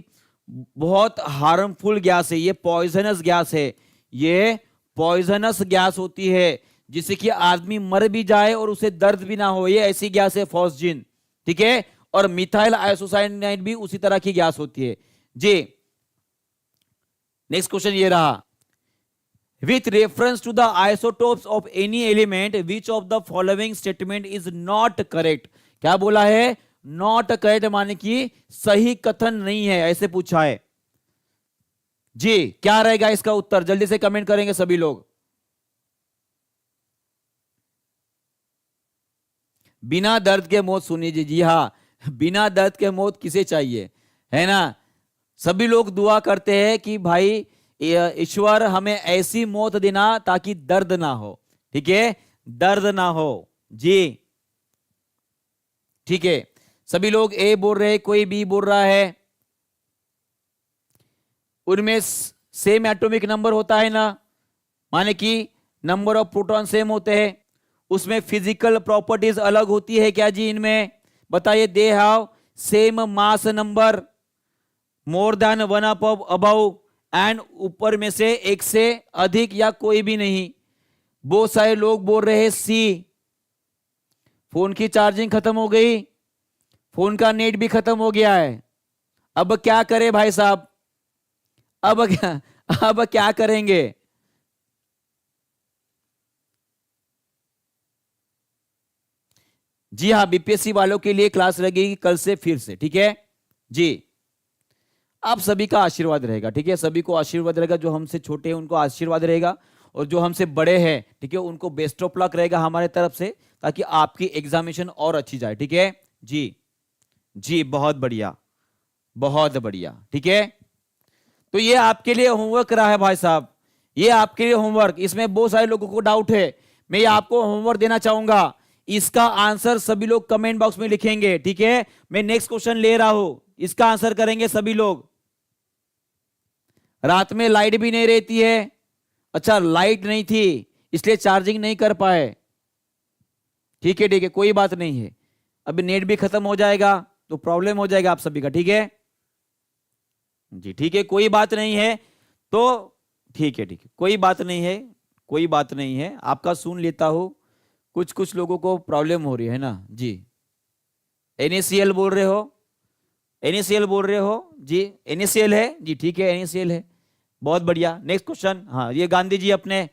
बहुत हार्मफुल गैस है, ये पॉइजनस गैस है, ये पॉइजनस गैस होती है, जिससे कि आदमी मर भी जाए और उसे दर्द भी ना हो, ये ऐसी गैस है फॉस्जिन। ठीक है, और मिथाइल आइसोसाइनाइड भी उसी तरह की गैस होती है। जी नेक्स्ट क्वेश्चन ये रहा, with reference to the isotopes of any element which of the following statement is not correct। क्या बोला है, नॉट करेक्ट माने कि सही कथन नहीं है, ऐसे पूछा है जी। क्या रहेगा इसका उत्तर, जल्दी से कमेंट करेंगे सभी लोग। बिना दर्द के मौत सुनी जी, जी हां, बिना दर्द के मौत किसे चाहिए, है ना। सभी लोग दुआ करते हैं कि भाई ईश्वर हमें ऐसी मौत देना ताकि दर्द ना हो, ठीक है, दर्द ना हो जी, ठीक है। सभी लोग ए बोल रहे हैं, कोई बी बोल रहा है। उनमें सेम एटॉमिक नंबर होता है ना, माने कि नंबर ऑफ प्रोटॉन सेम होते हैं। उसमें फिजिकल प्रॉपर्टीज अलग होती है क्या जी इनमें, बताइए। They have same mass number more than one up above and ऊपर में से एक से अधिक या कोई भी नहीं। बहुत सारे लोग बोल रहे हैं सी। फोन की चार्जिंग खत्म हो गई, फोन का नेट भी खत्म हो गया है, अब क्या करें भाई साहब, अब क्या करेंगे। जी हाँ, बीपीएससी वालों के लिए क्लास लगेगी कल से फिर से, ठीक है जी। आप सभी का आशीर्वाद रहेगा, ठीक है, सभी को आशीर्वाद रहेगा। जो हमसे छोटे हैं उनको आशीर्वाद रहेगा, और जो हमसे बड़े हैं, ठीक है, उनको बेस्ट ऑफ लक रहेगा हमारे तरफ से, ताकि आपकी एग्जामिनेशन और अच्छी जाए, ठीक है जी। जी बहुत बढ़िया, बहुत बढ़िया, ठीक है। तो ये आपके लिए होमवर्क रहा है भाई साहब, ये आपके लिए होमवर्क। इसमें बहुत सारे लोगों को डाउट है, मैं ये आपको होमवर्क देना चाहूंगा। इसका आंसर सभी लोग कमेंट बॉक्स में लिखेंगे, ठीक है। मैं नेक्स्ट क्वेश्चन ले रहा हूं, इसका आंसर करेंगे सभी लोग। रात में लाइट भी नहीं रहती है, अच्छा लाइट नहीं थी इसलिए चार्जिंग नहीं कर पाए, ठीक है, ठीक है, कोई बात नहीं है। अभी नेट भी खत्म हो जाएगा तो प्रॉब्लम हो जाएगा आप सभी का, ठीक है जी, ठीक है, कोई बात नहीं है। तो ठीक है, ठीक है, कोई बात नहीं है, कोई बात नहीं है, आपका सुन लेता हूं। कुछ कुछ लोगों को प्रॉब्लम हो रही है ना जी। NaCl बोल रहे हो, NaCl बोल रहे हो जी, NaCl है जी, ठीक है, NaCl है, बहुत बढ़िया। नेक्स्ट क्वेश्चन, हाँ ये गांधी जी अपने,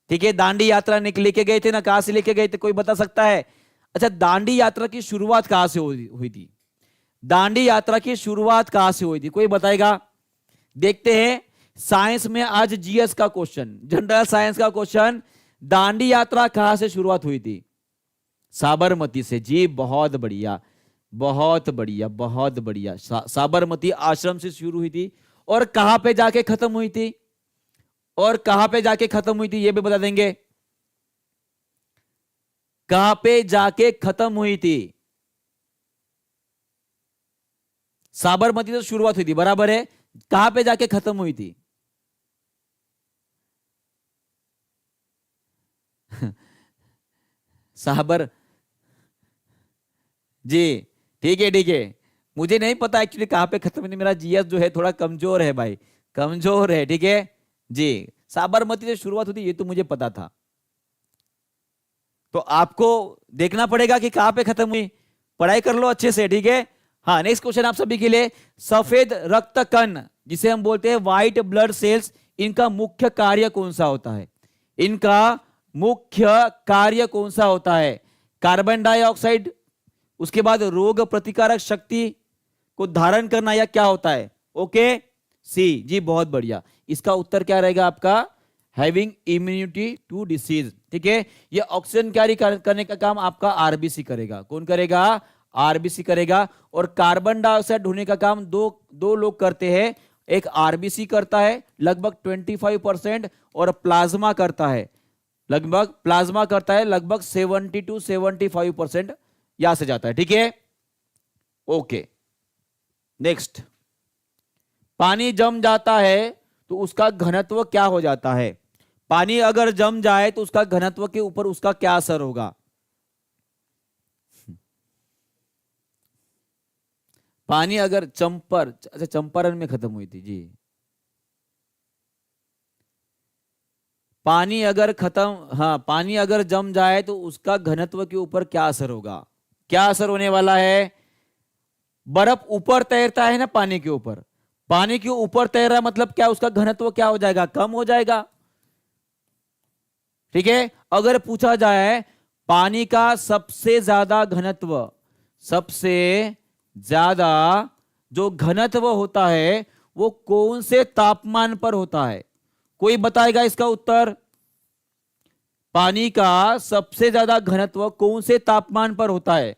ठीक है, दांडी यात्रा लेके गए थे ना, कहां से लेके गए थे, कोई बता सकता है। अच्छा, दांडी यात्रा की शुरुआत कहां से हुई थी, दांडी यात्रा की शुरुआत कहां से हुई थी, कोई बताएगा। देखते हैं, साइंस में आज जीएस का क्वेश्चन, जनरल साइंस का क्वेश्चन, दांडी यात्रा कहां से शुरुआत हुई थी, साबरमती से जी, बहुत बढ़िया, बहुत बढ़िया, बहुत बढ़िया। साबरमती आश्रम से शुरू हुई थी, और कहां पे जाके खत्म हुई थी, और कहां पे जाके खत्म हुई थी ये भी बता देंगे, कहां पे जाके खत्म हुई थी। साबरमती से शुरुआत हुई थी, बराबर है, कहां पे जाके खत्म हुई थी। साबर जी, ठीक है, ठीक है, मुझे नहीं पता एक्चुअली कहां पे खत्म हुई, मेरा जीएस जो है थोड़ा कमजोर है भाई, कमजोर है, ठीक है जी। साबरमती से शुरुआत हुई थी ये तो मुझे पता था, तो आपको देखना पड़ेगा कि कहां पे खत्म हुई, पढ़ाई कर लो अच्छे से, ठीक है। हाँ, नेक्स्ट क्वेश्चन आप सभी के लिए, सफेद रक्त कण जिसे हम बोलते हैं व्हाइट ब्लड सेल्स, इनका मुख्य कार्य कौन सा होता है, इनका मुख्य कार्य कौन सा होता है। कार्बन डाइऑक्साइड, उसके बाद रोग प्रतिकारक शक्ति को धारण करना, या क्या होता है। ओके सी जी, बहुत बढ़िया। इसका उत्तर क्या रहेगा आपका, हैविंग इम्यूनिटी टू डिसीज, ठीक है। ये ऑक्सीजन कैरी करने का काम आपका आरबीसी करेगा, कौन करेगा, आरबीसी करेगा। और कार्बन डाइऑक्साइड ढूंढने का काम दो लोग करते हैं, एक आरबीसी करता है लगभग 25%, और प्लाज्मा करता है लगभग, प्लाज्मा करता है लगभग 70 to 75%, यहां से जाता है, ठीक है। ओके, नेक्स्ट, पानी जम जाता है तो उसका घनत्व क्या हो जाता है, पानी अगर जम जाए तो उसका घनत्व के ऊपर उसका क्या असर होगा। पानी अगर अच्छा चंपारण में खत्म हुई थी जी, पानी अगर खत्म, हाँ पानी अगर जम जाए तो उसका घनत्व के ऊपर क्या असर होगा, क्या असर होने वाला है। बर्फ ऊपर तैरता है ना पानी के ऊपर, पानी के ऊपर तैर रहा मतलब क्या, उसका घनत्व क्या हो जाएगा, कम हो जाएगा, ठीक है। अगर पूछा जाए पानी का सबसे ज्यादा घनत्व, सबसे ज्यादा जो घनत्व होता है वो कौन से तापमान पर होता है? कोई बताएगा इसका उत्तर? पानी का सबसे ज्यादा घनत्व कौन से तापमान पर होता है?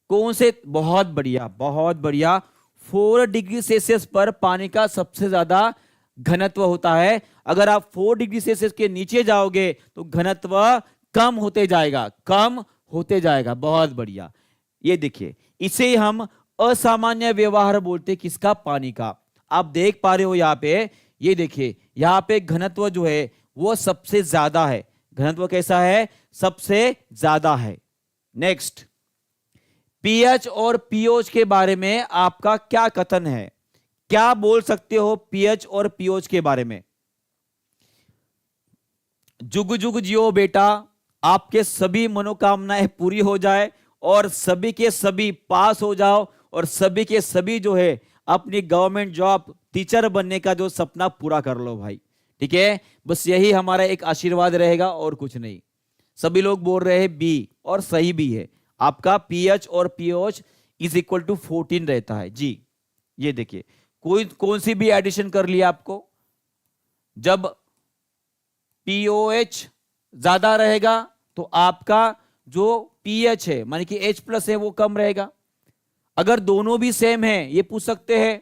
कौन से? बहुत बढ़िया, बहुत बढ़िया। 4 डिग्री सेल्सियस पर पानी का सबसे ज्यादा घनत्व होता है। अगर आप 4 डिग्री सेल्सियस के नीचे जाओगे तो घनत्व कम होते जाएगा, कम होते जाएगा। बहुत बढ़िया। ये देखिए, इसे हम असामान्य व्यवहार बोलते, किसका? पानी का। आप देख पा रहे हो यहां पे, ये देखिए यहां पे घनत्व जो है वो सबसे ज्यादा है। घनत्व कैसा है? सबसे ज्यादा है। नेक्स्ट, पीएच और पीओच के बारे में आपका क्या कथन है? क्या बोल सकते हो पीएच और पीओच के बारे में? जुग जुग जियो बेटा, आपके सभी मनोकामनाएं पूरी हो जाए और सभी के सभी पास हो जाओ और सभी के सभी जो है अपनी गवर्नमेंट जॉब, टीचर बनने का जो सपना पूरा कर लो भाई। ठीक है, बस यही हमारा एक आशीर्वाद रहेगा और कुछ नहीं। सभी लोग बोल रहे हैं बी, और सही भी है। आपका पीएच और पीओच इज इक्वल टू 14 रहता है जी। ये देखिए, कोई कौन सी भी एडिशन कर लिया आपको, जब पीओएच ज्यादा रहेगा तो आपका जो पीएच है माने कि H प्लस है वो कम रहेगा। अगर दोनों भी सेम है, ये पूछ सकते हैं,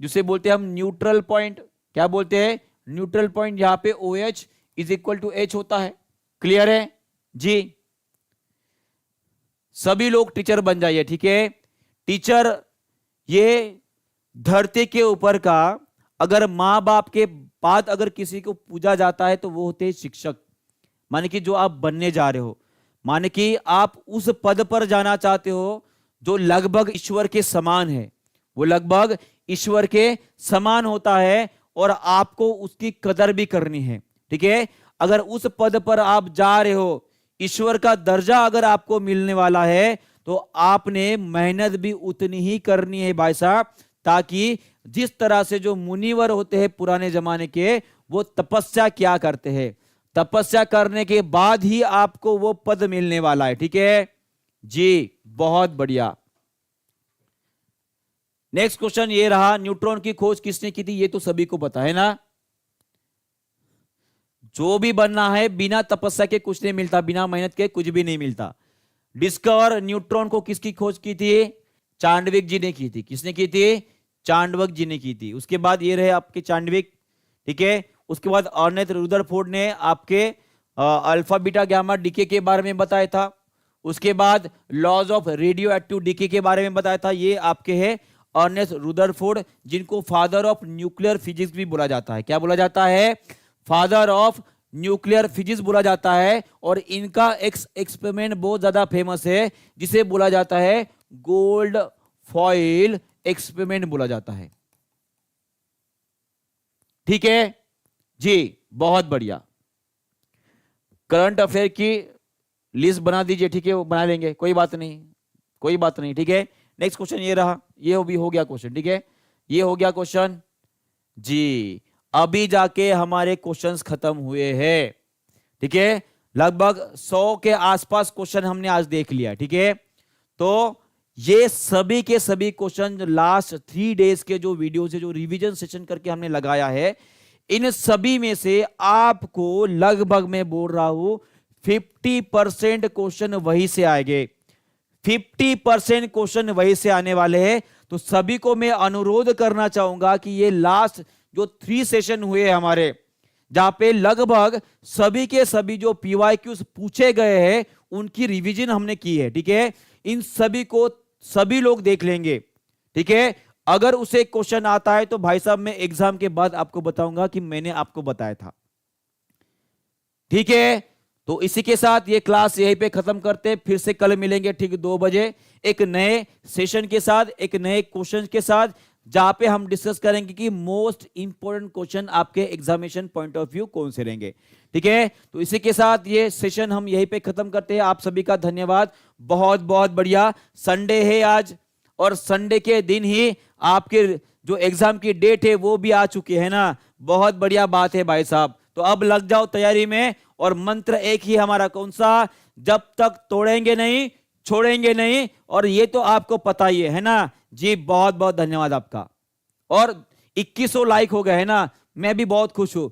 जिसे बोलते हैं हम न्यूट्रल पॉइंट। क्या बोलते हैं? Neutral point. यहां पे OH is equal to H होता है। क्लियर है जी? सभी लोग टीचर बन जाइए। ठीक है, टीचर ये धरती के ऊपर का, अगर मां बाप के बाद अगर किसी को पूजा जाता है तो वो होते हैं शिक्षक। माने कि जो आप बनने जा रहे हो, माने कि आप उस पद पर जाना चाहते हो जो लगभग ईश्वर के समान है, वो लगभग ईश्वर के समान होता है और आपको उसकी कदर भी करनी है। ठीक है, अगर उस पद पर आप जा रहे हो, ईश्वर का दर्जा अगर आपको मिलने वाला है तो आपने मेहनत भी उतनी ही करनी है भाई साहब, ताकि जिस तरह से जो मुनिवर होते हैं पुराने जमाने के, वो तपस्या क्या करते हैं, तपस्या करने के बाद ही आपको वो पद मिलने वाला है। ठीक है जी, बहुत बढ़िया। नेक्स्ट क्वेश्चन ये रहा, न्यूट्रॉन की खोज किसने की थी? ये तो सभी को पता है ना। जो भी बनना है बिना तपस्या के कुछ नहीं मिलता, बिना मेहनत के कुछ भी नहीं मिलता। डिस्कवर न्यूट्रॉन को किसकी खोज की थी? चांडविक जी ने की थी। किसने की थी? चांडविक जी ने की थी। उसके बाद ये रहे आपके चांडविक। ठीक है, उसके बाद अर्नेस्ट रुदरफोर्ड ने आपके अल्फा बीटा गामा डीके के बारे में बताया था। उसके बाद laws of radioactive decay के बारे में बताया था। ये आपके है अर्नेस्ट रुदरफोर्ड, जिनको फादर ऑफ न्यूक्लियर फिजिक्स भी बोला जाता है। क्या बोला जाता है? फादर ऑफ न्यूक्लियर फिजिक्स बोला जाता है। और इनका एक्सपेरिमेंट बहुत ज्यादा फेमस है, जिसे बोला जाता है गोल्ड फॉइल एक्सपेरिमेंट बोला जाता है। ठीक है जी, बहुत बढ़िया। करंट अफेयर की लिस्ट बना दीजिए। ठीक है, वो बना लेंगे, कोई बात नहीं, कोई बात नहीं। ठीक है, नेक्स्ट क्वेश्चन ये रहा, ये भी हो गया क्वेश्चन। ठीक है, ये हो गया क्वेश्चन जी। अभी जाके हमारे क्वेश्चंस खत्म हुए हैं। ठीक है, लगभग 100 के आसपास क्वेश्चन हमने आज देख लिया। ठीक है, तो ये सभी के सभी क्वेश्चन लास्ट 3 डेज के जो वीडियो से जो रिवीजन सेशन करके हमने लगाया है, इन सभी में से आपको लगभग मैं बोल रहा हूं 50% क्वेश्चन वही से आएंगे। 50% क्वेश्चन वही से आने वाले हैं। तो सभी को मैं अनुरोध करना चाहूंगा कि ये लास्ट जो 3 सेशन हुए हमारे, जहां पे लगभग सभी के सभी जो पीवाईक्यूज पूछे गए हैं उनकी रिवीजन हमने की है। ठीक है, इन सभी को सभी लोग देख लेंगे। ठीक है, अगर उसे क्वेश्चन आता है तो भाई साहब मैं एग्जाम के बाद आपको बताऊंगा कि मैंने आपको बताया था। ठीक है, तो इसी के साथ ये क्लास यहीं पे खत्म करते हैं। फिर से कल मिलेंगे ठीक 2 बजे एक नए सेशन के साथ, एक नए क्वेश्चन के साथ, जहां पे हम डिस्कस करेंगे कि मोस्ट इंपोर्टेंट क्वेश्चन आपके एग्जामिनेशन पॉइंट ऑफ व्यू कौन से रहेंगे। ठीक है, तो इसी के साथ ये सेशन हम यहीं पे खत्म करते हैं। आप सभी का धन्यवाद, बहुत बहुत बढ़िया। संडे है आज, और संडे के दिन ही आपके जो एग्जाम की डेट है वो भी आ चुकी है ना। बहुत बढ़िया बात है भाई साहब। तो अब लग जाओ तैयारी में, और मंत्र एक ही हमारा, कौन सा? जब तक तोड़ेंगे नहीं छोड़ेंगे नहीं, और ये तो आपको पता ही है ना जी। बहुत बहुत धन्यवाद आपका। और 2100 लाइक हो गए है ना, मैं भी बहुत खुश हूं।